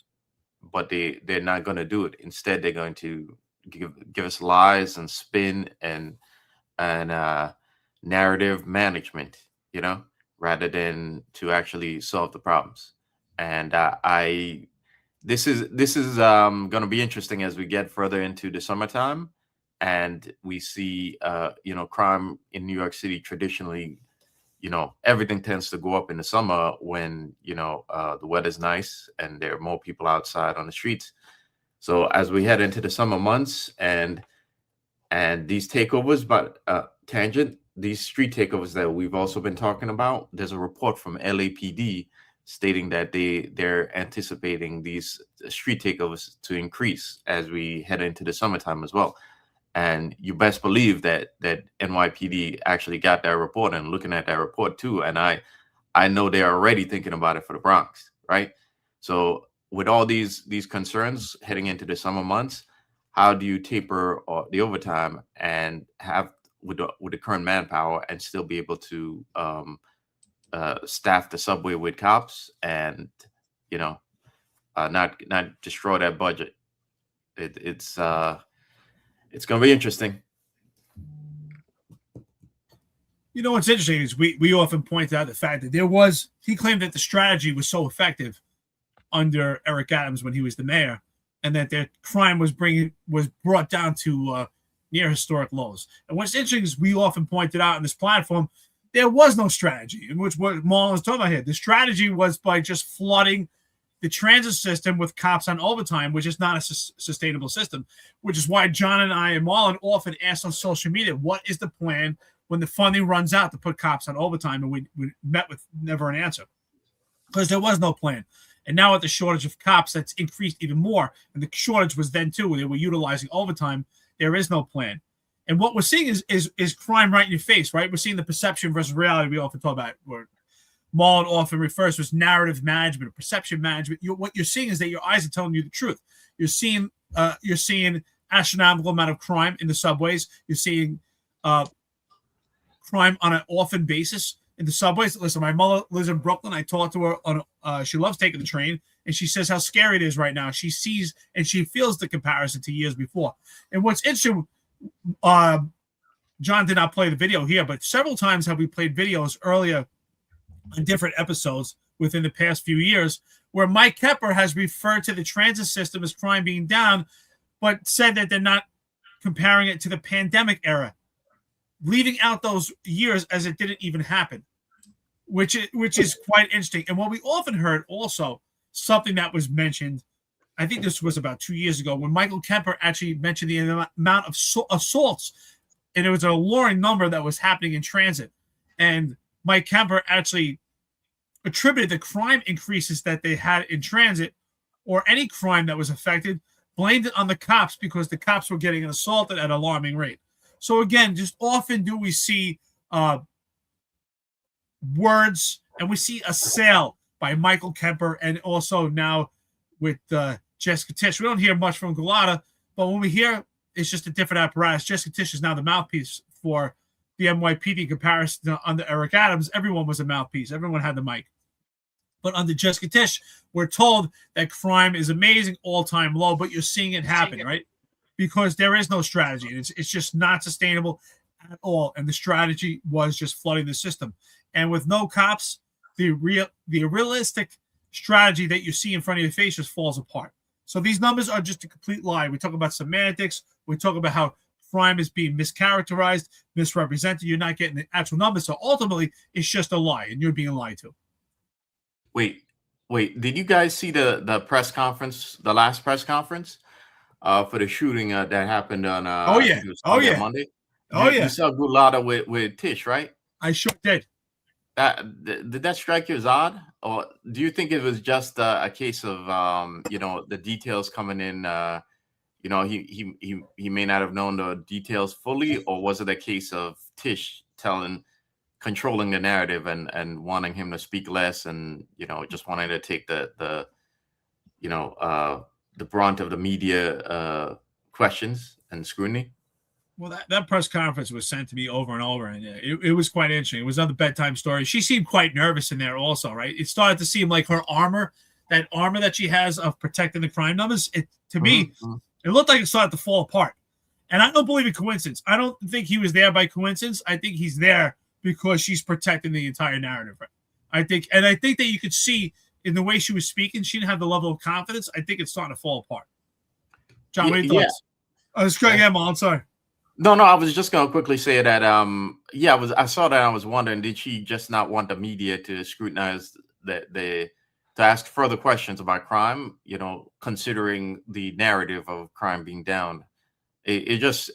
but they're not going to do it. Instead, they're going to give us lies and spin and narrative management, rather than to actually solve the problems. And this is going to be interesting as we get further into the summertime, and we see crime in New York City. Traditionally, everything tends to go up in the summer when the weather's nice and there are more people outside on the streets. So as we head into the summer months and these takeovers, but these street takeovers that we've also been talking about, there's a report from LAPD stating that they're anticipating these street takeovers to increase as we head into the summertime as well. And you best believe that NYPD actually got that report and looking at that report too. And I know they're already thinking about it for the Bronx, right? So with all these concerns heading into the summer months, how do you taper the overtime and have with the current manpower and still be able to staff the subway with cops and not destroy that budget? It's going to be interesting. What's interesting is we often point out the fact that he claimed that the strategy was so effective under Eric Adams when he was the mayor, and that their crime was brought down to near historic lows. And what's interesting is we often pointed out on this platform, there was no strategy, in which what Marlon was talking about here. The strategy was by just flooding the transit system with cops on overtime, which is not a sustainable system, which is why John and I and Marlon often ask on social media, what is the plan when the funding runs out to put cops on overtime? And we met with never an answer, because there was no plan. And now with the shortage of cops, that's increased even more. And the shortage was then too, when they were utilizing overtime. There is no plan. And what we're seeing is crime right in your face, right? We're seeing the perception versus reality we often talk about, where Marlon often refers to as narrative management or perception management. What you're seeing is that your eyes are telling you the truth. You're seeing astronomical amount of crime in the subways. You're seeing crime on an often basis in the subways. Listen, my mother lives in Brooklyn. I talked to her she loves taking the train, and she says how scary it is right now. She sees and she feels the comparison to years before. And what's interesting, John did not play the video here, but several times have we played videos earlier in different episodes within the past few years where Mike Kemper has referred to the transit system as crime being down, but said that they're not comparing it to the pandemic era, leaving out those years as it didn't even happen, which is quite interesting. And what we often heard also, something that was mentioned, I think this was about 2 years ago, when Michael Kemper actually mentioned the amount of assaults, and it was an alluring number that was happening in transit. And Mike Kemper actually attributed the crime increases that they had in transit, or any crime that was affected, blamed it on the cops because the cops were getting assaulted at an alarming rate. So again, just often do we see words, and we see a sale by Michael Kemper, and also now with Jessica Tisch. We don't hear much from Gulata, but when we hear, it's just a different apparatus. Jessica Tisch is now the mouthpiece for the NYPD in comparison to under Eric Adams. Everyone was a mouthpiece. Everyone had the mic. But under Jessica Tisch, we're told that crime is amazing, all-time low, but you're seeing it happen, right? Because there is no strategy. It's just not sustainable at all. And the strategy was just flooding the system. And with no cops, the realistic strategy that you see in front of your face just falls apart. So these numbers are just a complete lie. We talk about semantics. We talk about how crime is being mischaracterized, misrepresented. You're not getting the actual numbers. So ultimately, it's just a lie, and you're being lied to. Wait. Did you guys see the press conference, the last press conference for the shooting that happened on Monday? You saw Gulata with Tisch, right? I sure did. Did that strike you as odd, or do you think it was just a case of the details coming in? He may not have known the details fully, or was it a case of Tisch controlling the narrative and wanting him to speak less, and just wanting to take the brunt of the media questions and scrutiny? Well, that press conference was sent to me over and over, and it was quite interesting. It was another bedtime story. She seemed quite nervous in there also, right? It started to seem like her armor, that armor that she has of protecting the crime numbers, to me, it looked like it started to fall apart. And I don't believe in coincidence. I don't think he was there by coincidence. I think he's there because she's protecting the entire narrative. Right? I think that you could see in the way she was speaking, she didn't have the level of confidence. I think it's starting to fall apart. John, what are your thoughts? Oh, it's Craig Emma. I'm sorry. No, I was just gonna quickly say that I saw that. I was wondering, did she just not want the media to scrutinize to ask further questions about crime, considering the narrative of crime being down? I just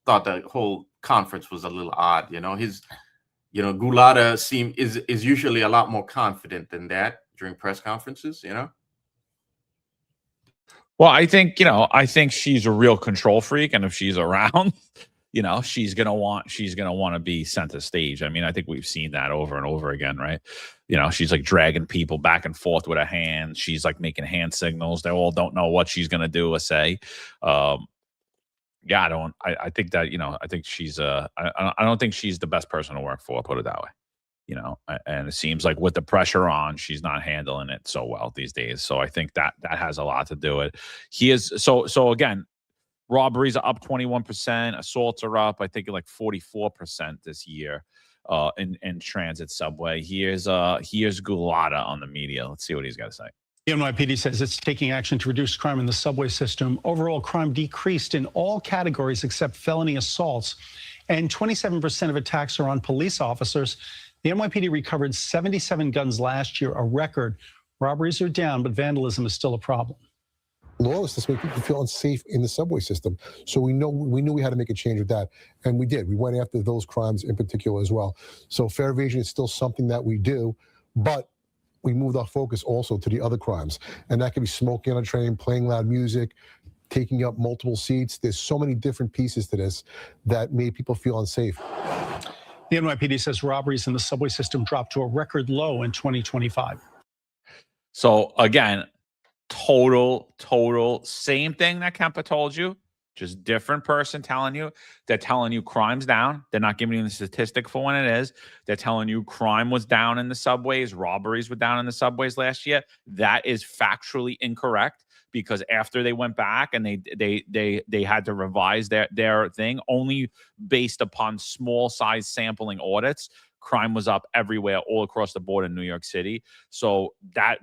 thought the whole conference was a little odd. Gulata is usually a lot more confident than that during press conferences, Well, I think she's a real control freak, and if she's around, she's gonna want to be center stage. I mean, I think we've seen that over and over again, right? She's like dragging people back and forth with her hands. She's like making hand signals. They all don't know what she's gonna do or say. I think that I think she's I don't think she's the best person to work for. Put it that way. And it seems like with the pressure on, she's not handling it so well these days. So I think that has a lot to do with it. So again, robberies are up 21%, assaults are up, I think, like 44% this year in transit subway. Here's Gulata on the media. Let's see what he's got to say. The NYPD says it's taking action to reduce crime in the subway system. Overall crime decreased in all categories except felony assaults, and 27% of attacks are on police officers. The NYPD recovered 77 guns last year, a record. Robberies are down, but vandalism is still a problem. Lawlessness makes people feel unsafe in the subway system. So we knew we had to make a change with that. And we did. We went after those crimes in particular as well. So fare evasion is still something that we do, but we moved our focus also to the other crimes. And that could be smoking on a train, playing loud music, taking up multiple seats. There's so many different pieces to this that made people feel unsafe. The NYPD says robberies in the subway system dropped to a record low in 2025. So again, total same thing that Kempa told you, just different person telling you. They're telling you crime's down. They're not giving you the statistic for when it is. They're telling you crime was down in the subways, robberies were down in the subways last year. That is factually incorrect, because after they went back and they had to revise their thing only based upon small size sampling audits, crime was up everywhere, all across the board in New York City. So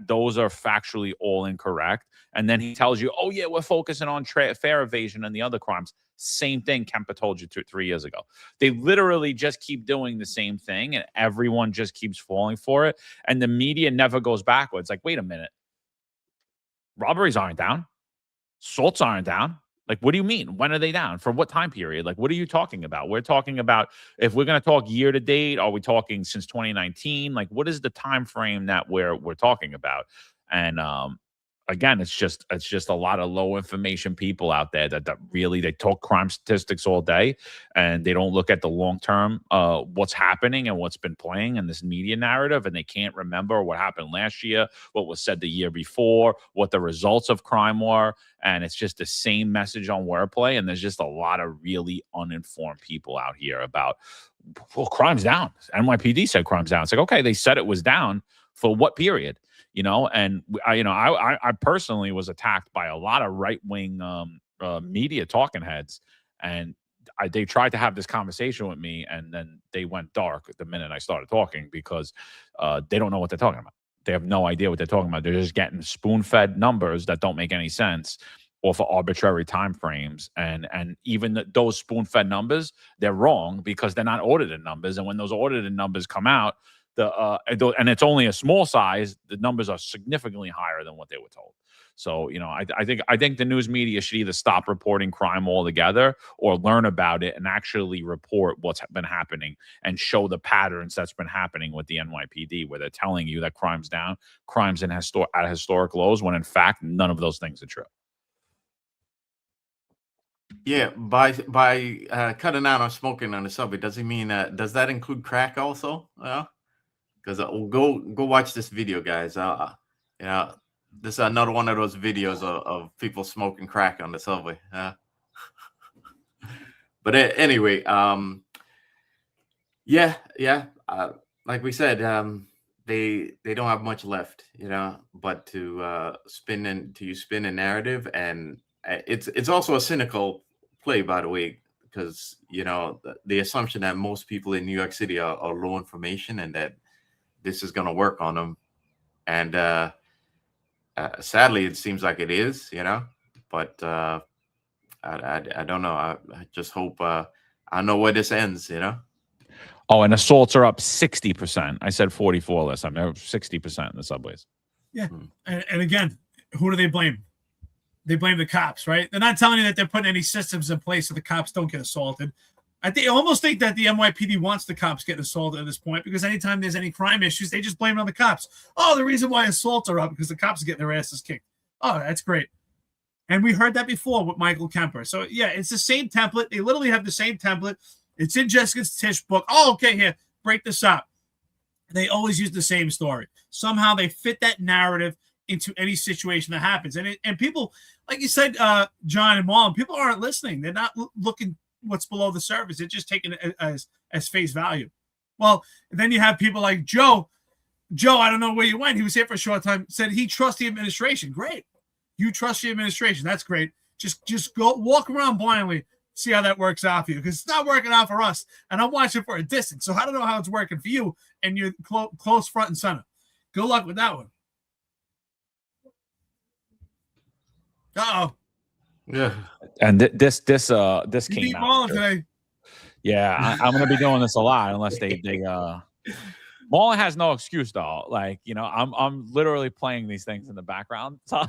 those are factually all incorrect. And then he tells you, oh yeah, we're focusing on fare evasion and the other crimes. Same thing Kempa told you 3 years ago. They literally just keep doing the same thing, and everyone just keeps falling for it. And the media never goes backwards. Like, wait a minute. Robberies aren't down. Assaults aren't down. Like, what do you mean? When are they down? For what time period? Like, what are you talking about? We're talking about, if we're going to talk year to date, are we talking since 2019? Like, what is the time frame that we're talking about? And again, it's just a lot of low information people out there that really, they talk crime statistics all day, and they don't look at the long term, what's happening and what's been playing in this media narrative, and they can't remember what happened last year, what was said the year before, what the results of crime were, and it's just the same message on wordplay. And there's just a lot of really uninformed people out here about, well, crime's down. NYPD said crime's down. It's like, okay, they said it was down for what period? And I personally was attacked by a lot of right-wing media talking heads, and they tried to have this conversation with me, and then they went dark the minute I started talking, because they don't know what they're talking about. They have no idea what they're talking about. They're just getting spoon-fed numbers that don't make any sense off of arbitrary time frames, and even those spoon-fed numbers, they're wrong because they're not audited numbers, and when those audited numbers come out, and it's only a small size, the numbers are significantly higher than what they were told. So, I think the news media should either stop reporting crime altogether or learn about it and actually report what's been happening and show the patterns that's been happening with the NYPD, where they're telling you that crime's down, crime's at historic lows, when in fact none of those things are true. Yeah, by cutting out on smoking on the subway, does it mean does that include crack also? Because go watch this video, guys. This is another one of those videos of people smoking crack on the subway. But anyway, yeah, like we said, they don't have much left, but to spin a narrative, and it's also a cynical play, by the way, because the assumption that most people in New York City are low information and that this is going to work on them, and sadly, it seems like it is, but I don't know. I just hope I know where this ends, Oh, and assaults are up 60%. I said 44 last time. They're 60% in the subways. Yeah. And again, who do they blame? They blame the cops, right? They're not telling you that they're putting any systems in place so the cops don't get assaulted. I almost think that the NYPD wants the cops getting assaulted at this point, because anytime there's any crime issues, they just blame it on the cops. Oh, the reason why assaults are up because the cops are getting their asses kicked. Oh, that's great. And we heard that before with Michael Kemper. So, yeah, it's the same template. They literally have the same template. It's in Jessica Tisch's book. Oh, okay, here, break this up. They always use the same story. Somehow they fit that narrative into any situation that happens. And people, like you said, John and Marlon, people aren't listening. They're not looking what's below the surface. They're just taking it as face value. Well, then you have people like Joe. Joe, I don't know where you went. He was here for a short time, said he trusts the administration. Great. You trust the administration. That's great. Just go walk around blindly. See how that works out for you, because it's not working out for us, and I'm watching for a distance, so I don't know how it's working for you, and you're close front and center. Good luck with that one. Uh-oh. Yeah. And this You came beat out. Marlon today. Yeah, I'm going to be doing this a lot unless they Marlon has no excuse though. Like, I'm literally playing these things in the background. So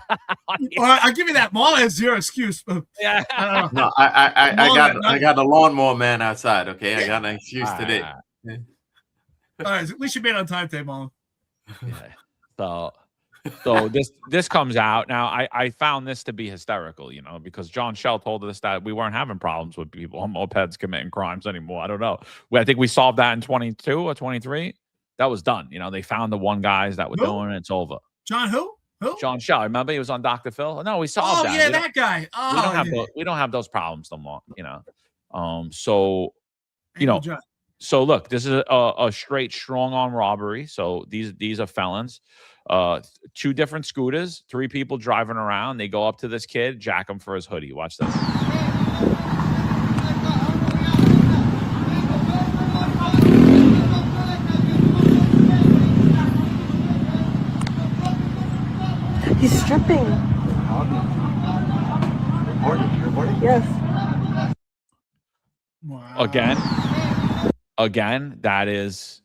I'll give you that. Marlon has zero excuse. Yeah. No, I got a lawnmower man outside. Okay, I got an excuse today. All right, at least you made it on time today, Marlon. Yeah. So this comes out now. I found this to be hysterical, because John Shell told us that we weren't having problems with people on mopeds committing crimes anymore. I don't know. I think we solved that in 22 or 23. That was done. They found the one guys that were doing it. It's over. John who? John Shell. Remember he was on Dr. Phil? No, we solved that. Oh, yeah, that guy. Oh, we don't have those problems no more, So, John. So look, this is a straight strong arm robbery. So these are felons. 2 different scooters, 3 people driving around. They go up to this kid, jack him for his hoodie. Watch this. He's stripping. Yes. Wow. Again, that is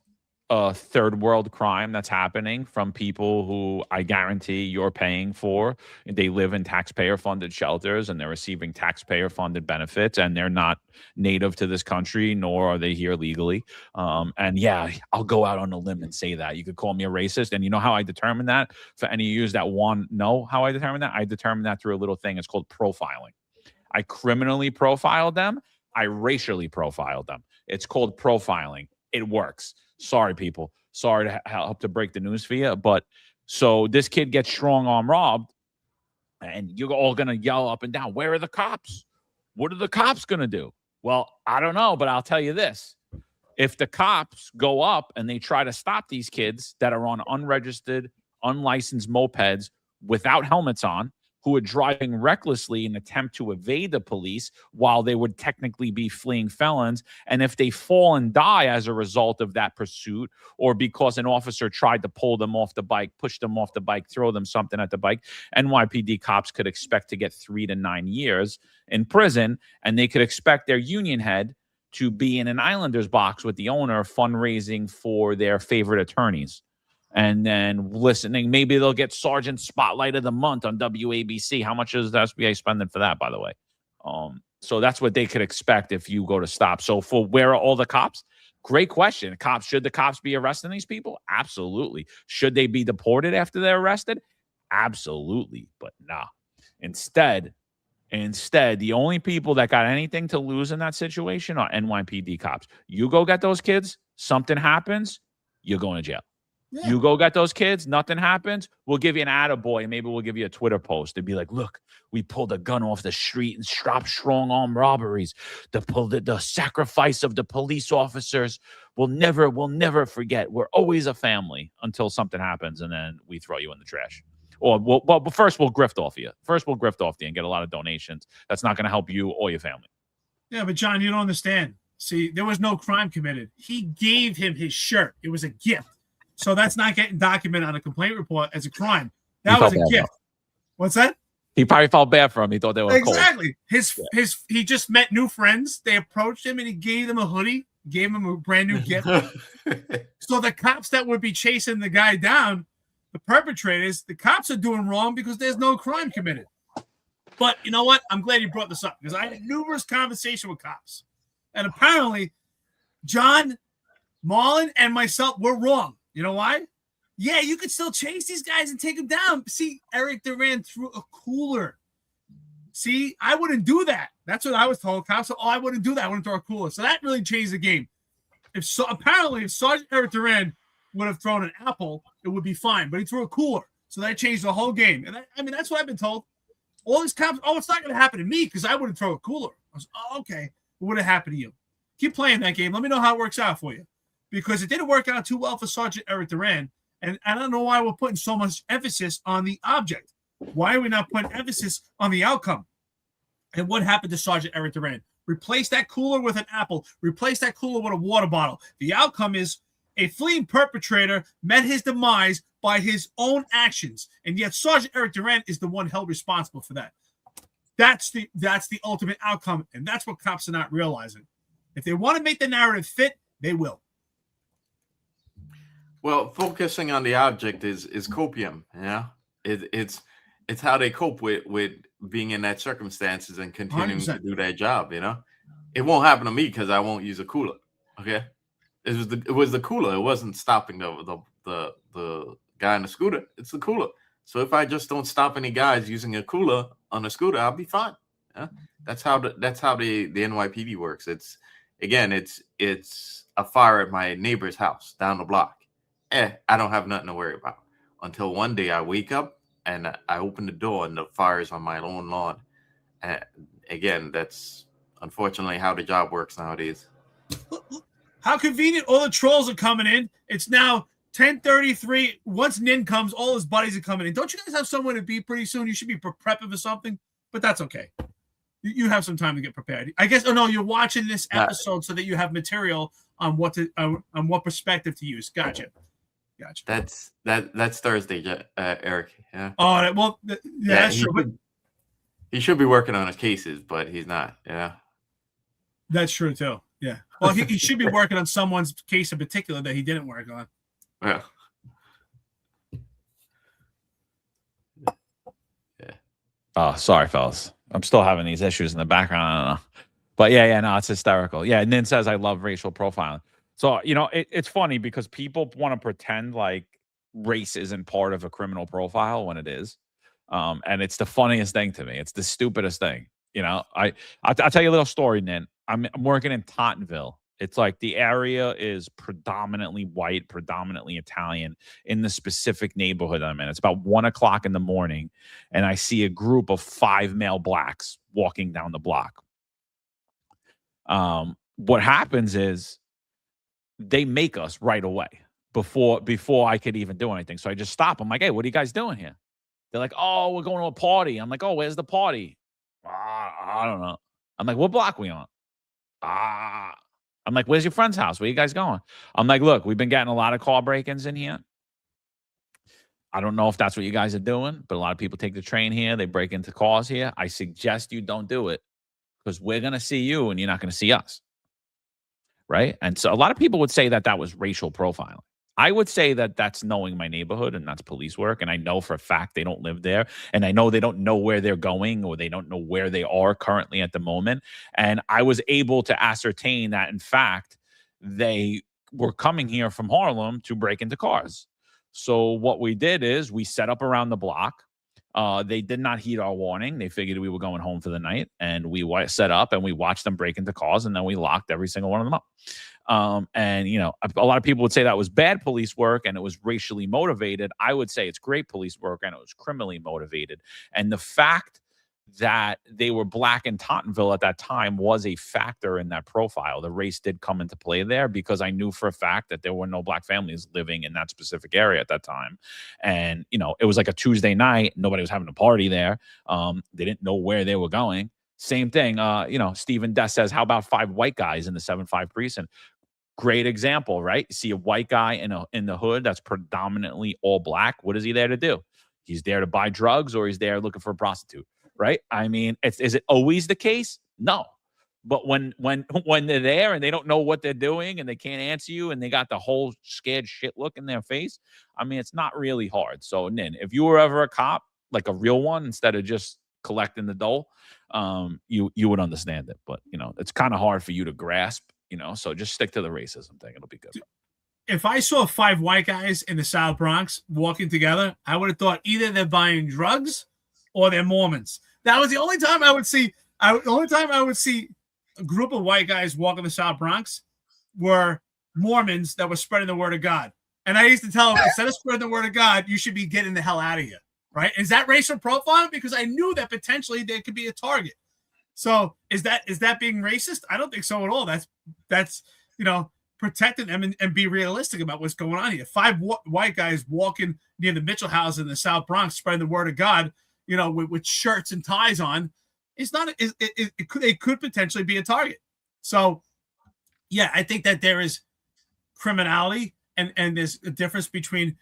a third world crime that's happening from people who I guarantee you're paying for. They live in taxpayer funded shelters and they're receiving taxpayer funded benefits, and they're not native to this country, nor are they here legally. And yeah, I'll go out on a limb and say that. You could call me a racist. And you know how I determine that? For any of you that want to know how I determine that? I determine that through a little thing. It's called profiling. I criminally profiled them. I racially profiled them. It's called profiling. It works. Sorry, people. Sorry to help to break the news for you. But so this kid gets strong arm robbed, and you're all going to yell up and down, where are the cops? What are the cops going to do? Well, I don't know, but I'll tell you this. If the cops go up and they try to stop these kids that are on unregistered, unlicensed mopeds without helmets on, who are driving recklessly in an attempt to evade the police while they would technically be fleeing felons. And if they fall and die as a result of that pursuit, or because an officer tried to pull them off the bike, push them off the bike, throw them something at the bike, NYPD cops could expect to get 3 to 9 years in prison, and they could expect their union head to be in an Islanders box with the owner fundraising for their favorite attorneys. And then listening, maybe they'll get Sergeant Spotlight of the Month on WABC. How much is the SBA spending for that, by the way? So that's what they could expect if you go to stop. So for where are all the cops? Great question. Should the cops be arresting these people? Absolutely. Should they be deported after they're arrested? Absolutely. But nah. Instead, the only people that got anything to lose in that situation are NYPD cops. You go get those kids, something happens, you're going to jail. Yeah. You go get those kids, nothing happens. We'll give you an attaboy, and maybe we'll give you a Twitter post and be like, look, we pulled a gun off the street and stopped strong arm robberies. The sacrifice of the police officers. We'll never forget. We're always a family until something happens, and then we throw you in the trash. Or but first we'll grift off you. First we'll grift off you and get a lot of donations. That's not going to help you or your family. Yeah, but John, you don't understand. See, there was no crime committed. He gave him his shirt. It was a gift. So that's not getting documented on a complaint report as a crime. That was a gift. What's that? He probably felt bad for him. He thought they were exactly. Cold. He just met new friends. They approached him and he gave them a hoodie, gave him a brand new gift. So the cops that would be chasing the guy down, the perpetrators, the cops are doing wrong because there's no crime committed. But you know what? I'm glad you brought this up because I had numerous conversations with cops. And apparently, John, Marlon, and myself were wrong. You know why? Yeah, you could still chase these guys and take them down. See, Eric Duran threw a cooler. See, I wouldn't do that. That's what I was told. Cops said, I wouldn't do that. I wouldn't throw a cooler. So that really changed the game. Apparently, if Sergeant Eric Duran would have thrown an apple, it would be fine. But he threw a cooler. So that changed the whole game. And that's what I've been told. All these cops, it's not going to happen to me because I wouldn't throw a cooler. I was, okay. What would have happened to you? Keep playing that game. Let me know how it works out for you. Because it didn't work out too well for Sergeant Eric Duran. And I don't know why we're putting so much emphasis on the object. Why are we not putting emphasis on the outcome? And what happened to Sergeant Eric Duran? Replace that cooler with an apple. Replace that cooler with a water bottle. The outcome is a fleeing perpetrator met his demise by his own actions. And yet Sergeant Eric Duran is the one held responsible for that. That's the ultimate outcome. And that's what cops are not realizing. If they want to make the narrative fit, they will. Well, focusing on the object is copium. Yeah, it's how they cope with being in that circumstances and continuing 100%. To do that job. You know, it won't happen to me because I won't use a cooler. Okay, it was the cooler. It wasn't stopping the guy in the scooter. It's the cooler. So if I just don't stop any guys using a cooler on a scooter, I'll be fine. Yeah, that's how the NYPD works. It's a fire at my neighbor's house down the block. I don't have nothing to worry about until one day I wake up and I open the door and the fire's on my own lawn. Again, that's unfortunately how the job works nowadays. How convenient. All the trolls are coming in. It's now 10:33. Once Nin comes, all his buddies are coming in. Don't you guys have somewhere to be pretty soon? You should be prepping for something, but that's okay. You have some time to get prepared. I guess. Oh no, you're watching this episode so that you have material on what perspective to use. Gotcha. That's Thursday, Eric. Yeah. Oh well, that's true. He should be working on his cases, but he's not. Yeah. That's true too. Yeah. Well, he should be working on someone's case in particular that he didn't work on. Yeah. Yeah. Oh, sorry, fellas. I'm still having these issues in the background. I don't know. But no, it's hysterical. Yeah, and then says I love racial profiling. So, it's funny because people want to pretend like race isn't part of a criminal profile when it is. And it's the funniest thing to me. It's the stupidest thing. I'll tell you a little story, Nin. I'm working in Tottenville. It's like the area is predominantly white, predominantly Italian in the specific neighborhood I'm in. It's about 1:00 in the morning, and I see a group of 5 male blacks walking down the block. What happens is they make us right away before I could even do anything. So I just stop. I'm like, hey, what are you guys doing here? They're like, oh, we're going to a party. I'm like, oh, where's the party? I don't know. I'm like, what block we on? I'm like, where's your friend's house? Where you guys going? I'm like, look, we've been getting a lot of car break-ins in here. I don't know if that's what you guys are doing, but a lot of people take the train here. They break into cars here. I suggest you don't do it because we're going to see you and you're not going to see us. Right? And so a lot of people would say that that was racial profiling. I would say that that's knowing my neighborhood and that's police work. And I know for a fact they don't live there. And I know they don't know where they're going or they don't know where they are currently at the moment. And I was able to ascertain that, in fact, they were coming here from Harlem to break into cars. So what we did is we set up around the block. They did not heed our warning. They figured we were going home for the night, and we set up and we watched them break into cars, and then we locked every single one of them up. And you know, a lot of people would say that was bad police work and it was racially motivated. I would say it's great police work and it was criminally motivated. And the fact that they were black in Tottenville at that time was a factor in that profile. The race did come into play there because I knew for a fact that there were no black families living in that specific area at that time. And, you know, it was like a Tuesday night. Nobody was having a party there. They didn't know where they were going. Same thing. You know, Stephen Dess says, how about 5 white guys in the 7-5 precinct? Great example, right? You see a white guy in the hood that's predominantly all black. What is he there to do? He's there to buy drugs or he's there looking for a prostitute. Right? I mean, is it always the case? No. But when they're there and they don't know what they're doing and they can't answer you and they got the whole scared shit look in their face, I mean, it's not really hard. So, Nin, if you were ever a cop, like a real one, instead of just collecting the dole, you would understand it. But, you know, it's kind of hard for you to grasp, you know, so just stick to the racism thing. It'll be good. If I saw 5 white guys in the South Bronx walking together, I would have thought either they're buying drugs or they're Mormons. That was the only time I would see. A group of white guys walking the South Bronx were Mormons that were spreading the word of God. And I used to tell them, instead of spreading the word of God, you should be getting the hell out of here. Right? Is that racial profiling? Because I knew that potentially there could be a target. So is that being racist? I don't think so at all. That's you know, protecting them and be realistic about what's going on here. 5 white guys walking near the Mitchell House in the South Bronx spreading the word of God, you know, with shirts and ties on, it could potentially be a target. So, yeah, I think that there is criminality and there's a difference between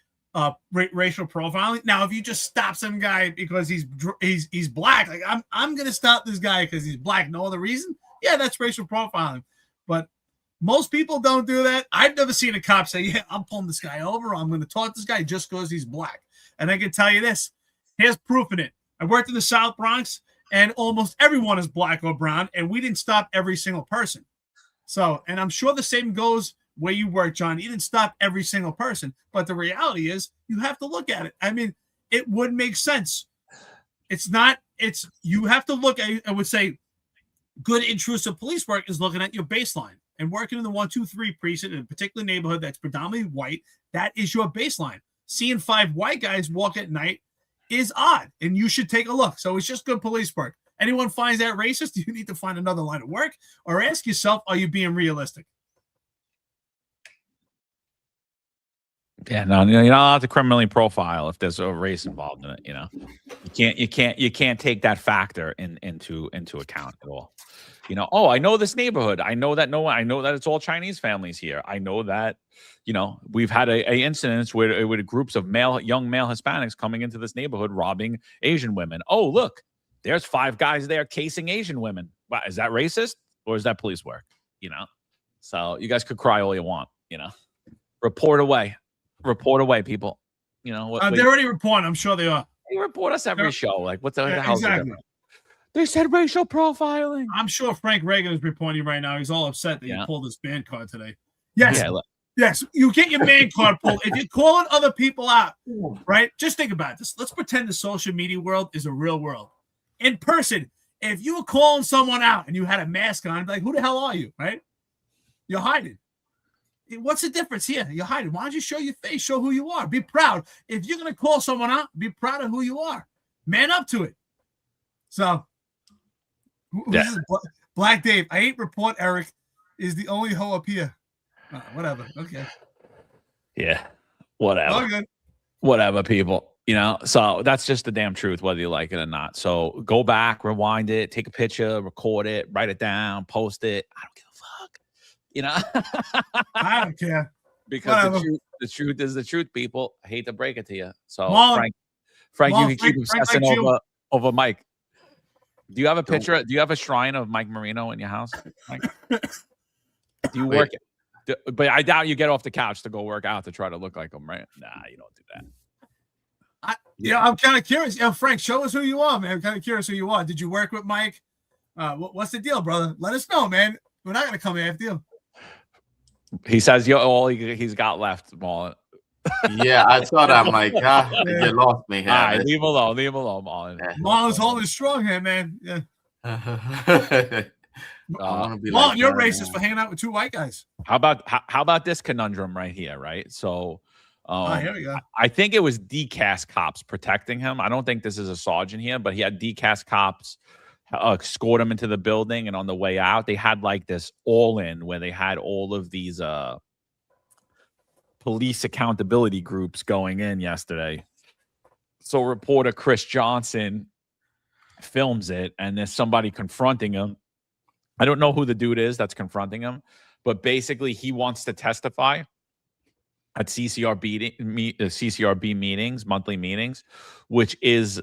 racial profiling. Now, if you just stop some guy because he's black, like I'm gonna stop this guy because he's black, no other reason. Yeah, that's racial profiling. But most people don't do that. I've never seen a cop say, "Yeah, I'm pulling this guy over. I'm going to talk to this guy just because he's black." And I can tell you this: here's proof in it. I worked in the South Bronx, and almost everyone is black or brown, and we didn't stop every single person. So, and I'm sure the same goes where you work, John. You didn't stop every single person, but the reality is you have to look at it. I mean, it would make sense. You have to look at, I would say, good intrusive police work is looking at your baseline. And working in the 123 precinct in a particular neighborhood that's predominantly white, that is your baseline. Seeing 5 white guys walk at night is odd, and you should take a look. So it's just good police work. Anyone finds that racist, you need to find another line of work or ask yourself, are you being realistic? Yeah, no, you're not allowed to criminally profile if there's a race involved in it. You know, you can't take that factor into account at all. You know, oh, I know this neighborhood. I know that it's all Chinese families here. I know that, you know, we've had a incidents with groups of young male Hispanics coming into this neighborhood robbing Asian women. Oh, look, there's 5 guys there casing Asian women. Wow, is that racist or is that police work? You know, so you guys could cry all you want. You know, report away, people. You know, they're already reporting. I'm sure they are. They report us every show. Like, what the hell? Exactly. They said racial profiling. I'm sure Frank Reagan is reporting you right now. He's all upset that you pulled his man card today. Yes. Yeah, yes. You get your man card pulled. If you're calling other people out, right? Just think about this. Let's pretend the social media world is a real world. In person, if you were calling someone out and you had a mask on, like, who the hell are you, right? You're hiding. What's the difference here? You're hiding. Why don't you show your face? Show who you are. Be proud. If you're going to call someone out, be proud of who you are. Man up to it. So, yeah. Black Dave, I ain't report Eric is the only hoe up here. Whatever. Okay. Yeah. Whatever. All good. Whatever, people. You know, so that's just the damn truth, whether you like it or not. So go back, rewind it, take a picture, record it, write it down, post it. I don't give a fuck. You know? I don't care. Because the truth is the truth, people. I hate to break it to you. So Marlon, Frank, you can keep obsessing over Mike. Do you have a picture? Do you have a shrine of Mike Marino in your house, Mike? Do you work it? But I doubt you get off the couch to go work out to try to look like him, right? Nah, you don't do that. I'm kind of curious. Frank, show us who you are, man. I'm kind of curious who you are. Did you work with Mike? What's the deal, brother? Let us know, man. We're not going to come after you. He says all he's got left, Marlon. Yeah, I saw that, Mike. You lost me here. All right, leave him alone, Marlon. Marlon's holding strong here, man. Yeah. I want to be Well, like you're that, racist man. for hanging out with two white guys. How about this conundrum right here, right? So Here we go. I think it was DCAS cops protecting him. I don't think this is a sergeant here, but he had DCAS cops escort him into the building, and on the way out, they had like this all-in where they had all of these police accountability groups going in yesterday. So reporter Chris Johnson films it, and there's somebody confronting him. I don't know who the dude is that's confronting him, but basically he wants to testify at CCRB meetings, monthly meetings, which is,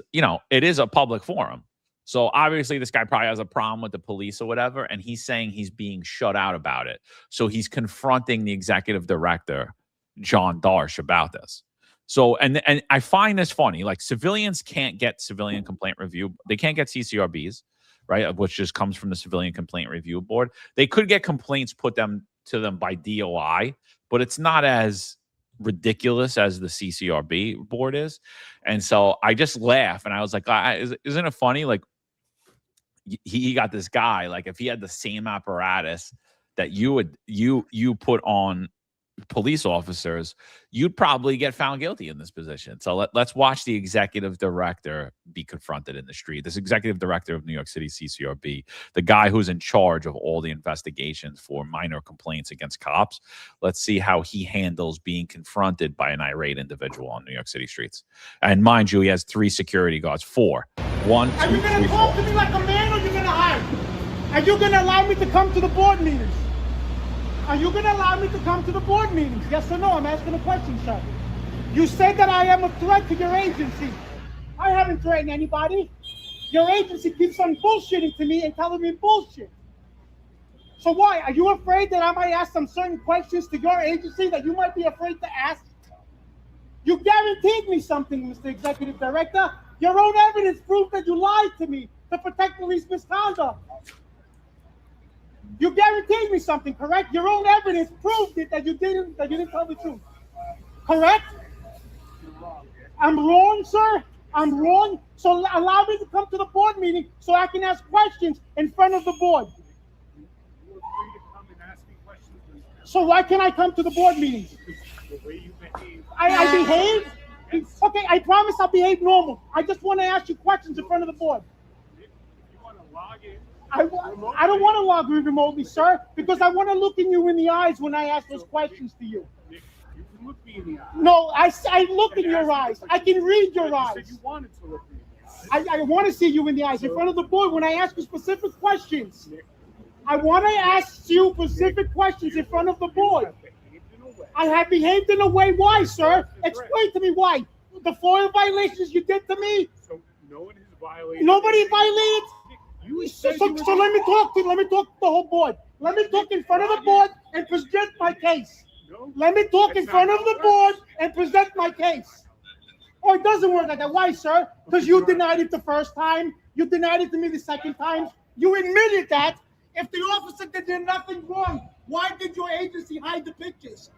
it is a public forum. So obviously this guy probably has a problem with the police or whatever, and he's saying he's being shut out about it. So he's confronting the executive director, John Darsh, about this. So, and I find this funny, like civilians can't get civilian complaint review. They can't get CCRBs, right? Which just comes from the Civilian Complaint Review Board. They could get complaints put to them by DOI, but it's not as ridiculous as the CCRB board is. And so I just laugh, and I was like, isn't it funny? Like he got this guy, like if he had the same apparatus that you put on police officers, you'd probably get found guilty in this position. So let's watch the executive director be confronted in the street. This executive director of New York City CCRB, the guy who's in charge of all the investigations for minor complaints against cops. Let's see how he handles being confronted by an irate individual on New York City streets. And mind you, he has 3 security guards. 4. 1, 2, 3, 4. Are you going to talk to me like a man, or are you going to hide? Are you going to allow me to come to the board meetings? Are you going to allow me to come to the board meetings? Yes or no? I'm asking a question, sir. You said that I am a threat to your agency. I haven't threatened anybody. Your agency keeps on bullshitting to me and telling me bullshit. So why? Are you afraid that I might ask some certain questions to your agency that you might be afraid to ask? You guaranteed me something, Mr. Executive Director. Your own evidence proved that you lied to me to protect police misconduct. You guaranteed me something, correct? Your own evidence proved it that you didn't tell the truth. Correct? I'm wrong, sir. I'm wrong. So allow me to come to the board meeting so I can ask questions in front of the board. So why can't I come to the board meetings? I behave? Okay, I promise I'll behave normal. I just want to ask you questions in front of the board. I don't want to log in remotely, sir, because I want to look in you in the eyes when I ask those questions to you. You can look me in the eyes. No, I look in your eyes. I can read your eyes. You wanted to look me in the eyes. I want to see you in the eyes in front of the board when I ask you specific questions. I want to ask you specific questions in front of the board. I have behaved in a way. Why, sir? Explain to me why. The FOIA violations you did to me. So no one has violated. Nobody violated. So let me talk to the whole board. Let me talk in front of the board and present my case. Let me talk in front of the board and present my case. Oh, it doesn't work like that. Why, sir? Because you denied it the first time. You denied it to me the second time. You admitted that. If the officer did nothing wrong, why did your agency hide the pictures?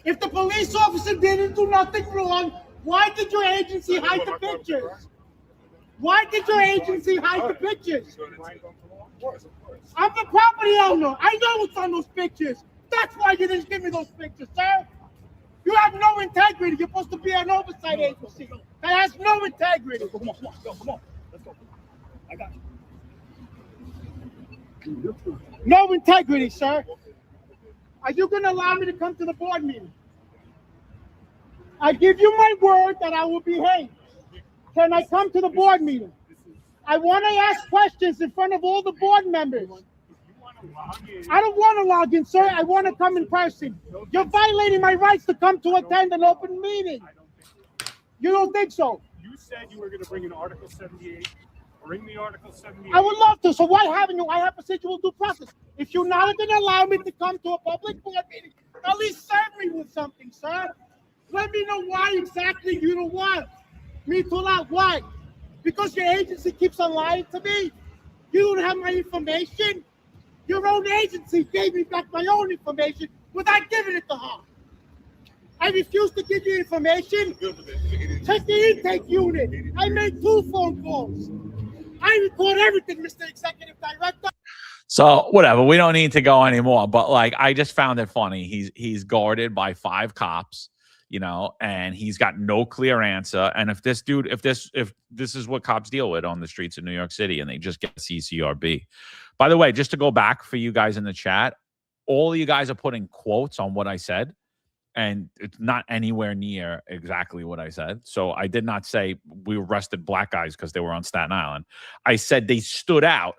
If the police officer didn't do nothing wrong, why did your agency hide the pictures? Why did your agency hide the pictures? I'm the property owner. I know what's on those pictures. That's why you didn't give me those pictures, sir. You have no integrity. You're supposed to be an oversight agency that has no integrity. Come on. Let's go. I got you. No integrity, sir. Are you going to allow me to come to the board meeting? I give you my word that I will behave. Can I come to the board meeting? I want to ask questions in front of all the board members. I don't want to log in, sir. I want to come in person. You're violating my rights to come to attend an open meeting. You don't think so? You said you were going to bring in Article 78. Bring the Article 78. I would love to. So why haven't you? I have procedural due process. If you're not going to allow me to come to a public board meeting, at least serve me with something, sir. Let me know why exactly you don't want me to allow. Why? Because your agency keeps on lying to me? You don't have my information? Your own agency gave me back my own information without giving it to her. I refuse to give you information. Check the intake unit. I made 2 phone calls. I record everything, Mr. Executive Director. So whatever, we don't need to go anymore. But like, I just found it funny. He's guarded by 5 cops, you know, and he's got no clear answer. And if this is what cops deal with on the streets of New York City, and they just get CCRB. By the way, just to go back for you guys in the chat, all of you guys are putting quotes on what I said, and it's not anywhere near exactly what I said. So I did not say we arrested black guys because they were on Staten Island. I said they stood out.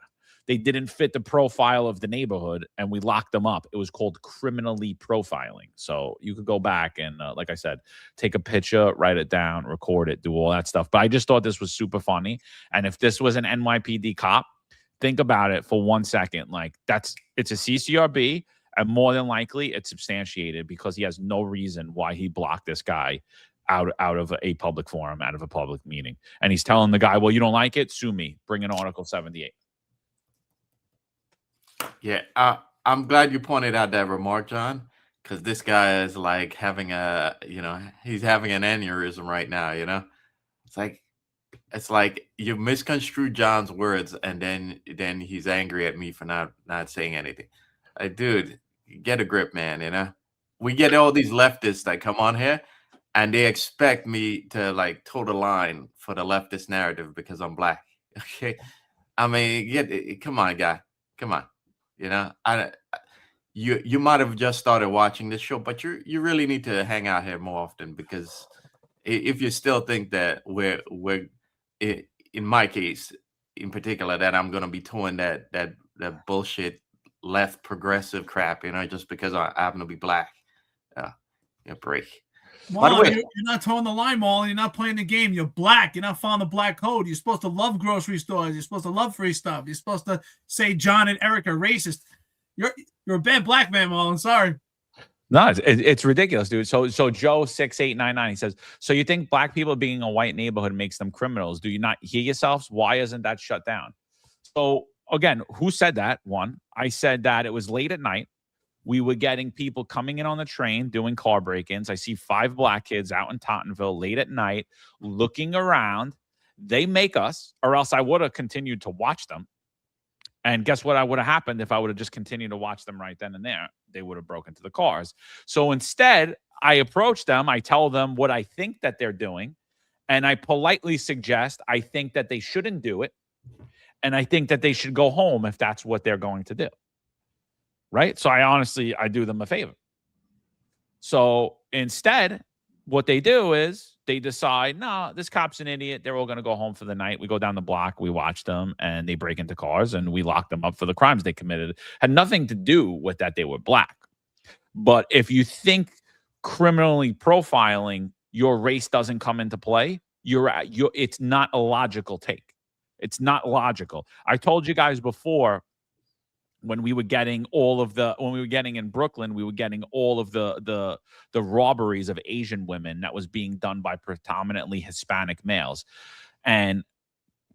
They didn't fit the profile of the neighborhood, and we locked them up. It was called criminally profiling. So you could go back and, like I said, take a picture, write it down, record it, do all that stuff. But I just thought this was super funny. And if this was an NYPD cop, think about it for 1 second. Like, it's a CCRB, and more than likely it's substantiated because he has no reason why he blocked this guy out of a public forum, out of a public meeting. And he's telling the guy, well, you don't like it? Sue me. Bring in Article 78. Yeah, I'm glad you pointed out that remark, John, because this guy is like having he's having an aneurysm right now, you know? It's like you misconstrued John's words, and then he's angry at me for not saying anything. Like, dude, get a grip, man, you know? We get all these leftists that come on here, and they expect me to like toe the line for the leftist narrative because I'm black. Okay? I mean, come on, guy. Come on. You know, you might have just started watching this show, but you really need to hang out here more often, because if you still think that we're in my case in particular, that I'm gonna be towing that bullshit left progressive crap, you know, just because I happen to be black, break. Marlon, you're not towing the line, Marlon. You're not playing the game. You're black. You're not following the black code. You're supposed to love grocery stores. You're supposed to love free stuff. You're supposed to say John and Eric are racist. You're a bad black man, Marlon. Sorry. No, it's ridiculous, dude. So Joe 6899, he says, so you think black people being a white neighborhood makes them criminals? Do you not hear yourselves? Why isn't that shut down? So again, who said that? One, I said that it was late at night. We were getting people coming in on the train doing car break-ins. I see 5 black kids out in Tottenville late at night looking around. They make us, or else I would have continued to watch them. And guess what would have happened if I would have just continued to watch them right then and there? They would have broken into the cars. So instead, I approach them. I tell them what I think that they're doing. And I politely suggest I think that they shouldn't do it. And I think that they should go home if that's what they're going to do. Right? So I do them a favor. So instead, what they do is they decide, no, this cop's an idiot. They're all going to go home for the night. We go down the block, we watch them, and they break into cars, and we lock them up for the crimes they committed. Had nothing to do with that they were black. But if you think criminally profiling, your race doesn't come into play, it's not a logical take. It's not logical. I told you guys before, when we were getting in Brooklyn, we were getting all of the robberies of Asian women that was being done by predominantly Hispanic males. And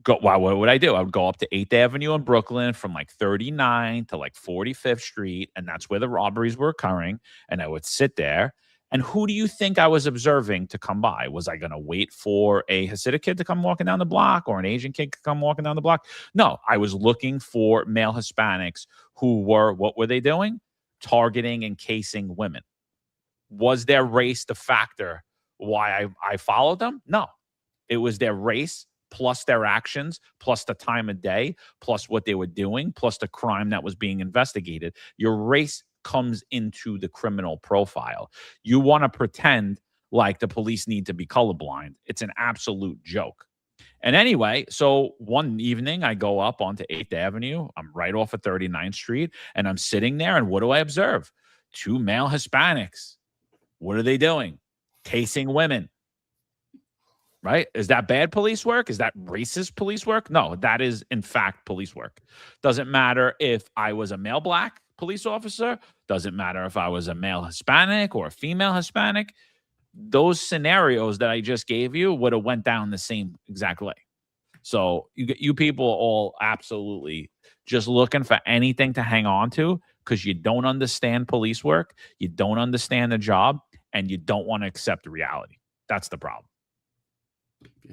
what would I do? I would go up to 8th Avenue in Brooklyn from like 39 to like 45th Street, and that's where the robberies were occurring. And I would sit there. And who do you think I was observing to come by? Was I going to wait for a Hasidic kid to come walking down the block or an Asian kid to come walking down the block? No, I was looking for male Hispanics who were, what were they doing? Targeting and casing women. Was their race the factor why I followed them? No, it was their race plus their actions, plus the time of day, plus what they were doing, plus the crime that was being investigated. Your race comes into the criminal profile. You want to pretend like the police need to be colorblind. It's an absolute joke. And anyway, so one evening I go up onto 8th Avenue. I'm right off of 39th Street, and I'm sitting there, and what do I observe? 2 male Hispanics. What are they doing? Casing women. Right? Is that bad police work? Is that racist police work? No, that is, in fact, police work. Doesn't matter if I was a male black police officer. Doesn't matter if I was a male Hispanic or a female Hispanic. Those scenarios that I just gave you would have went down the same exact way. So you people all absolutely just looking for anything to hang on to because you don't understand police work, you don't understand the job, and you don't want to accept reality. That's the problem.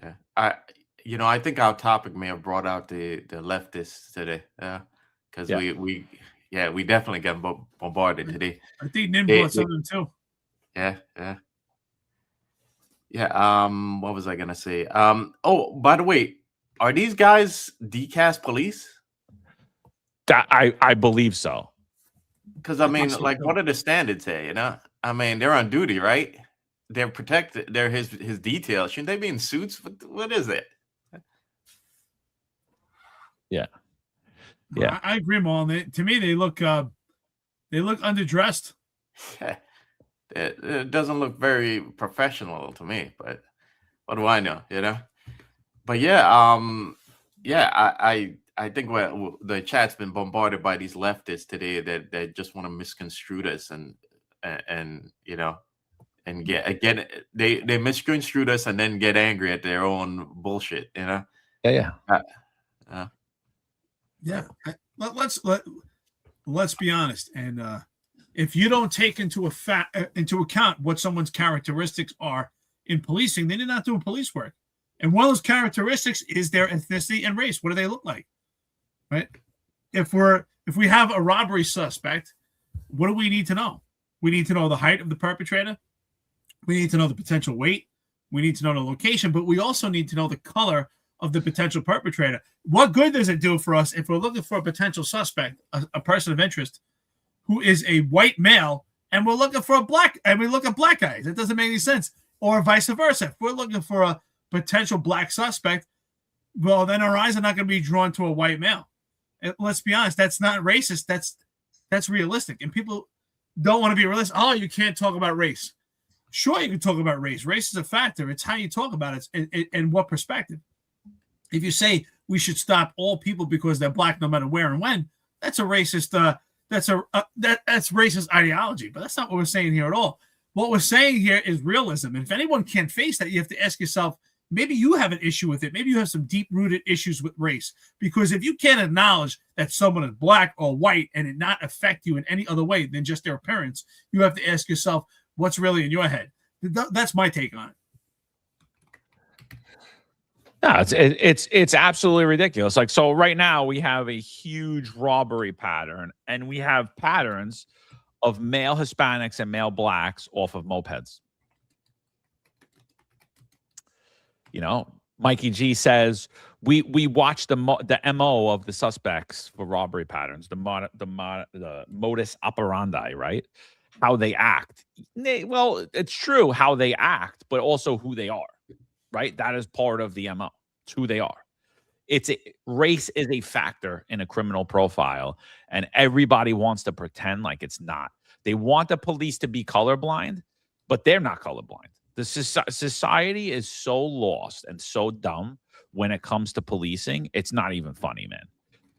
Yeah, I think our topic may have brought out the leftists today. because Yeah. we definitely got bombarded today. I think Nin brought something too. Yeah. What was I gonna say? Oh, by the way, are these guys decast police? That I believe so. Because I mean, like, what are the standards here? You know, I mean, they're on duty, right? They're protected. They're his details. Shouldn't they be in suits? What is it? Yeah. I agree, Marlon. To me, they look underdressed. It doesn't look very professional to me, but what do I know? You know. But I think the chat's been bombarded by these leftists today that just want to misconstrue this and you know, and they misconstrued us and then get angry at their own bullshit. You know. Yeah. Yeah. Let's be honest. And if you don't take into account what someone's characteristics are in policing, then you're not doing police work. And one of those characteristics is their ethnicity and race. What do they look like? Right? If we have a robbery suspect, what do we need to know? We need to know the height of the perpetrator. We need to know the potential weight. We need to know the location, but we also need to know the color of the potential perpetrator. What good does it do for us if we're looking for a potential suspect, a person of interest, who is a white male, and we're looking for we look at black guys? It doesn't make any sense. Or vice versa. If we're looking for a potential black suspect, well, then our eyes are not going to be drawn to a white male. And let's be honest, that's not racist. That's realistic. And people don't want to be realistic. Oh, you can't talk about race. Sure, you can talk about race. Race is a factor. It's how you talk about it and what perspective. If you say we should stop all people because they're black, no matter where and when, that's a racist. That's racist ideology. But that's not what we're saying here at all. What we're saying here is realism. And if anyone can't face that, you have to ask yourself, maybe you have an issue with it. Maybe you have some deep-rooted issues with race. Because if you can't acknowledge that someone is black or white and it not affect you in any other way than just their appearance, you have to ask yourself what's really in your head. That's my take on it. No, it's absolutely ridiculous. Like, so right now we have a huge robbery pattern, and we have patterns of male Hispanics and male blacks off of mopeds. You know, Mikey G says we watch the MO of the suspects for robbery patterns, the modus operandi, right? How they act. Well, it's true how they act, but also who they are, right? That is part of the MO. It's who they are. Race is a factor in a criminal profile, and everybody wants to pretend like it's not. They want the police to be colorblind, but they're not colorblind. The society is so lost and so dumb when it comes to policing. It's not even funny, man.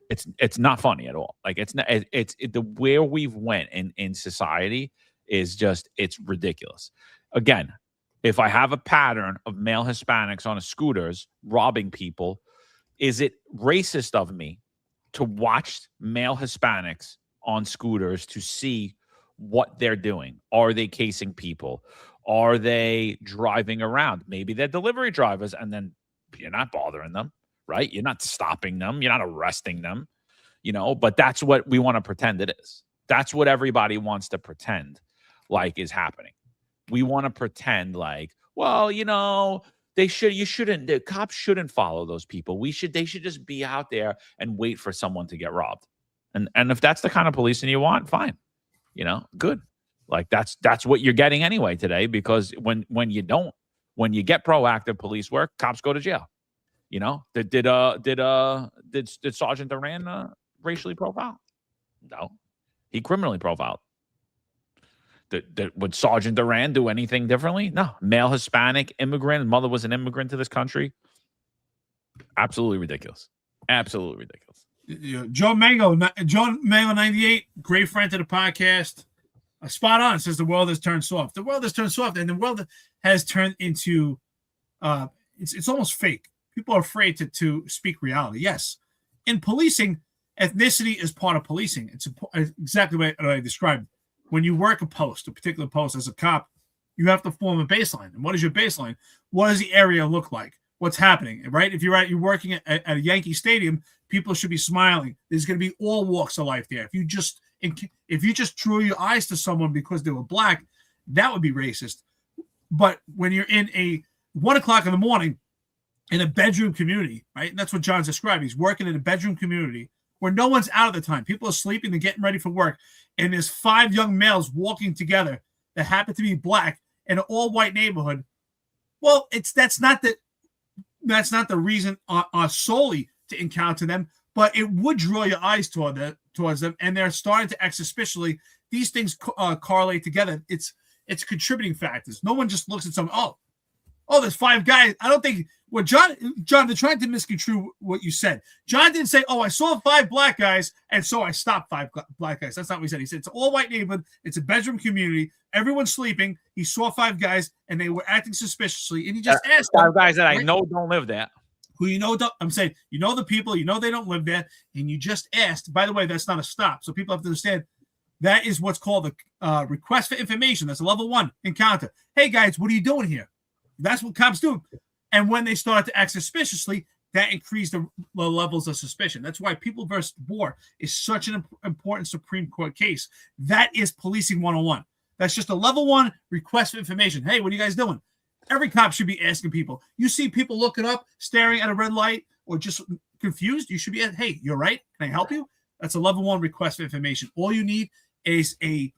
It's not funny at all. Like, where we've went in society is just, it's ridiculous. Again, if I have a pattern of male Hispanics on scooters robbing people, is it racist of me to watch male Hispanics on scooters to see what they're doing? Are they casing people? Are they driving around? Maybe they're delivery drivers, and then you're not bothering them, right? You're not stopping them. You're not arresting them, you know, but that's what we want to pretend it is. That's what everybody wants to pretend like is happening. We want to pretend like, well, you know, the cops shouldn't follow those people. They should just be out there and wait for someone to get robbed. And if that's the kind of policing you want, fine. You know, good. Like, that's what you're getting anyway today, because when you get proactive police work, cops go to jail. You know, did Sergeant Duran racially profile? No, he criminally profiled. Would Sergeant Duran do anything differently? No. Male Hispanic immigrant, mother was an immigrant to this country. Absolutely ridiculous. Absolutely ridiculous. John Mango 98, great friend to the podcast. Spot on. Says the world has turned soft. The world has turned soft, and the world has turned into it's almost fake. People are afraid to speak reality. Yes, in policing, ethnicity is part of policing. It's exactly what I described. When you work a particular post as a cop, you have to form a baseline. And what is your baseline? What does the area look like? what's happening, right? If you're working at a Yankee Stadium, people should be smiling. There's going to be all walks of life there. If you just drew your eyes to someone because they were black, that would be racist. But when you're in a 1 o'clock in the morning in a bedroom community, right? And that's what John's described. He's working in a bedroom community where no one's out at the time. People are sleeping, they're getting ready for work. And there's 5 young males walking together that happen to be black in an all-white neighborhood. Well, that's not the reason solely to encounter them, but it would draw your eyes towards them, and they're starting to act suspiciously. These things correlate together. It's contributing factors. No one just looks at someone. Oh, there's 5 guys. I don't think John, they're trying to misconstrue what you said. John didn't say, I saw 5 black guys, and so I stopped 5 black guys. That's not what he said. He said it's an all-white neighborhood. It's a bedroom community. Everyone's sleeping. He saw 5 guys, and they were acting suspiciously, and he just asked 5 guys that I know don't live there. Who I'm saying, the people, they don't live there, and you just asked. By the way, that's not a stop. So people have to understand that is what's called a request for information. That's a level 1 encounter. Hey, guys, what are you doing here? That's what cops do. And when they start to act suspiciously, that increased the levels of suspicion. That's why People versus Boer is such an important Supreme Court case. That is policing 101. That's just a level 1 request for information. Hey, what are you guys doing? Every cop should be asking people. You see people looking up, staring at a red light, or just confused, you should be asking, hey, you're right. Can I help you? That's a level 1 request for information. All you need is a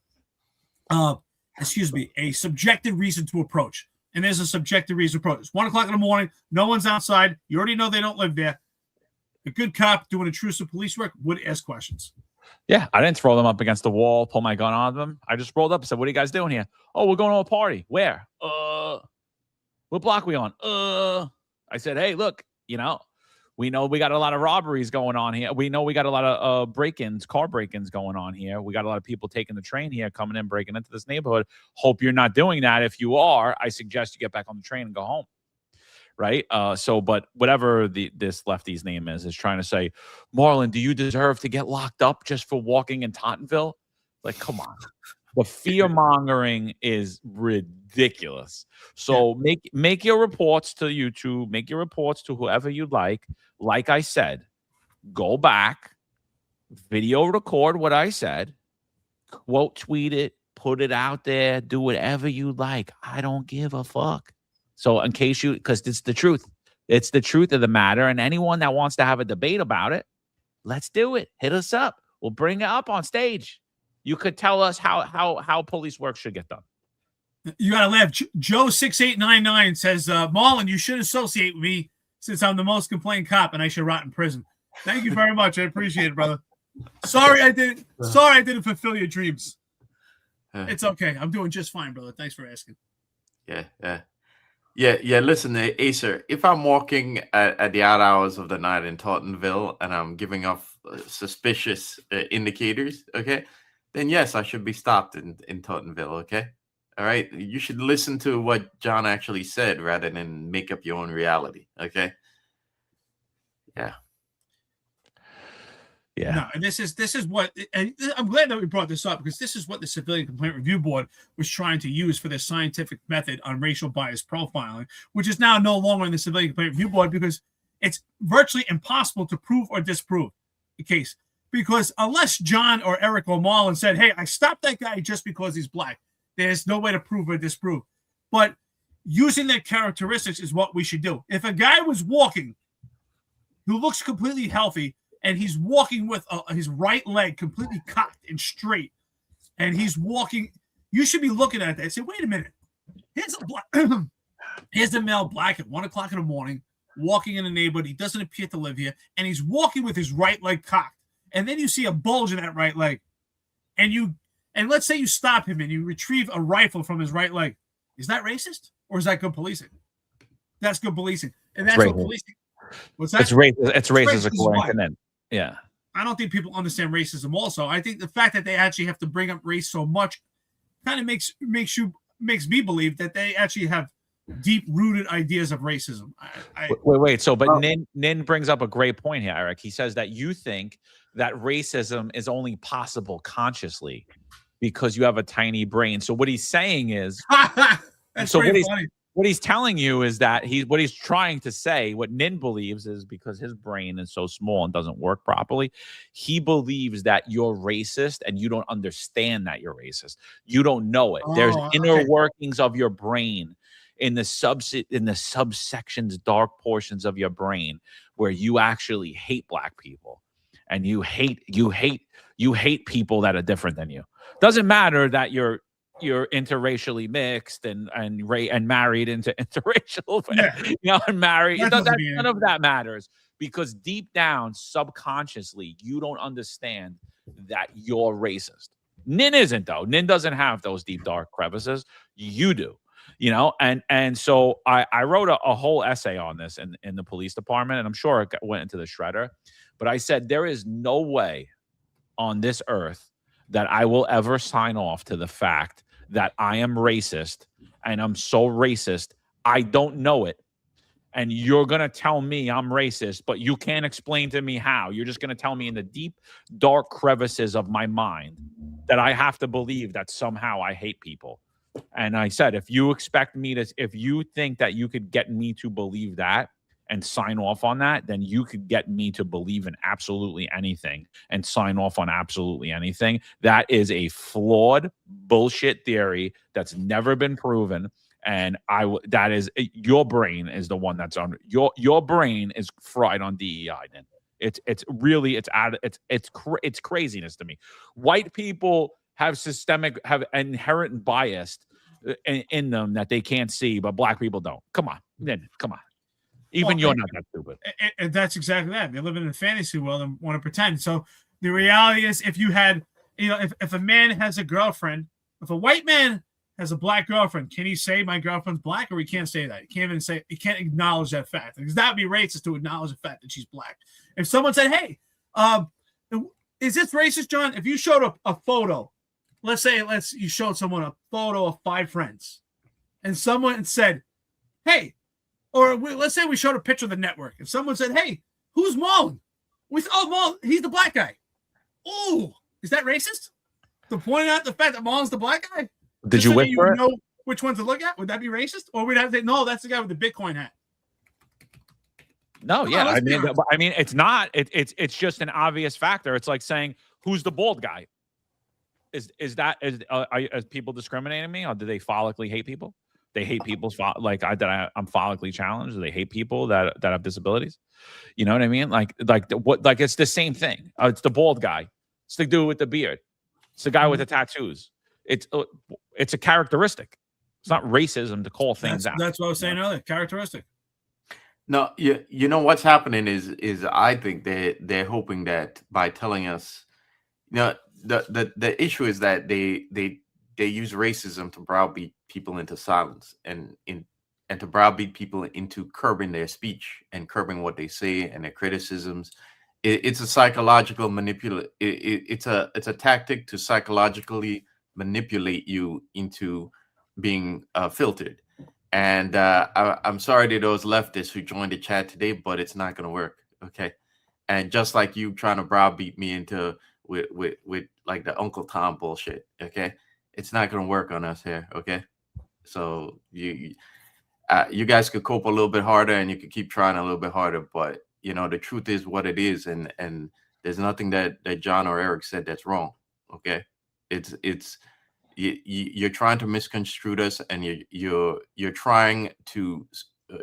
subjective reason to approach. And there's a subjective reason to approach. It's 1 o'clock in the morning. No one's outside. You already know they don't live there. A good cop doing intrusive police work would ask questions. Yeah, I didn't throw them up against the wall, pull my gun on them. I just rolled up and said, what are you guys doing here? Oh, we're going to a party. Where? What block we on? I said, hey, look, we know we got a lot of robberies going on here. We know we got a lot of break-ins, car break-ins going on here. We got a lot of people taking the train here, coming in, breaking into this neighborhood. Hope you're not doing that. If you are, I suggest you get back on the train and go home. Right? But whatever this lefty's name is trying to say, Marlon, do you deserve to get locked up just for walking in Tottenville? Like, come on. The fear-mongering is ridiculous. So make your reports to YouTube, make your reports to whoever you'd like. Like I said, go back, video record what I said, quote tweet it, put it out there, do whatever you like. I don't give a fuck. So in case because it's the truth. It's the truth of the matter. And anyone that wants to have a debate about it, let's do it. Hit us up. We'll bring it up on stage. You could tell us how police work should get done. You gotta laugh. Joe6899 says, Marlon, you should associate with me since I'm the most complained cop and I should rot in prison. Thank you very much. I appreciate it, brother. Sorry I didn't fulfill your dreams. It's okay. I'm doing just fine, brother. Thanks for asking. Yeah. Listen, Acer, if I'm walking at the odd hours of the night in Tottenville and I'm giving off suspicious indicators, okay, then yes, I should be stopped in Tottenville, okay? All right? You should listen to what John actually said rather than make up your own reality, okay? Yeah. No, and this is what, and I'm glad that we brought this up because this is what the Civilian Complaint Review Board was trying to use for their scientific method on racial bias profiling, which is now no longer in the Civilian Complaint Review Board because it's virtually impossible to prove or disprove the case. Because unless John or Eric or Marlon said, hey, I stopped that guy just because he's black, there's no way to prove or disprove. But using their characteristics is what we should do. If a guy was walking who looks completely healthy and he's walking with his right leg completely cocked and straight, and he's walking, you should be looking at that and say, wait a minute. Here's a male black at 1 o'clock in the morning walking in a neighborhood. He doesn't appear to live here, and he's walking with his right leg cocked. And then you see a bulge in that right leg, and let's say you stop him and you retrieve a rifle from his right leg. Is that racist or is that good policing? That's good policing, and that's what policing. What's that? It's racist. It's racist according to them. Yeah. I don't think people understand racism. Also, I think the fact that they actually have to bring up race so much kind of makes me believe that they actually have deep-rooted ideas of racism. Wait. So, but Nin brings up a great point here, Eric. He says that you think that racism is only possible consciously because you have a tiny brain. So what he's saying is, that's so pretty funny. what he's telling you is that what he's trying to say, what Nin believes is, because his brain is so small and doesn't work properly, he believes that you're racist and you don't understand that you're racist. You don't know it. There's inner workings of your brain in the subsections, dark portions of your brain where you actually hate black people and you hate people that are different than you. Doesn't matter that you're interracially mixed and married into interracial, and married. None of that matters, because deep down, subconsciously, you don't understand that you're racist. Nin isn't, though. Nin doesn't have those deep, dark crevices. You do. And so I wrote a whole essay on this in the police department, and I'm sure it went into the shredder. But I said, there is no way on this earth that I will ever sign off to the fact that I am racist, and I'm so racist, I don't know it. And you're going to tell me I'm racist, but you can't explain to me how. You're just going to tell me in the deep, dark crevices of my mind that I have to believe that somehow I hate people. And I said, if you think that you could get me to believe that and sign off on that, then you could get me to believe in absolutely anything and sign off on absolutely anything. That is a flawed bullshit theory that's never been proven. And that is, your brain is the one that's on your brain is fried on DEI. Then it's craziness to me. White people have inherent bias in them that they can't see, but black people don't. Come on. Even you're not that stupid. And that's exactly that. They live in a fantasy world and want to pretend. So the reality is, if you had, if a man has a girlfriend, if a white man has a black girlfriend, can he say my girlfriend's black? Or he can't say that. He can't acknowledge that fact. Because that would be racist to acknowledge the fact that she's black. If someone said, hey, is this racist, John? If you showed up a photo, you showed someone a photo of 5 friends, and someone said, hey, let's say we showed a picture of the network, and someone said, hey, who's Marlon? Marlon, he's the black guy. Oh, is that racist? To point out the fact that Marlon's the black guy? Did you whisper it? Know which one to look at? Would that be racist? Or we'd have to say, no, that's the guy with the Bitcoin hat. No, yeah. I mean, it's not. It's just an obvious factor. It's like saying, who's the bald guy? Is people discriminating me, or do they follically hate people? They hate people's I'm follically challenged. They hate people that have disabilities. You know what I mean? Like it's the same thing. It's the bald guy. It's the dude with the beard. It's the guy with the tattoos. It's a characteristic. It's not racism to call things out. That's what I was saying earlier. Characteristic. No, you know what's happening is I think they're hoping that by telling us, the issue is that they use racism to browbeat people into silence and to browbeat people into curbing their speech and curbing what they say and their criticisms. It's a psychological it's a tactic to psychologically manipulate you into being filtered. And I'm sorry to those leftists who joined the chat today, but it's not going to work. Okay. And just like you trying to browbeat me into with like the Uncle Tom bullshit. Okay. It's not going to work on us here. Okay. So you guys could cope a little bit harder and you could keep trying a little bit harder, but the truth is what it is. And there's nothing that John or Eric said that's wrong. Okay. You're trying to misconstrue us, and you're trying to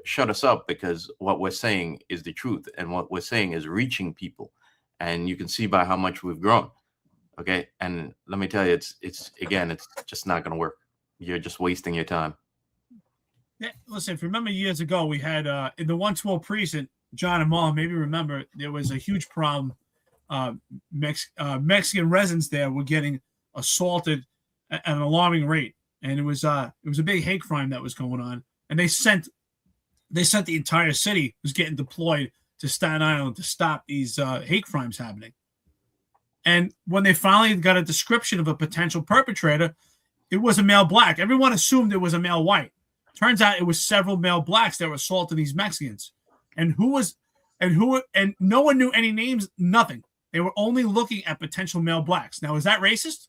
shut us up, because what we're saying is the truth, and what we're saying is reaching people, and you can see by how much we've grown. Okay, and let me tell you, it's just not going to work. You're just wasting your time. Yeah, listen. If you remember years ago, we had in the 112 precinct, John and Marlon maybe remember, there was a huge problem. Mexican residents there were getting assaulted at an alarming rate, and it was a big hate crime that was going on, and they sent the entire city was getting deployed to Staten Island to stop these hate crimes happening. And when they finally got a description of a potential perpetrator, it was a male black. Everyone assumed it was a male white. Turns out it was several male blacks that were assaulting these Mexicans, and no one knew any names, nothing. They were only looking at potential male blacks. Now, is that racist?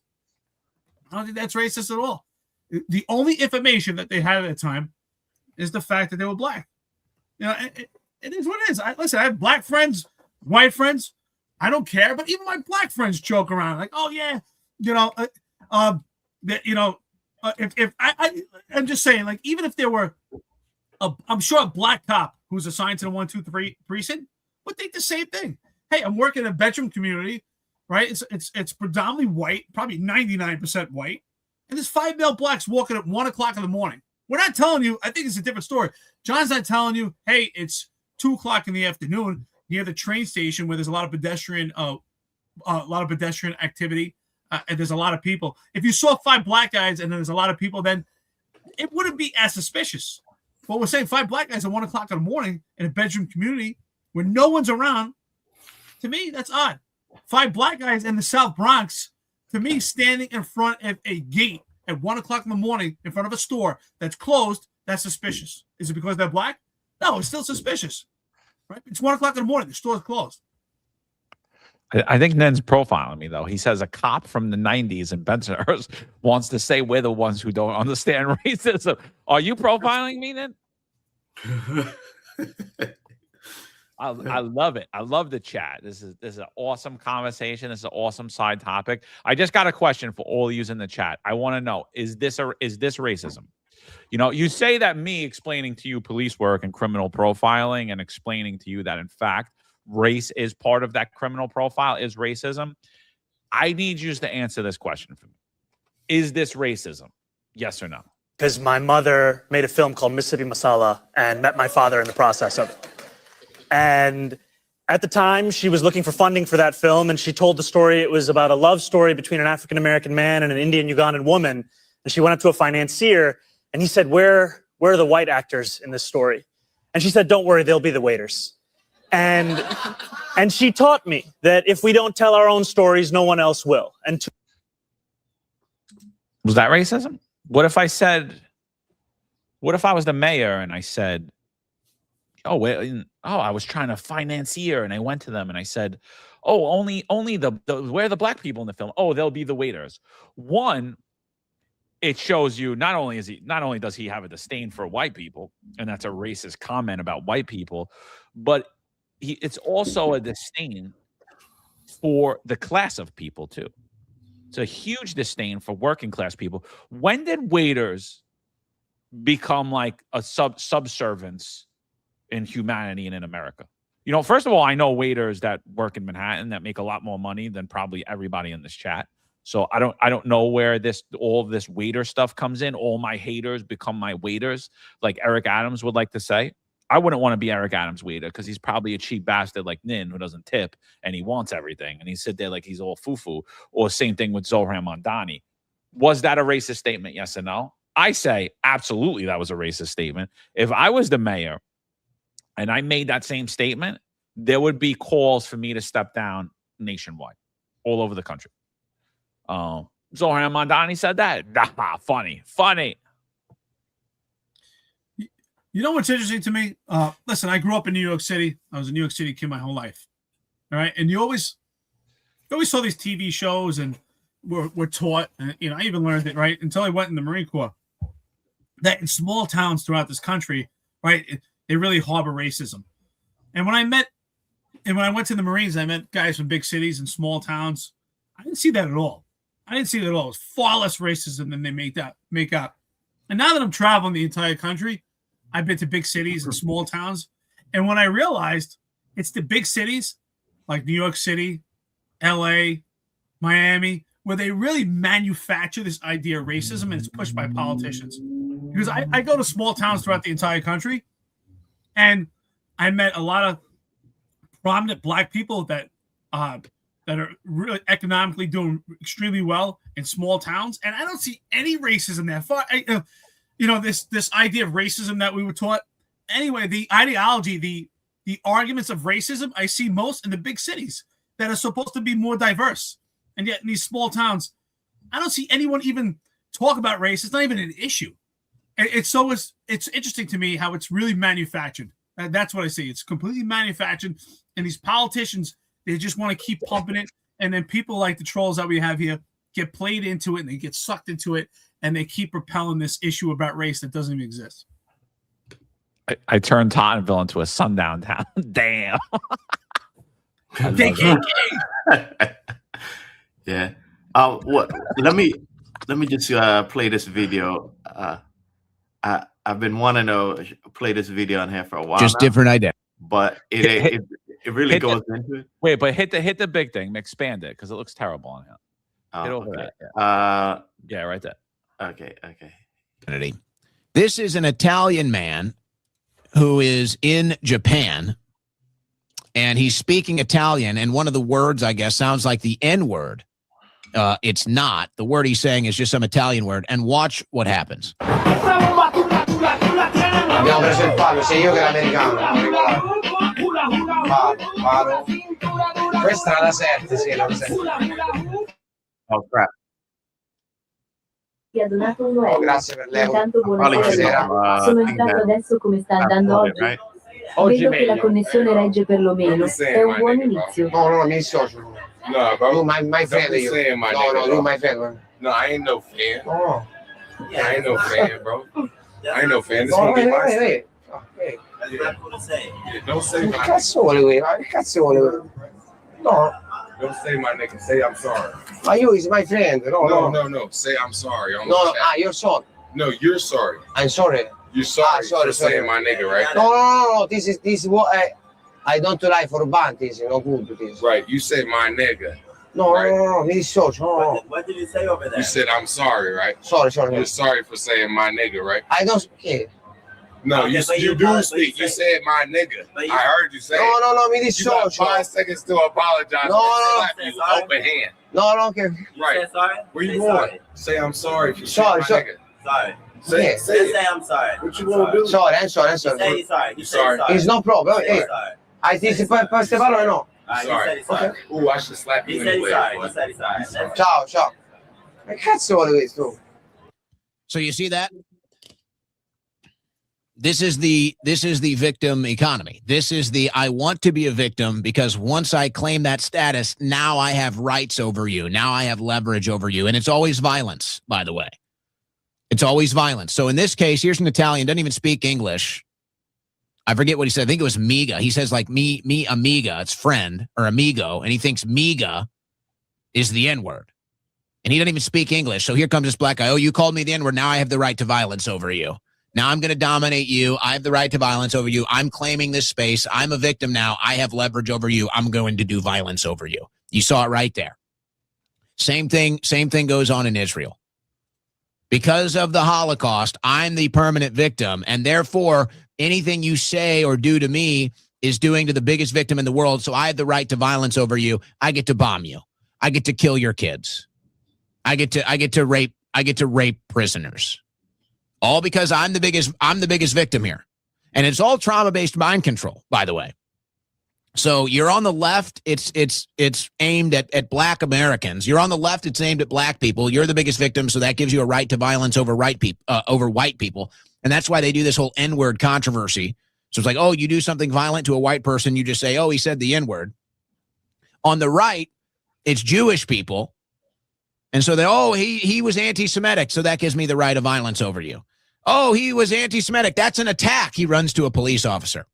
I don't think that's racist at all. The only information that they had at the time is the fact that they were black. You know, it is what it is. Listen, I have black friends, white friends. I don't care, but even my black friends joke around like, "Oh yeah, you know, if I'm just saying, like, even if there were, I'm sure a black cop who's assigned to the 123 precinct would think the same thing. Hey, I'm working in a bedroom community, right? It's predominantly white, probably 99% white, and there's 5 male blacks walking at 1 o'clock in the morning. We're not telling you. I think it's a different story. John's not telling you, hey, it's 2 o'clock in the afternoon near the train station where there's a lot of pedestrian activity, and there's a lot of people. If you saw 5 black guys and there's a lot of people, then it wouldn't be as suspicious. But we're saying 5 black guys at 1 o'clock in the morning in a bedroom community where no one's around. To me, that's odd. 5 black guys in the South Bronx, to me, standing in front of a gate at 1 o'clock in the morning in front of a store that's closed, that's suspicious. Is it because they're black? No, it's still suspicious. Right? It's 1 o'clock in the morning. The store's closed. I think Nen's profiling me, though. He says a cop from the 90s in Bensonhurst wants to say we're the ones who don't understand racism. Are you profiling me, Nen? I love it. I love the chat. This is an awesome conversation. This is an awesome side topic. I just got a question for all of you in the chat. I want to know, is this racism? You know, you say that me explaining to you police work and criminal profiling and explaining to you that, in fact, race is part of that criminal profile is racism. I need you to answer this question for me. Is this racism? Yes or no? Because my mother made a film called Mississippi Masala and met my father in the process of it. And at the time, she was looking for funding for that film, and she told the story. It was about a love story between an African-American man and an Indian-Ugandan woman. And she went up to a financier, and he said, where are the white actors in this story? And she said, don't worry, they'll be the waiters. And she taught me that if we don't tell our own stories, no one else will. And was that racism? What if I was the mayor and I said, I was trying to financier, and I went to them and I said, oh, only where are the black people in the film? Oh, they'll be the waiters. One, it shows you not only does he have a disdain for white people, and that's a racist comment about white people, but it's also a disdain for the class of people too. It's a huge disdain for working class people. When did waiters become like a subservience in humanity and in America? You know, first of all, I know waiters that work in Manhattan that make a lot more money than probably everybody in this chat. So I don't know where all of this waiter stuff comes in. All my haters become my waiters, like Eric Adams would like to say. I wouldn't want to be Eric Adams' waiter because he's probably a cheap bastard like Nin who doesn't tip and he wants everything and he sit there like he's all foo-foo. Or same thing with Zohran Mamdani. Was that a racist statement? Yes or no? I say absolutely that was a racist statement. If I was the mayor and I made that same statement, there would be calls for me to step down nationwide, all over the country. Zohran Mamdani said that. Nah, funny. You know what's interesting to me? Listen, I grew up in New York City. I was a New York City kid my whole life. All right. And you always saw these TV shows and were taught, and I even learned it, right, until I went in the Marine Corps, that in small towns throughout this country, right, they really harbor racism. And when I went to the Marines, I met guys from big cities and small towns. I didn't see that at all. It was far less racism than they make out. And now that I'm traveling the entire country, I've been to big cities and small towns. And when I realized it's the big cities like New York City, LA, Miami, where they really manufacture this idea of racism and it's pushed by politicians. Because I go to small towns throughout the entire country and I met a lot of prominent black people that are really economically doing extremely well in small towns. And I don't see any racism there. This idea of racism that we were taught. Anyway, the ideology, the arguments of racism, I see most in the big cities that are supposed to be more diverse. And yet in these small towns, I don't see anyone even talk about race. It's not even an issue. It's interesting to me how it's really manufactured. That's what I see. It's completely manufactured. And these politicians, they just want to keep pumping it. And then people like the trolls that we have here get played into it and they get sucked into it. And they keep propelling this issue about race that doesn't even exist. I turned Tottenville into a sundown town. Damn. Yeah. What? Let me just play this video. I've been wanting to play this video on here for a while. Just now, different identity. but it really goes into it. Wait, but hit the big thing. Expand it because it looks terrible on here. Oh, Hit over okay. that. Yeah, right there. Okay. Identity. This is an Italian man who is in Japan, and he's speaking Italian, and one of the words, I guess, sounds like the N word. It's not. The word he's saying is just some Italian word, and watch what happens. Abbiamo preso il palo, sia io che l'americano. Palo. Questa è la 7, sì, la 7. Oh, crap. Ti ha donato €1. Grazie per l'euro. Intanto buonasera. Sono entrato adesso come sta andando oggi. Vedo che la connessione regge perlomeno. È un buon inizio. No, mi dissocio. No, bro. You my friend. No, you my friend. No, I ain't no fan. Oh. I ain't no fan, bro. I ain't no fan. This gonna be my Hey. Yeah, don't say Che my cazzo vuole lui? Ma che cazzo vuole lui? No. Don't say my nigga. Say I'm sorry. Ma you is my friend. No. Say I'm sorry. No. You're sorry. No, you're sorry. I'm sorry. You're sorry for saying my nigga, right? No. This is what I don't like for banties. No good. This. Right. You said my nigga. No, mi dissocio. No. What did you say over there? You said I'm sorry, right? Sorry. You're sorry for saying my nigga, right? I don't speak. No, you do speak. You said my nigga. I heard you say. No, mi You got dissocio. 5 seconds to apologize. No. Slap you open hand. No, okay. Right. Where you going? Say I'm sorry for Sorry. saying my nigga. Say I'm sorry. What you want to do? Sorry, I'm sorry. Say you're sorry. You sorry. It's no problem. Hey, I think per queste parole no. Sorry. Okay. Ooh, I should slap you anyway. He said he's sorry. Ciao. Ma cazzo vuole questo? So you see that? This is the victim economy. This is the I want to be a victim because once I claim that status, now I have rights over you. Now I have leverage over you. And it's always violence, by the way. It's always violence. So in this case, here's an Italian, doesn't even speak English. I forget what he said. I think it was miga. He says like me amiga, it's friend or amigo. And he thinks miga is the N-word. And he doesn't even speak English. So here comes this black guy. Oh, you called me the N-word. Now I have the right to violence over you. Now I'm going to dominate you. I have the right to violence over you. I'm claiming this space. I'm a victim now. I have leverage over you. I'm going to do violence over you. You saw it right there. Same thing goes on in Israel. Because of the Holocaust, I'm the permanent victim. And therefore, anything you say or do to me is doing to the biggest victim in the world. So I have the right to violence over you. I get to bomb you. I get to kill your kids. I get to rape prisoners. All because I'm the biggest victim here. And it's all trauma-based mind control, by the way. So you're on the left, it's aimed at black Americans. You're on the left, it's aimed at black people. You're the biggest victim, so that gives you a right to violence over white people. And that's why they do this whole N-word controversy. So it's like, oh, you do something violent to a white person, you just say, oh, he said the N-word. On the right, it's Jewish people. And so he was anti-Semitic, so that gives me the right of violence over you. Oh, he was anti-Semitic. That's an attack. He runs to a police officer.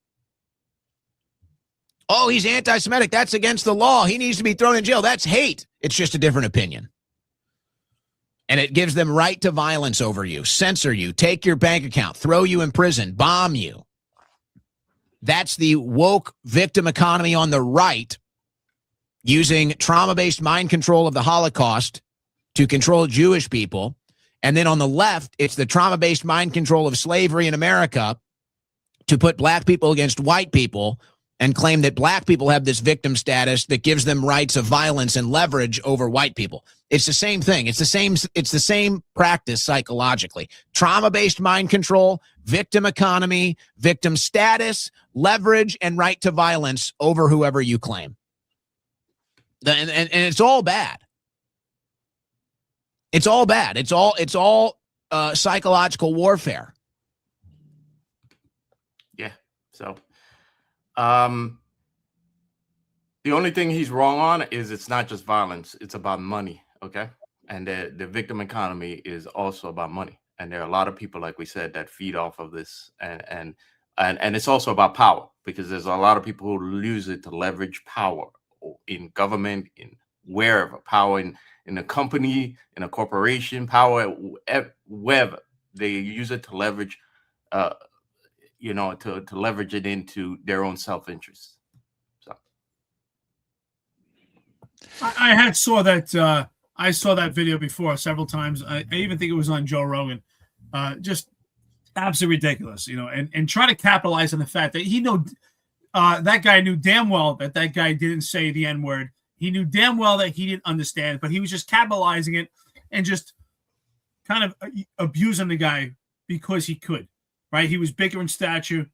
Oh, he's anti-Semitic. That's against the law. He needs to be thrown in jail. That's hate. It's just a different opinion. And it gives them right to violence over you, censor you, take your bank account, throw you in prison, bomb you. That's the woke victim economy on the right, using trauma-based mind control of the Holocaust to control Jewish people. And then on the left, it's the trauma-based mind control of slavery in America to put black people against white people and claim that black people have this victim status that gives them rights of violence and leverage over white people. It's the same thing. It's the same practice psychologically. Trauma-based mind control, victim economy, victim status, leverage, and right to violence over whoever you claim. And it's all bad. It's all bad. It's all psychological warfare. Yeah. So, the only thing he's wrong on is it's not just violence; it's about money. Okay, and the victim economy is also about money. And there are a lot of people, like we said, that feed off of this. And and it's also about power, because there's a lot of people who use it to leverage power in government, in wherever, power in a company, in a corporation, power wherever. They use it to leverage, you know, to leverage it into their own self-interest. So I had saw that. I saw that video before several times. I even think it was on Joe Rogan. Just absolutely ridiculous, you know, and try to capitalize on the fact that that guy knew damn well that guy didn't say the N-word. He knew damn well that he didn't understand, but he was just capitalizing it and just kind of abusing the guy because he could, right? He was bigger in stature,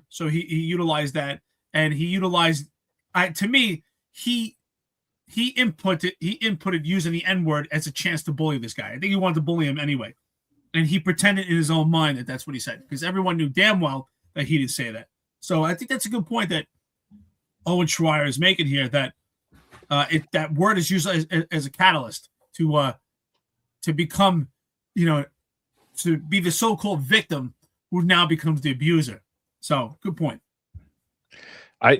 so he utilized that, and he utilized. To me, he inputted using the N-word as a chance to bully this guy. I think he wanted to bully him anyway. And he pretended in his own mind that that's what he said, because everyone knew damn well that he didn't say that. So I think that's a good point that Owen Schreier is making here, that that word is used as a catalyst to become, you know, to be the so-called victim who now becomes the abuser. So good point.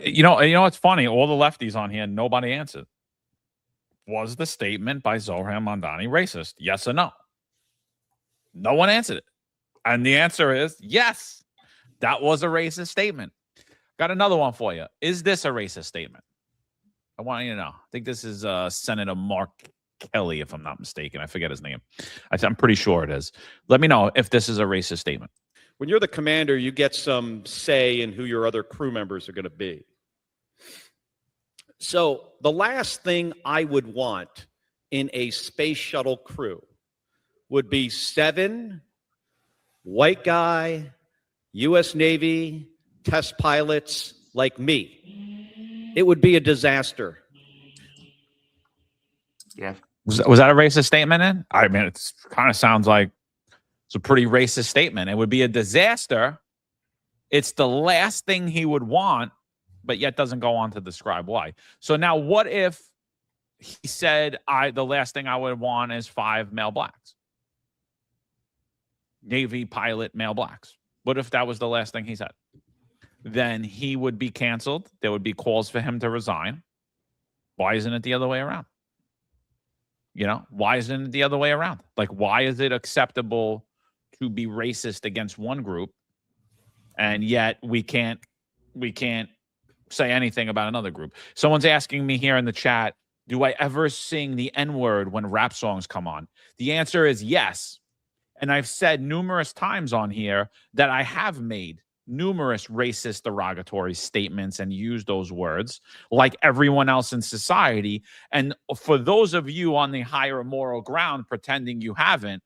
You know, it's funny. All the lefties on here, nobody answered. Was the statement by Zohran Mamdani racist? Yes or no? No one answered it. And the answer is yes. That was a racist statement. Got another one for you. Is this a racist statement? I want you to know. I think this is Senator Mark Kelly, if I'm not mistaken. I forget his name. I'm pretty sure it is. Let me know if this is a racist statement. When you're the commander, you get some say in who your other crew members are going to be. So the last thing I would want in a space shuttle crew would be 7 white guy, U.S. Navy test pilots like me. It would be a disaster. Yeah. Was that a racist statement then? I mean, it kind of sounds like it's a pretty racist statement. It would be a disaster. It's the last thing he would want, but yet doesn't go on to describe why. So now what if he said, the last thing I would want is 5 male blacks? Navy pilot male blacks. What if that was the last thing he said? Then he would be canceled. There would be calls for him to resign. Why isn't it the other way around? You know, why isn't it the other way around? Like, why is it acceptable to be racist against one group, and yet we can't say anything about another group? Someone's asking me here in the chat, do I ever sing the N-word when rap songs come on? The answer is yes. And I've said numerous times on here that I have made numerous racist derogatory statements and used those words like everyone else in society. And for those of you on the higher moral ground pretending you haven't,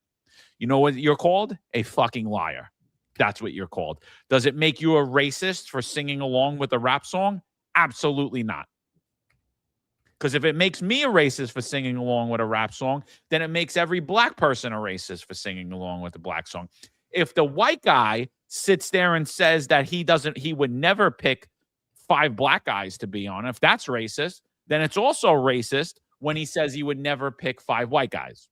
you know what you're called? A fucking liar. That's what you're called. Does it make you a racist for singing along with a rap song? Absolutely not. Because if it makes me a racist for singing along with a rap song, then it makes every black person a racist for singing along with a black song. If the white guy sits there and says that he would never pick 5 black guys to be on, if that's racist, then it's also racist when he says he would never pick 5 white guys.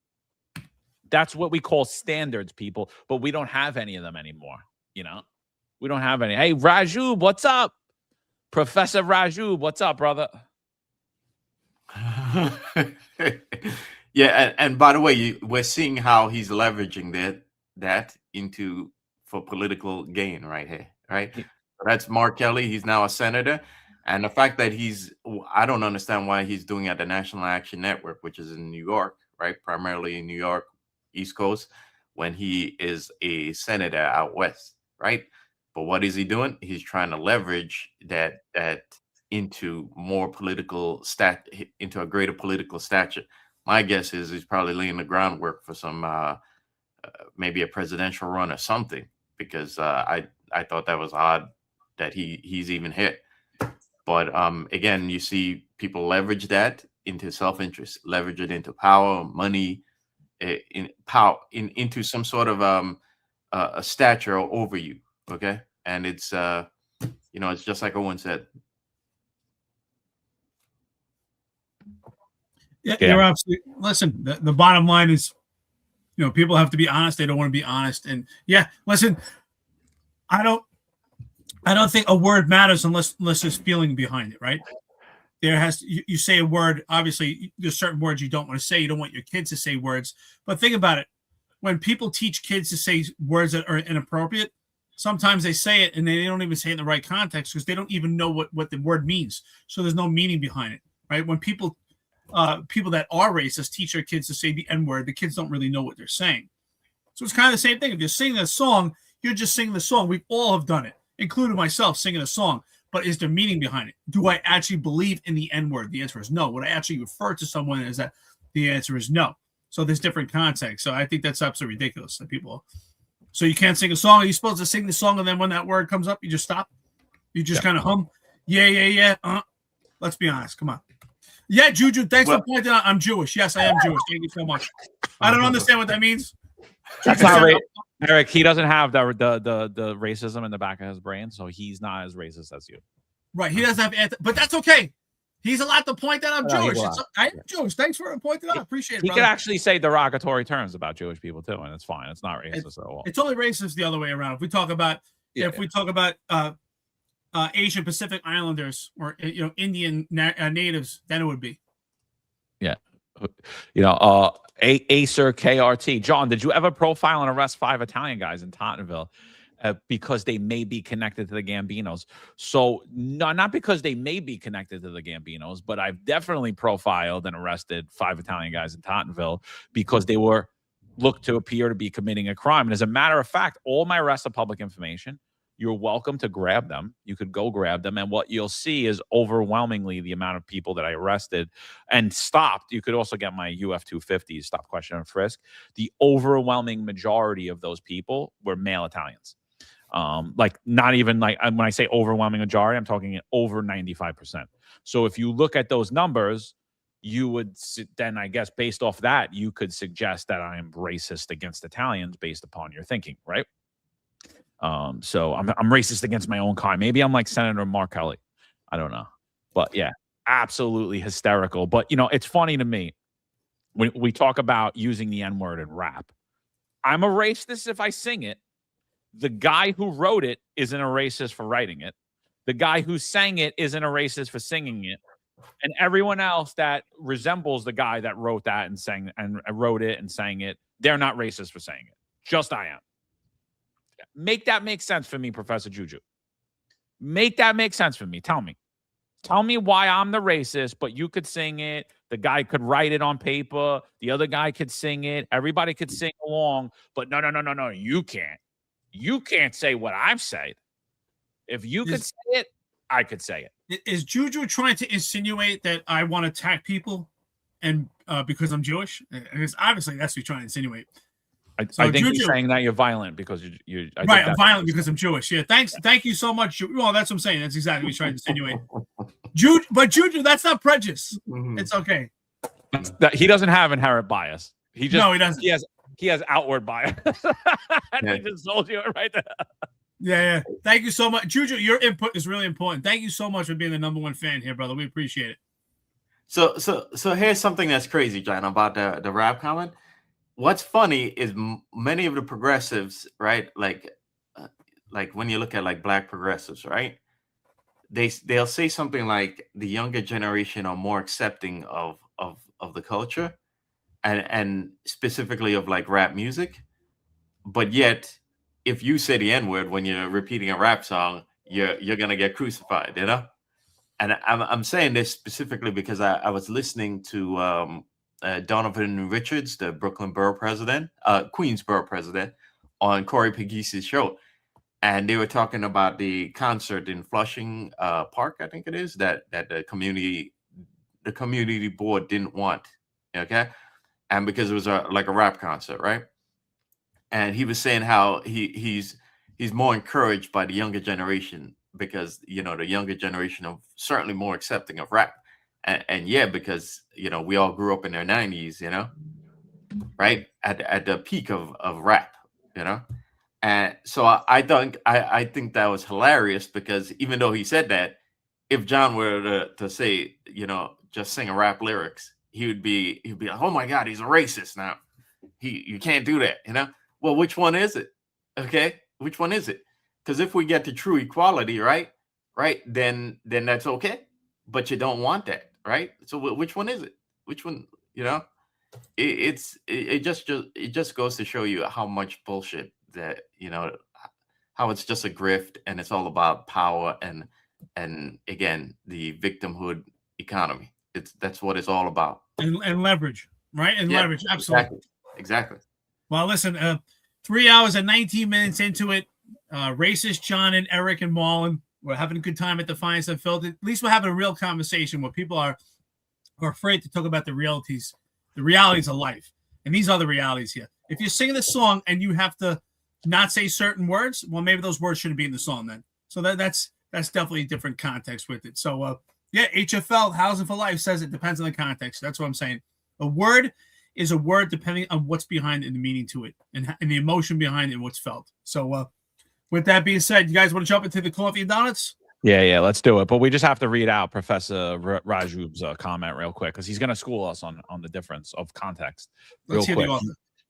That's what we call standards, people, but we don't have any of them anymore. You know, we don't have any. Hey, Raju, what's up? Professor Raju, what's up, brother? Yeah, and by the way, we're seeing how he's leveraging that into for political gain right here, right? That's Mark Kelly. He's now a senator, and the fact that I don't understand why he's doing it at the National Action Network, which is in New York, right? Primarily in New York, East Coast, when he is a senator out west, right? But what is he doing? He's trying to leverage that into more political into a greater political stature. My guess is he's probably laying the groundwork for some maybe a presidential run or something, because I thought that was odd that he's even hit. But again, you see people leverage that into self-interest, leverage it into power, money, into some sort of a stature over you. Okay, and it's you know, it's just like Owen said. Yeah, you're absolutely. Listen, the bottom line is, you know, people have to be honest. They don't want to be honest. And yeah, listen, I don't I don't think a word matters unless there's feeling behind it, right? There has you say a word. Obviously, there's certain words you don't want to say. You don't want your kids to say words. But think about it: when people teach kids to say words that are inappropriate, sometimes they say it and they don't even say it in the right context because they don't even know what the word means. So there's no meaning behind it, right? When people that are racist teach their kids to say the N-word, the kids don't really know what they're saying. So it's kind of the same thing. If you're singing a song, you're just singing the song. We all have done it, including myself, singing a song. But is there meaning behind it? Do I actually believe in the N-word? The answer is no. Would I actually refer to someone as that? The answer is no. So there's different contexts. So I think that's absolutely ridiculous that people. So you can't sing a song. Are you supposed to sing the song and then when that word comes up, you just stop? You just kind of hum? Yeah. Let's be honest. Come on. Yeah, Juju, thanks for pointing out I'm Jewish. Yes, I am Jewish. Thank you so much. I don't understand what that means. That's not right, Eric. He doesn't have the racism in the back of his brain, so he's not as racist as you. Right. He doesn't have, but that's okay. He's allowed to point that I'm Jewish. I am Jewish. Thanks for pointing it out. Appreciate it. He can actually say derogatory terms about Jewish people too, and it's fine. It's not racist at all. It's only racist the other way around. If we talk about Asian Pacific Islanders or Indian natives, then it would be. Yeah. Acer KRT. John, did you ever profile and arrest 5 Italian guys in Tottenville because they may be connected to the Gambinos? So not because they may be connected to the Gambinos, but I've definitely profiled and arrested 5 Italian guys in Tottenville because they were looked to appear to be committing a crime. And as a matter of fact, all my arrests are public information. You're welcome to grab them. You could go grab them. And what you'll see is overwhelmingly the amount of people that I arrested and stopped. You could also get my UF 250, stop, question, and frisk. The overwhelming majority of those people were male Italians. Not even like when I say overwhelming majority, I'm talking over 95%. So if you look at those numbers, you would then, I guess, based off that, you could suggest that I am racist against Italians based upon your thinking, right? So I'm racist against my own kind. Maybe I'm like Senator Mark Kelly. I don't know. But yeah, absolutely hysterical. But, it's funny to me when we talk about using the N-word in rap. I'm a racist if I sing it. The guy who wrote it isn't a racist for writing it. The guy who sang it isn't a racist for singing it. And everyone else that resembles the guy that wrote that and sang and wrote it and sang it, they're not racist for saying it. Just I am. Make that make sense for me, Professor Juju. Make that make sense for me. Tell me why I'm the racist, but you could sing it. The guy could write it on paper. The other guy could sing it. Everybody could sing along. But no. You can't. You can't say what I've said. If you could say it, I could say it. Is Juju trying to insinuate that I want to attack people and because I'm Jewish? Because obviously that's what you're trying to insinuate. I think Juju, he's saying that you're violent because you right. I'm violent because I'm Jewish. Yeah. Thank you so much. Well, that's what I'm saying. That's exactly what he's trying to insinuate. Juju, that's not prejudice. Mm-hmm. It's okay. He doesn't have inherent bias. He doesn't. He has outward bias. He just told you it right there. Yeah. Thank you so much, Juju. Your input is really important. Thank you so much for being the #1 fan here, brother. We appreciate it. So here's something that's crazy, John, about the rap comment. What's funny is many of the progressives, right? Like when you look at like black progressives, right? They'll say something like the younger generation are more accepting of the culture, and specifically of like rap music, but yet if you say the N-word when you're repeating a rap song, you're gonna get crucified, And I'm saying this specifically because I was listening to Donovan Richards, the Brooklyn borough president, Queens borough president, on Corey Puglise's show, and they were talking about the concert in Flushing Park, I think it is, that the community board didn't want, okay, and because it was like a rap concert, right? And he was saying how he's more encouraged by the younger generation because the younger generation are certainly more accepting of rap. And yeah, because we all grew up in their 90s, right at the peak of rap, and so I think that was hilarious because even though he said that, if John were to say just sing a rap lyrics, he'd be like, oh my God, he's a racist now. You can't do that, Well, which one is it? Okay, which one is it? Because if we get to true equality, right, then that's okay. But you don't want that, right? So which one is it? Which one? You know, it just goes to show you how much bullshit that, you know, how it's just a grift and it's all about power and again the victimhood economy. That's what it's all about. And leverage, right? And Yeah, leverage, absolutely. Exactly. Well, listen, 3 hours and 19 minutes into it, racist John and Eric and Marlon, we're having a good time at Defiance Unfiltered. At least we're having a real conversation where people are afraid to talk about the realities of life. And these are the realities here. If you're singing a song and you have to not say certain words, well, maybe those words shouldn't be in the song then. So that's definitely a different context with it. So, yeah, HFL, Housing for Life, says it depends on the context. That's what I'm saying. A word is a word depending on what's behind and the meaning to it and the emotion behind it and what's felt. So, with that being said, you guys want to jump into the coffee and donuts? Yeah, let's do it. But we just have to read out Professor Rajub's comment real quick because he's going to school us on the difference of context. Real quick.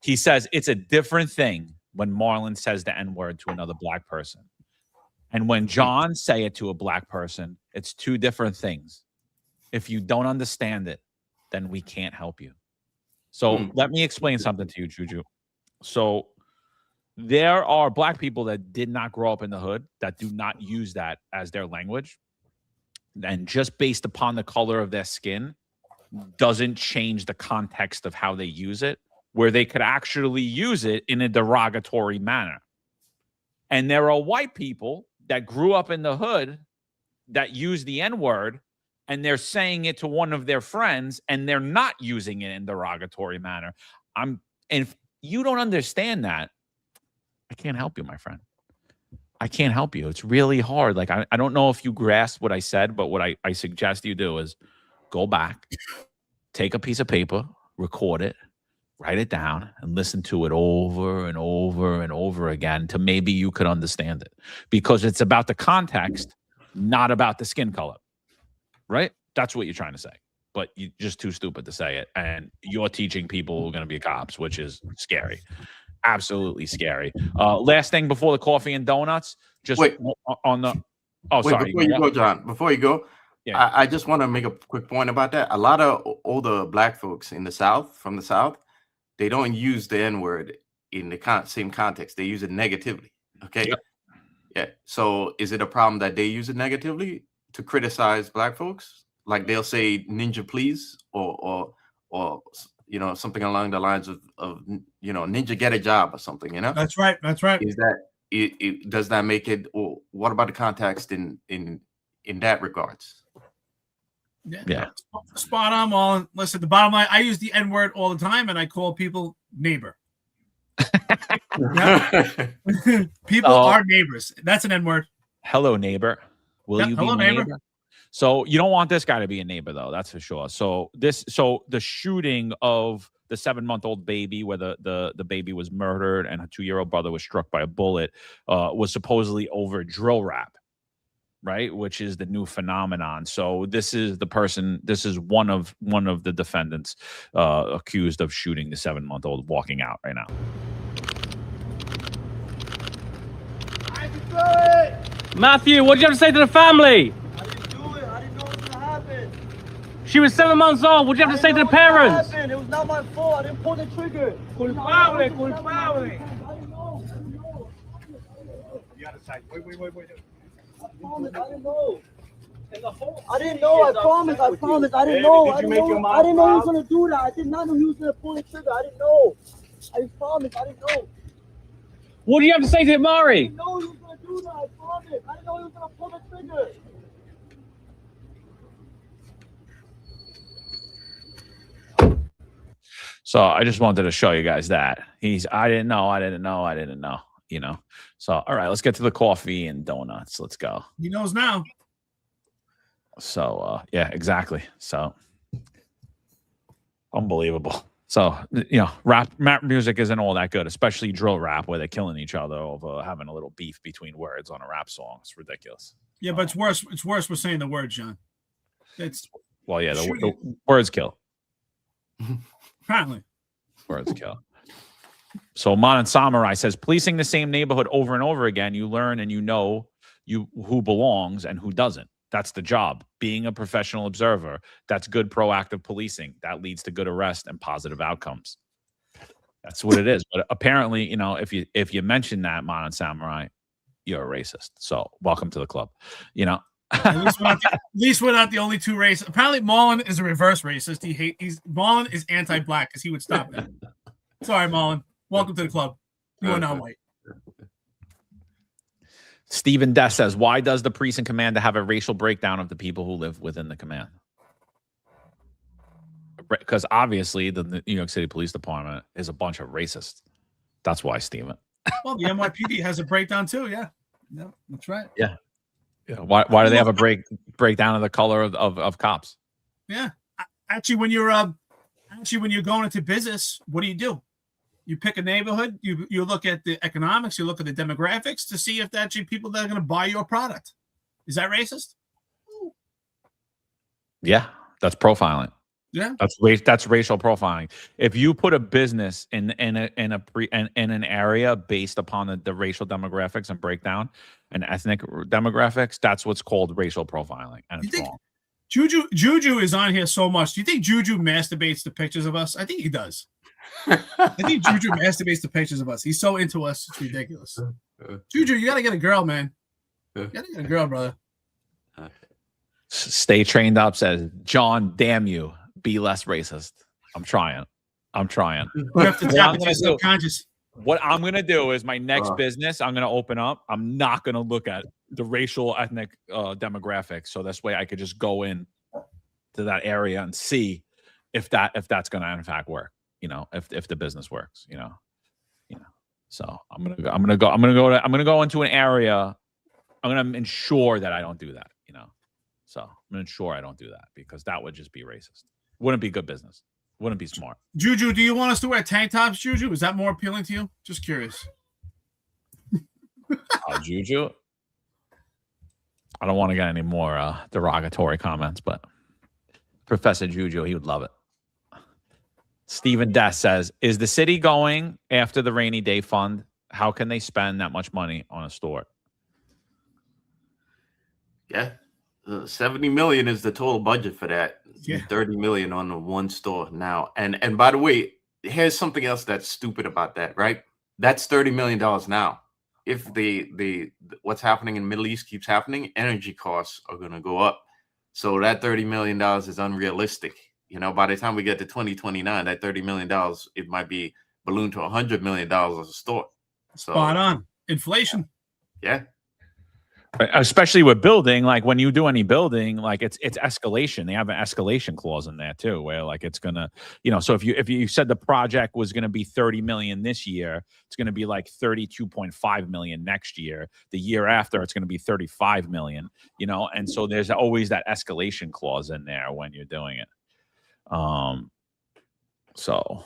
He says it's a different thing when Marlon says the N-word to another black person. And when John say it to a black person, it's two different things. If you don't understand it, then we can't help you. So let me explain something to you, Juju. So there are black people that did not grow up in the hood that do not use that as their language. And just based upon the color of their skin doesn't change the context of how they use it, where they could actually use it in a derogatory manner. And there are white people that grew up in the hood that use the N-word and they're saying it to one of their friends and they're not using it in derogatory manner. And if you don't understand that, I can't help you, my friend. I can't help you. It's really hard. Like, I don't know if you grasp what I said, but what I suggest you do is go back, take a piece of paper, record it, write it down, and listen to it over and over and over again to maybe you could understand it. Because it's about the context, not about the skin color. Right? That's what you're trying to say. But you're just too stupid to say it. And you're teaching people who are going to be cops, which is scary. Absolutely scary. Last thing before the coffee and donuts, just wait on the. Oh, wait, sorry. Before you go, John. Before you go, yeah. I just want to make a quick point about that. A lot of older black folks in the South, from the South, they don't use the N-word in the same context. They use it negatively. Okay. Yep. Yeah. So is it a problem that they use it negatively to criticize black folks? Like they'll say "ninja, please," or you know, something along the lines of you know, "ninja, get a job" or something. You know. That's right. That's right. Is that it? Does that make it? Or what about the context in that regards? Yeah. Spot on, Marlon. Listen, the bottom line, I use the N-word all the time, and I call people neighbor. People are neighbors. That's an N-word. Hello, neighbor. Will you be hello, my neighbor? So you don't want this guy to be a neighbor, though. That's for sure. So the shooting of the 7-month-old baby, where the baby was murdered and her 2-year-old brother was struck by a bullet, was supposedly over drill rap, right? Which is the new phenomenon. So this is the person. This is one of the defendants accused of shooting the 7-month-old walking out right now. Matthew, what did you have to say to the family? She was 7 months old. What did you have to say to the parents? It was not my fault. I didn't pull the trigger. Culpable, culpable. The other side. Wait. I promise, I didn't know. I didn't know. I promise. I didn't know. I didn't know he was gonna do that. I did not know he was gonna pull the trigger. I didn't know. I promise. I didn't know. What do you have to say to Mari? I didn't know he was gonna do that. I promise. I didn't know he was gonna pull the trigger. So I just wanted to show you guys that I didn't know, you know. So, all right, let's get to the coffee and donuts. Let's go. He knows now. So, yeah, exactly. So unbelievable. So, you know, rap music isn't all that good, especially drill rap where they're killing each other over having a little beef between words on a rap song. It's ridiculous. Yeah, but it's worse. It's worse. We're saying the word, John. Well, yeah, the words kill. Apparently. Words kill. So Mon Samurai says, policing the same neighborhood over and over again, you learn and you know who belongs and who doesn't. That's the job. Being a professional observer, that's good proactive policing. That leads to good arrest and positive outcomes. That's what it is. But apparently, if you mention that, Mon Samurai, you're a racist. So welcome to the club. At least we're not the only two racists. Apparently, Marlon is a reverse racist. Marlon is anti-black because he would stop that. Sorry, Marlon. Welcome to the club. You are not white. Stephen Dess says, why does the precinct commander have a racial breakdown of the people who live within the command? Because obviously the New York City Police Department is a bunch of racists. That's why, Stephen. Well, the NYPD has a breakdown too. Yeah, that's right. Yeah. Why do they have a breakdown of the color of cops? Yeah. Actually, when you're going into business, what do? You pick a neighborhood, you look at the economics, you look at the demographics to see if actually people that are going to buy your product. Is that racist? Yeah, that's profiling. Yeah, that's racial profiling. If you put a business in an area based upon the racial demographics and breakdown and ethnic demographics, that's what's called racial profiling, and it's wrong. Juju is on here so much. Do you think Juju masturbates the pictures of us? I think he does. I think Juju masturbates the pictures of us. He's so into us, it's ridiculous. Juju, you gotta get a girl, man. You gotta get a girl, brother. Stay trained up says, John, damn you. Be less racist. I'm trying. You have to tap into your subconscious. What I'm going to do is my next business, I'm going to open up. I'm not going to look at the racial ethnic demographics. So this way I could just go in to that area and see if that's going to in fact work, if the business works, So I'm going to go into an area. I'm going to ensure that I don't do that, So I'm going to ensure I don't do that because that would just be racist. Wouldn't be good business. Wouldn't be smart. Juju, do you want us to wear tank tops, Juju? Is that more appealing to you? Just curious. Juju? I don't want to get any more derogatory comments, but Professor Juju, he would love it. Stephen Dess says, is the city going after the rainy day fund? How can they spend that much money on a store? Yeah. 70 million is the total budget for that. Yeah. 30 million on the one store now. And by the way, here's something else that's stupid about that, right? That's $30 million now. If the what's happening in the Middle East keeps happening, energy costs are going to go up. So that $30 million is unrealistic. By the time we get to 2029, that $30 million, it might be ballooned to $100 million as a store. So, spot on. Inflation. Yeah. Especially with building, like when you do any building, like it's escalation. They have an escalation clause in there too, where like it's gonna, so if you said the project was gonna be 30 million this year, it's gonna be like 32.5 million next year. The year after, it's gonna be 35 million. And so there's always that escalation clause in there when you're doing it. So, all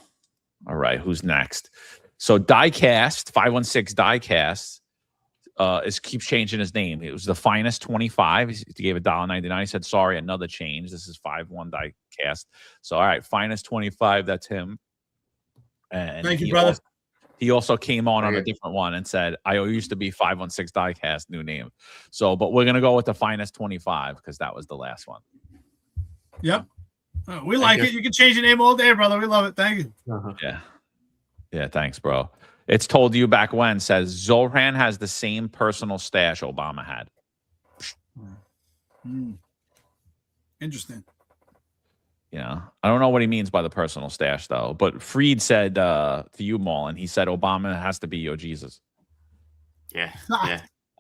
right, who's next? So Diecast 516 Diecast. Keeps changing his name. It was the Finest 25. He gave $1.99. He said, sorry, another change. This is 5-1 Diecast. So, all right, Finest 25, that's him. And thank you, brother. He also came on a different one and said, I used to be 516 Diecast, new name. So, but we're going to go with the Finest 25 because that was the last one. Yep. We like it. You can change your name all day, brother. We love it. Thank you. Yeah. Yeah, thanks, bro. It's told you back when, says Zohran has the same personal stash Obama had. Interesting. I don't know what he means by the personal stash, though. But Freed said to you, Mullen, he said Obama has to be your Jesus. Yeah.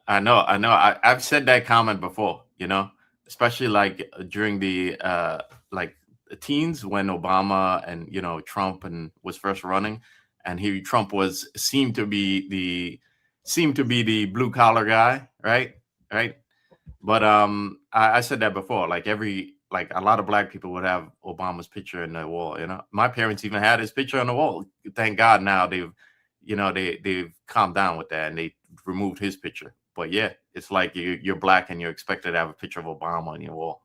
I know. I've said that comment before, especially like during the the teens when Obama and, Trump was first running. And Trump seemed to be the blue collar guy, right? But I said that before. Like a lot of black people would have Obama's picture in their wall. My parents even had his picture on the wall. Thank God now they've calmed down with that and they removed his picture. But yeah, it's like you're black and you're expected to have a picture of Obama on your wall.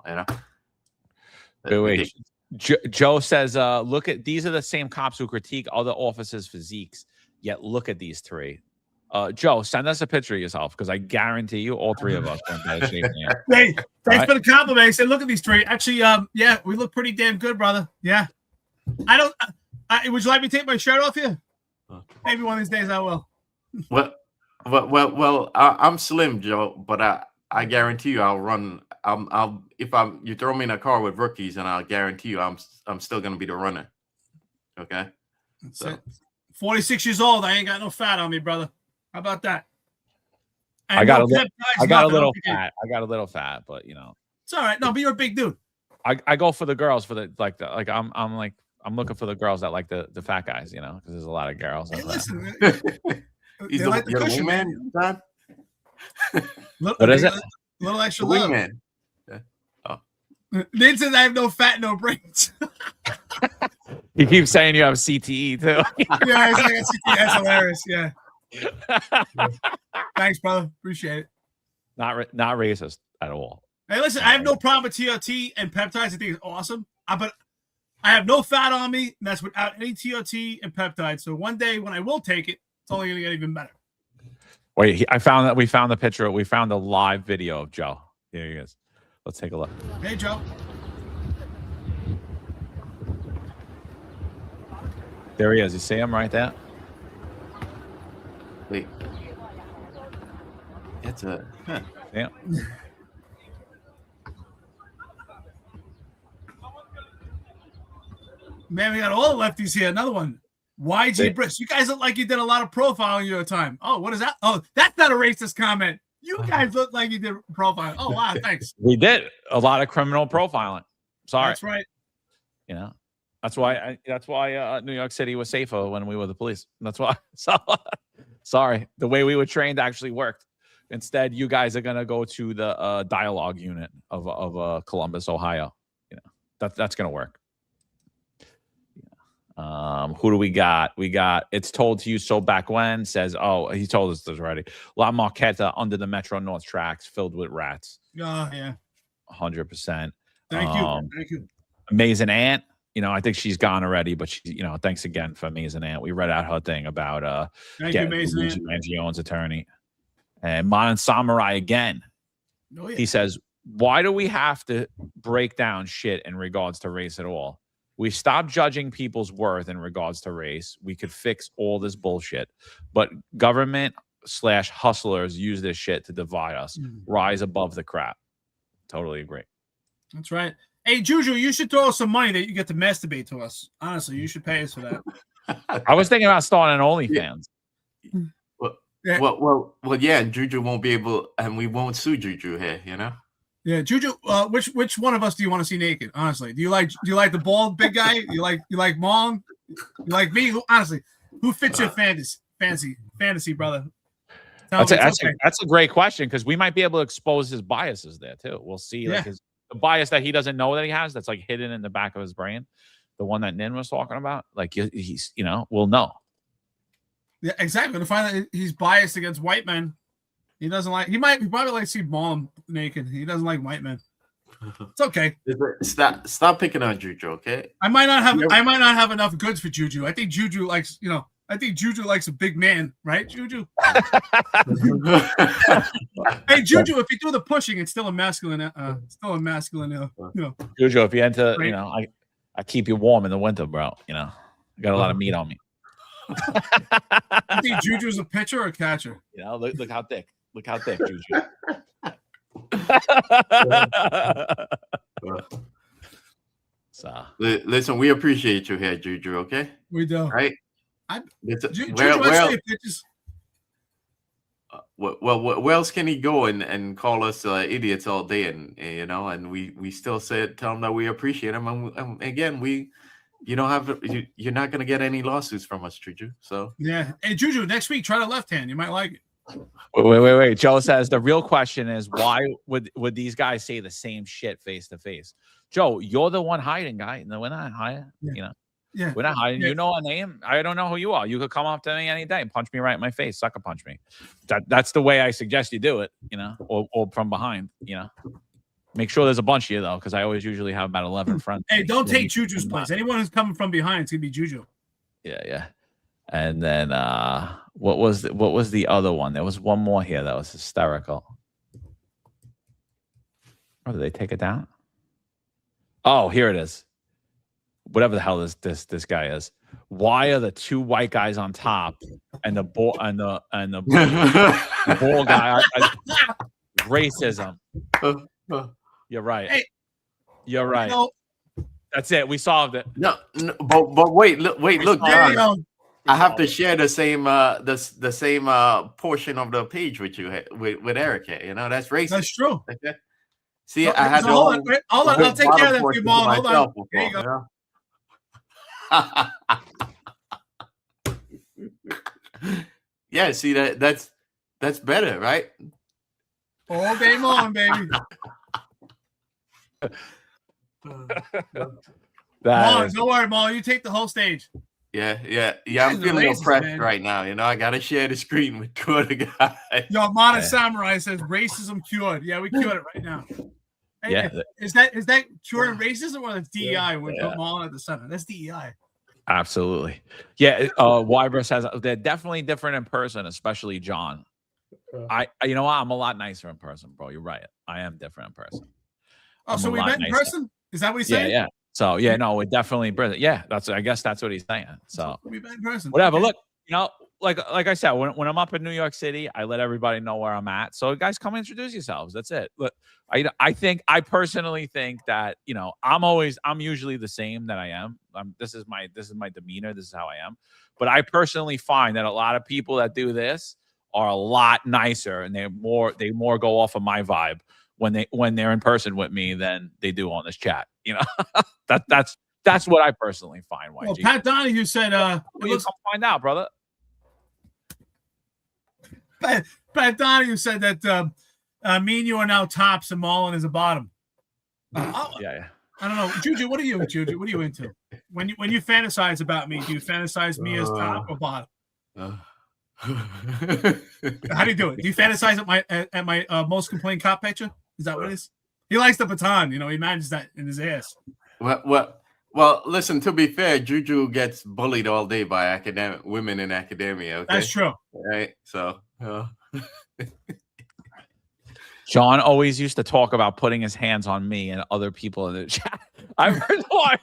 Wait. Joe says, look at these are the same cops who critique other officers' physiques Yet look at these three. Joe, send us a picture of yourself because I guarantee you all three of us are in better shape than you. Hey, thanks right? for the compliment. I said, look at these three. Actually, yeah, we look pretty damn good, brother. Yeah. I don't. Would you like me to take my shirt off here? Maybe one of these days I will. Well. I'm slim, Joe, but I guarantee you I'll run. You throw me in a car with rookies, and I'll guarantee you I'm still gonna be the runner. Okay. So 46 years old. I ain't got no fat on me, brother. How about that? I got a little fat. I got a little fat, but you know. It's all right. No, but you're a big dude. I go for the girls for the I'm looking for the girls that like the fat guys, you know, because there's a lot of girls. Hey, listen, He's the wingman, Don? What is it? Little extra The love. wingman. Nate says I have no fat, no brains. He keeps saying you have CTE too. Yeah, that's hilarious. Yeah. Thanks, brother. Appreciate it. Not racist at all. Hey, listen, I have no problem with TRT and peptides. I think it's awesome. But I have no fat on me, and that's without any TRT and peptides. So one day when I will take it, it's only going to get even better. Wait, we found the picture. We found a live video of Joe. Here he is. Let's take a look. Hey, Joe. There he is. You see him right there? Wait. That's a... Huh. Yeah. Man, we got all the lefties here. Another one. YG Briss. You guys look like you did a lot of profiling your time. Oh, what is that? Oh, that's not a racist comment. You guys look like you did profiling. Oh, wow. Thanks. We did a lot of criminal profiling. Sorry. That's right. You know, that's why New York City was safer when we were the police. That's why. So, sorry. The way we were trained actually worked. Instead, you guys are going to go to the dialogue unit of Columbus, Ohio. You know, that's going to work. Who do we got? We got It's Told to You So Back When says, oh, he told us this already. La Marqueta under the Metro North tracks filled with rats. Oh, yeah. 100%. Thank you. Thank you. Amazing Aunt. You know, I think she's gone already, but she, you know, thanks again for Amazing Aunt. We read out her thing about getting Luigi Mangione's attorney. And Modern Samurai again. Oh, yeah. He says, why do we have to break down shit in regards to race at all? We stopped judging people's worth in regards to race. We could fix all this bullshit. But government/hustlers use this shit to divide us. Rise above the crap. Totally agree. That's right. Hey, Juju, you should throw us some money that you get to masturbate to us. Honestly, you should pay us for that. I was thinking about starting an OnlyFans. Well, yeah, Juju won't be able, and we won't sue Juju here, you know? Yeah, Juju, which one of us do you want to see naked? Honestly, do you like the bald big guy? You like Mong? You like me? Honestly, who fits your fantasy, brother? That's a great question because we might be able to expose his biases there too. We'll see like the bias that he doesn't know that he has that's like hidden in the back of his brain, the one that Nin was talking about. Like he's we'll know. Yeah, exactly. To find out he's biased against white men. He doesn't like. He probably like to see Mom naked. He doesn't like white men. It's okay. Stop picking on Juju, okay? I might not have enough goods for Juju. I think Juju likes, I think Juju likes a big man, right, Juju? Hey, Juju, if you do the pushing, it's still a masculine. Juju, if you enter, right? I keep you warm in the winter, bro. I got a lot of meat on me. I think Juju's a pitcher or a catcher. Look how thick. Look how thick, Juju. So listen, we appreciate you here, Juju. Okay, we do. Right? Juju, where else can he go and call us idiots all day, and we still tell him that we appreciate him, and again you're not going to get any lawsuits from us, Juju. So yeah. Hey, Juju, next week try the left hand. You might like it. Wait. Joe says the real question is why would these guys say the same shit face to face? Joe, you're the one hiding, guy. No, we're not hiding. Yeah. We're not hiding. Yeah. You know our name. I don't know who you are. You could come up to me any day and punch me right in my face, sucker punch me. That's the way I suggest you do it. Or from behind. Make sure there's a bunch of you though, because I always usually have about 11 friends. Hey, don't take Juju's place. Anyone who's coming from behind, it's gonna be Juju. Yeah. And then what was the other one? There was one more here that was hysterical. Oh, did they take it down? Oh, here it is. Whatever the hell this guy is. Why are the two white guys on top and the ball guy racism? You're right. Hey, You're right. You know, that's it. We solved it. No, but wait, look, John. I have to share the same the same portion of the page with you with Erica. You know, that's racist. That's true. Okay. See, So- I had so to hold on, I'll take care of that for you, Mom. Hold on. There you go. Yeah, see that's better, right? All day long, baby. Mom, don't worry, Mom. You take the whole stage. Yeah. I'm Guys are feeling racist, oppressed man. right now. You know, I gotta share the screen with two other guys. Yo, Mana Samurai says racism cured. Yeah, we cured it right now. Hey, Yeah. Is that curing racism or that's DEI? We Yeah. put Mullen at the center. That's DEI. Absolutely. Yeah. Wyber says they're definitely different in person, especially John. You know what? I'm a lot nicer in person, bro. You're right. I am different in person. Oh, I'm so a we lot met in nicer. person? Is that what he's saying? Yeah. So yeah, no, we're definitely brilliant. Yeah, I guess that's what he's saying. So We met in person. whatever. Okay. Look, you know, like I said, when I'm up in New York City, I let everybody know where I'm at. So guys, come introduce yourselves. That's it. Look, I personally think that, you know, I'm usually the same that I am. This is my demeanor. This is how I am. But I personally find that a lot of people that do this are a lot nicer, and they more go off of my vibe when they're in person with me than they do on this chat. You know, that's what I personally find. YG. Well, Pat Donahue said, come find out, brother. Pat Donahue said that me and you are now tops and Mullen is a bottom. Yeah. I don't know. Juju, what are you, Juju? What are you into? When you fantasize about me, do you fantasize me as top or bottom? How do you do it? Do you fantasize at my most complained cop picture? Is that what it is? He likes the baton. You know, he manages that in his ass. Well, listen, to be fair, Juju gets bullied all day by women in academia. Okay? That's true. Right? So, John always used to talk about putting his hands on me and other people in the chat. I've never done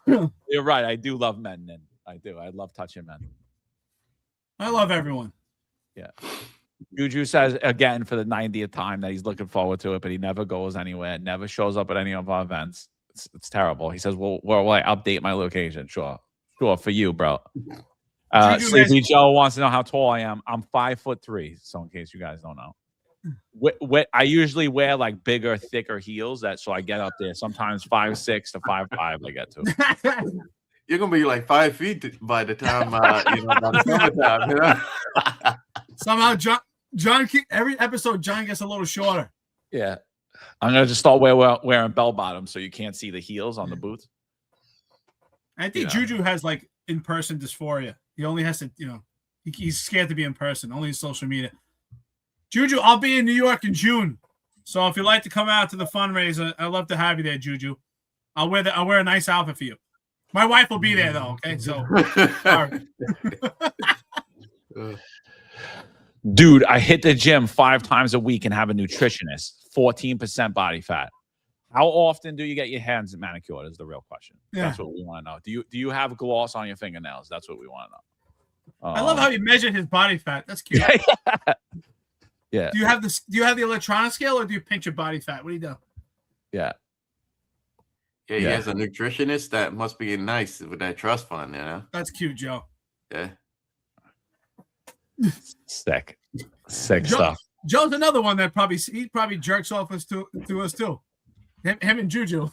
that. You're right. I do love men, and I do. I love touching men. I love everyone. Yeah. Juju says again for the 90th time that he's looking forward to it, but he never goes anywhere, never shows up at any of our events. It's terrible. He says, well, will I update my location? Sure, for you, bro. Sleepy Joe wants to know how tall I am. I'm 5'3", so in case you guys don't know. I usually wear like bigger, thicker heels, so I get up there. Sometimes 5'6" to 5'5" I get to. You're gonna be like 5 feet by the time by the summertime. You know? Somehow, John, every episode, John gets a little shorter. Yeah, I'm gonna just start wearing bell bottoms so you can't see the heels on the boots. I think Juju has like in-person dysphoria. He only has to, he's scared to be in person, only in social media. Juju, I'll be in New York in June. So if you'd like to come out to the fundraiser, I'd love to have you there, Juju. I'll wear a nice outfit for you. My wife will be there though, okay? So sorry. Dude, I hit the gym 5 times a week and have a nutritionist. 14% body fat. How often do you get your hands manicured is the real question. Yeah. That's what we want to know. Do you have gloss on your fingernails? That's what we want to know. I love how you measured his body fat. That's cute. Yeah. Do you have the electronic scale or do you pinch your body fat? What do you do? Yeah. Yeah, he has a nutritionist. That must be nice with that trust fund, you know. That's cute, Joe. Yeah. Sick stuff. Joe's another one that he probably jerks off to us too. Him and Juju.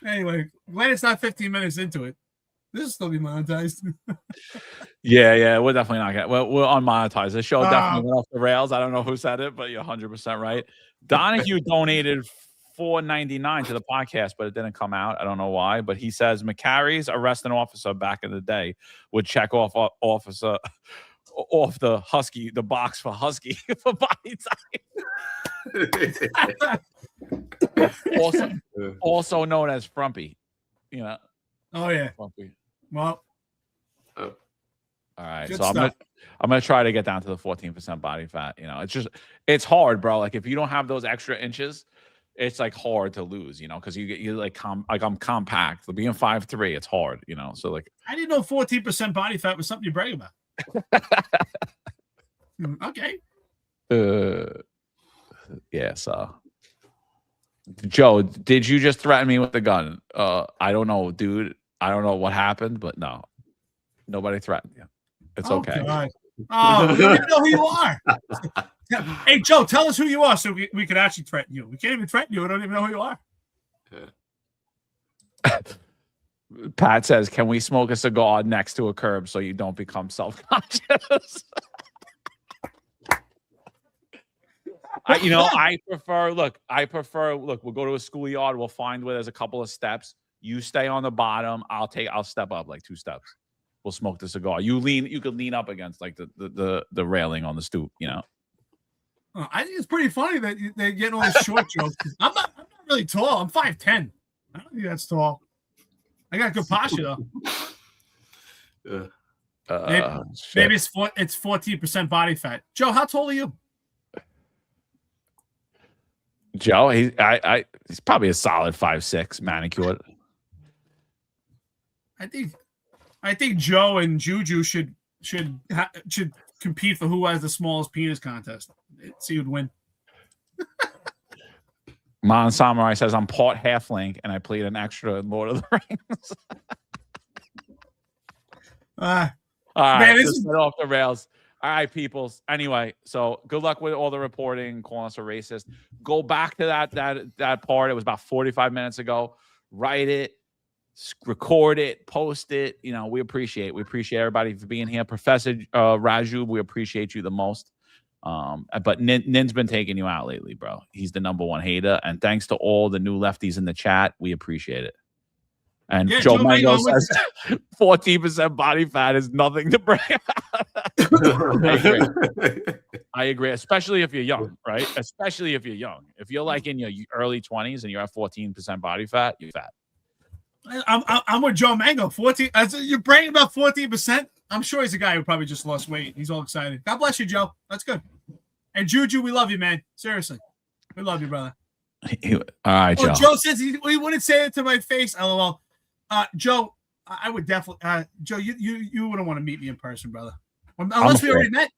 Anyway, glad it's not 15 minutes into it. This will still be monetized. Yeah, we're definitely not getting. We're unmonetized. The show definitely went off the rails. I don't know who said it, but you're 100% right. Donahue donated $4.99 to the podcast, but it didn't come out. I don't know why, but he says McCarry's arresting officer back in the day would check off officer off the box for Husky for body type. also known as Frumpy. You know. Oh yeah. Well. All right, Good so stuff. I'm gonna try to get down to the 14% body fat. You know, it's hard, bro. Like if you don't have those extra inches, it's like hard to lose. You know, because you like I'm compact. So being 5'3", it's hard. You know, so like I didn't know 14% body fat was something you brag about. Okay. Yeah. So, Joe, did you just threaten me with a gun? I don't know, dude. I don't know what happened, but no, nobody threatened you. It's okay. God. Oh, we don't even know who you are. Hey, Joe, tell us who you are so we could actually threaten you. We can't even threaten you. We don't even know who you are. Pat says, "Can we smoke a cigar next to a curb so you don't become self-conscious?" I prefer. Look, we'll go to a schoolyard. We'll find where there's a couple of steps. You stay on the bottom. I'll step up like 2 steps. We'll smoke the cigar. You could lean up against like the railing on the stoop. You know. I think it's pretty funny that they're getting all these short jokes. I'm not really tall. I'm 5'10". I don't think that's tall. I got good posture though. Maybe it's 14% body fat. Joe, how tall are you? Joe, he's probably a solid 5'6", manicured. I think Joe and Juju should compete for who has the smallest penis contest. See who'd win. Mon Samurai says, I'm part halfling and I played an extra in Lord of the Rings. All right, man, let's get off the rails. All right, peoples. Anyway, so good luck with all the reporting, calling us a racist. Go back to that part. It was about 45 minutes ago. Write it, record it, post it. You know, we appreciate everybody for being here. Professor Raju, we appreciate you the most. But Nin's been taking you out lately, bro. He's the #1 hater. And thanks to all the new lefties in the chat. We appreciate it. And yeah, Joe Mango says 14% body fat is nothing to brag about. I agree. Especially if you're young, right? Especially if you're young. If you're like in your early 20s and you're at 14% body fat, you're fat. I'm with Joe Mango. 14. You're bragging about 14%. I'm sure he's a guy who probably just lost weight. He's all excited. God bless you, Joe. That's good. And Juju, we love you, man. Seriously, we love you, brother. All right, Joe. Joe says he wouldn't say it to my face. LOL. Joe, I would definitely. Joe, you wouldn't want to meet me in person, brother. Unless we already met.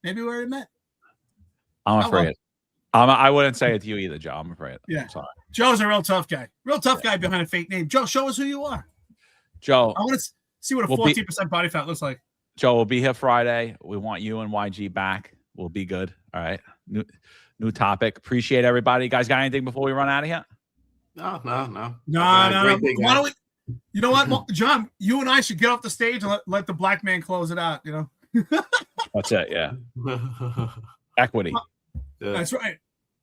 Maybe we already met. I'm afraid. I wouldn't say it to you either, Joe. I'm afraid. Yeah. I'm sorry. Joe's a real tough guy. Real tough guy behind a fake name. Joe, show us who you are. Joe. I want to see what a 14% body fat looks like. Joe, we'll be here Friday. We want you and YG back. We'll be good. All right. New topic. Appreciate everybody. You guys got anything before we run out of here? No. Why don't we? You know what, John? You and I should get off the stage and let the black man close it out. You know. That's it. Yeah. Equity. That's right.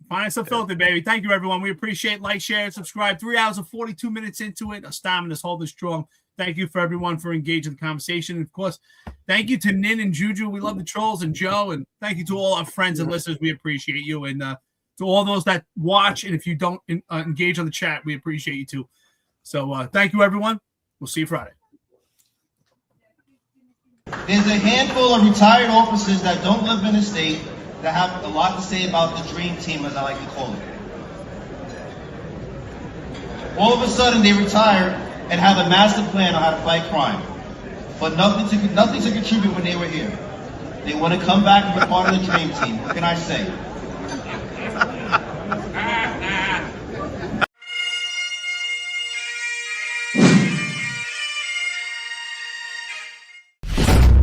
Find some filter, baby. Thank you, everyone. We appreciate. Like, share, and subscribe. 3 hours and 42 minutes into it. Our stamina's holding strong. Thank you for everyone for engaging the conversation. And of course, thank you to Nin and Juju. We love the trolls and Joe. And thank you to all our friends and listeners. We appreciate you. And to all those that watch. And if you don't engage on the chat, we appreciate you too. So thank you, everyone. We'll see you Friday. There's a handful of retired officers that don't live in the state that have a lot to say about the dream team, as I like to call it. All of a sudden, they retire and have a master plan on how to fight crime, but nothing to contribute when they were here. They want to come back and be part of the dream team. What can I say?